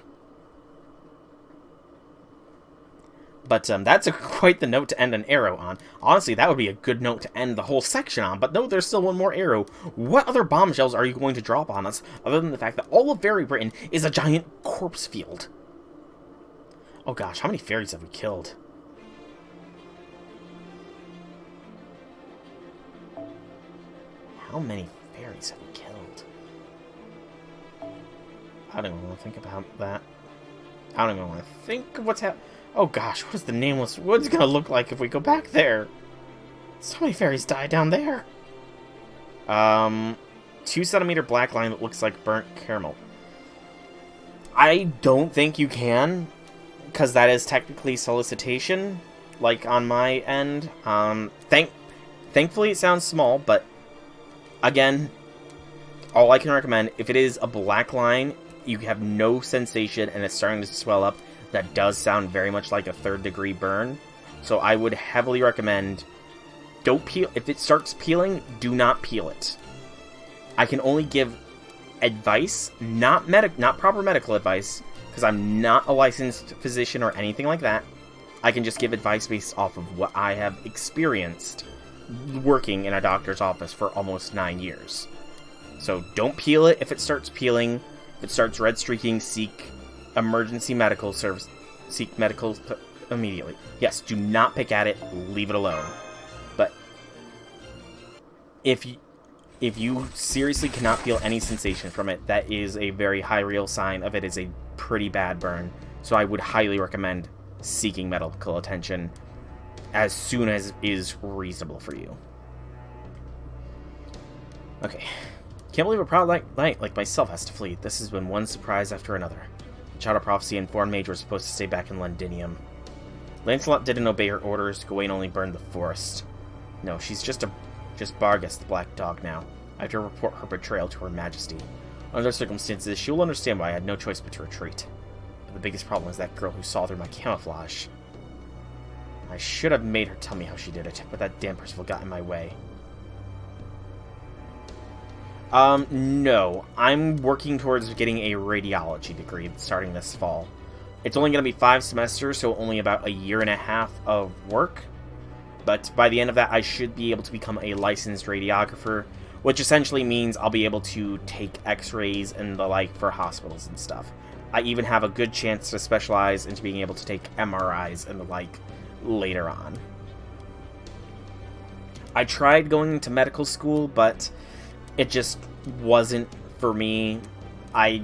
S1: But that's quite the note to end an arrow on. Honestly, that would be a good note to end the whole section on, but no, there's still one more arrow. What other bombshells are you going to drop on us, other than the fact that all of Faerie Britain is a giant corpse field? Oh gosh, how many fairies have we killed? How many fairies have we killed? I don't even want to think about that. I don't even want to think of what's happening. Oh gosh, what is the Nameless Woods gonna look like if we go back there? So many fairies died down there. 2 centimeter black line that looks like burnt caramel. I don't think you can, because that is technically solicitation, like on my end. Thankfully it sounds small, but again, all I can recommend, if it is a black line, you have no sensation and it's starting to swell up, that does sound very much like a 3rd degree burn. So I would heavily recommend, don't peel. If it starts peeling, do not peel it. I can only give advice, not proper medical advice, because I'm not a licensed physician or anything like that. I can just give advice based off of what I have experienced working in a doctor's office for almost 9 years. So don't peel it if it starts peeling. If it starts red streaking, seek emergency medical service. Seek medical immediately. Yes, do not pick at it. Leave it alone. But if you seriously cannot feel any sensation from it, that is a very high real sign of it is a pretty bad burn. So I would highly recommend seeking medical attention as soon as is reasonable for you. Okay. Can't believe a proud knight like myself has to flee. This has been one surprise after another. The Child of Prophecy informed Mage we're supposed to stay back in Londinium. Lancelot didn't obey her orders. Gawain only burned the forest. No, she's just Bargus, the Black Dog now. I have to report her betrayal to Her Majesty. Under circumstances, she will understand why I had no choice but to retreat. But the biggest problem is that girl who saw through my camouflage. I should have made her tell me how she did it, but that damn Percival got in my way. No. I'm working towards getting a radiology degree starting this fall. It's only going to be 5 semesters, so only about a year and a half of work. But by the end of that, I should be able to become a licensed radiographer, which essentially means I'll be able to take x-rays and the like for hospitals and stuff. I even have a good chance to specialize into being able to take MRIs and the like later on. I tried going to medical school, but it just wasn't for me. I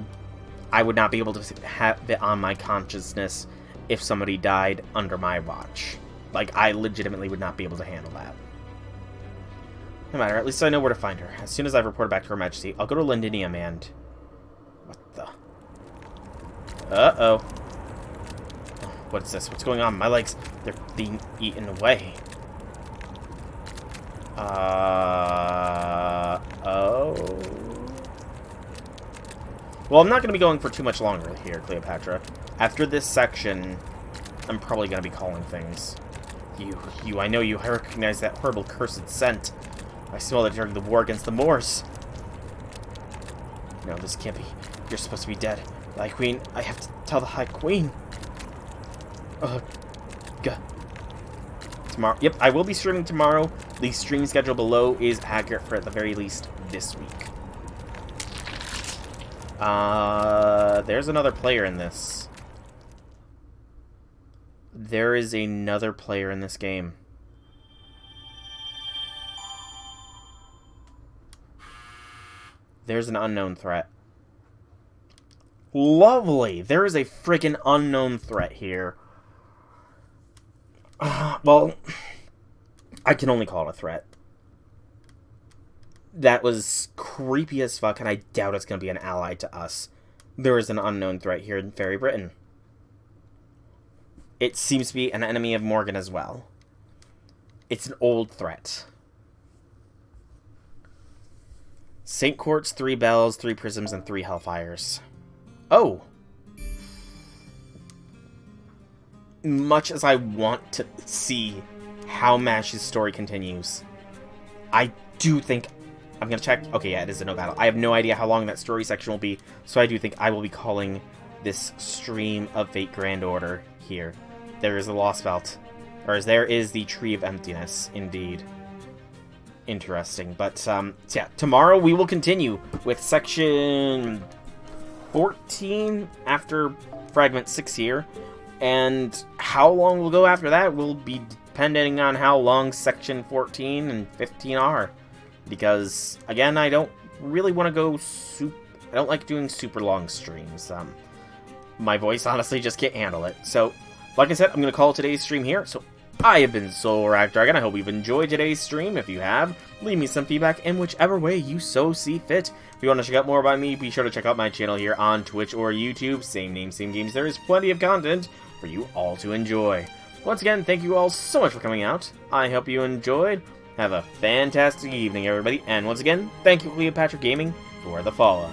S1: would not be able to have it on my consciousness if somebody died under my watch. Like, I legitimately would not be able to handle that. No matter, at least I know where to find her. As soon as I've reported back to Her Majesty, I'll go to Londinium and... What the... Uh-oh. What is this? What's going on? My legs, they're being eaten away. Oh... Well, I'm not going to be going for too much longer here, Cleopatra. After this section, I'm probably going to be calling things. I know you recognize that horrible cursed scent. I smelled it during the war against the Moors. No, this can't be. You're supposed to be dead. The High Queen, I have to tell the High Queen. Tomorrow. Yep, I will be streaming tomorrow. The stream schedule below is accurate for at the very least this week. There's another player in this. There is another player in this game. There's an unknown threat. Lovely! There is a freaking unknown threat here. Well, I can only call it a threat. That was creepy as fuck, and I doubt it's going to be an ally to us. There is an unknown threat here in Faerie Britain. It seems to be an enemy of Morgan as well. It's an old threat. St. Courts, 3 bells, 3 prisms, and 3 hellfires. Oh! Much as I want to see how Mash's story continues, I do think... I'm going to check. Okay, yeah, it is a no battle. I have no idea how long that story section will be, so I do think I will be calling this stream of Fate Grand Order here. There is the Lostbelt. Or there is the Tree of Emptiness, indeed. Interesting. But, yeah, tomorrow we will continue with section 14 after fragment 6 here. And how long we'll go after that will be depending on how long section 14 and 15 are. Because, again, I don't really want to go I don't like doing super long streams. My voice honestly just can't handle it. So, like I said, I'm going to call today's stream here. So, I have been SoulRackDragon. I hope you've enjoyed today's stream. If you have, leave me some feedback in whichever way you so see fit. If you want to check out more about me, be sure to check out my channel here on Twitch or YouTube. Same name, same games. There is plenty of content for you all to enjoy. Once again, thank you all so much for coming out. I hope you enjoyed. Have a fantastic evening, everybody. And once again, thank you, Cleopatra Gaming, for the follow.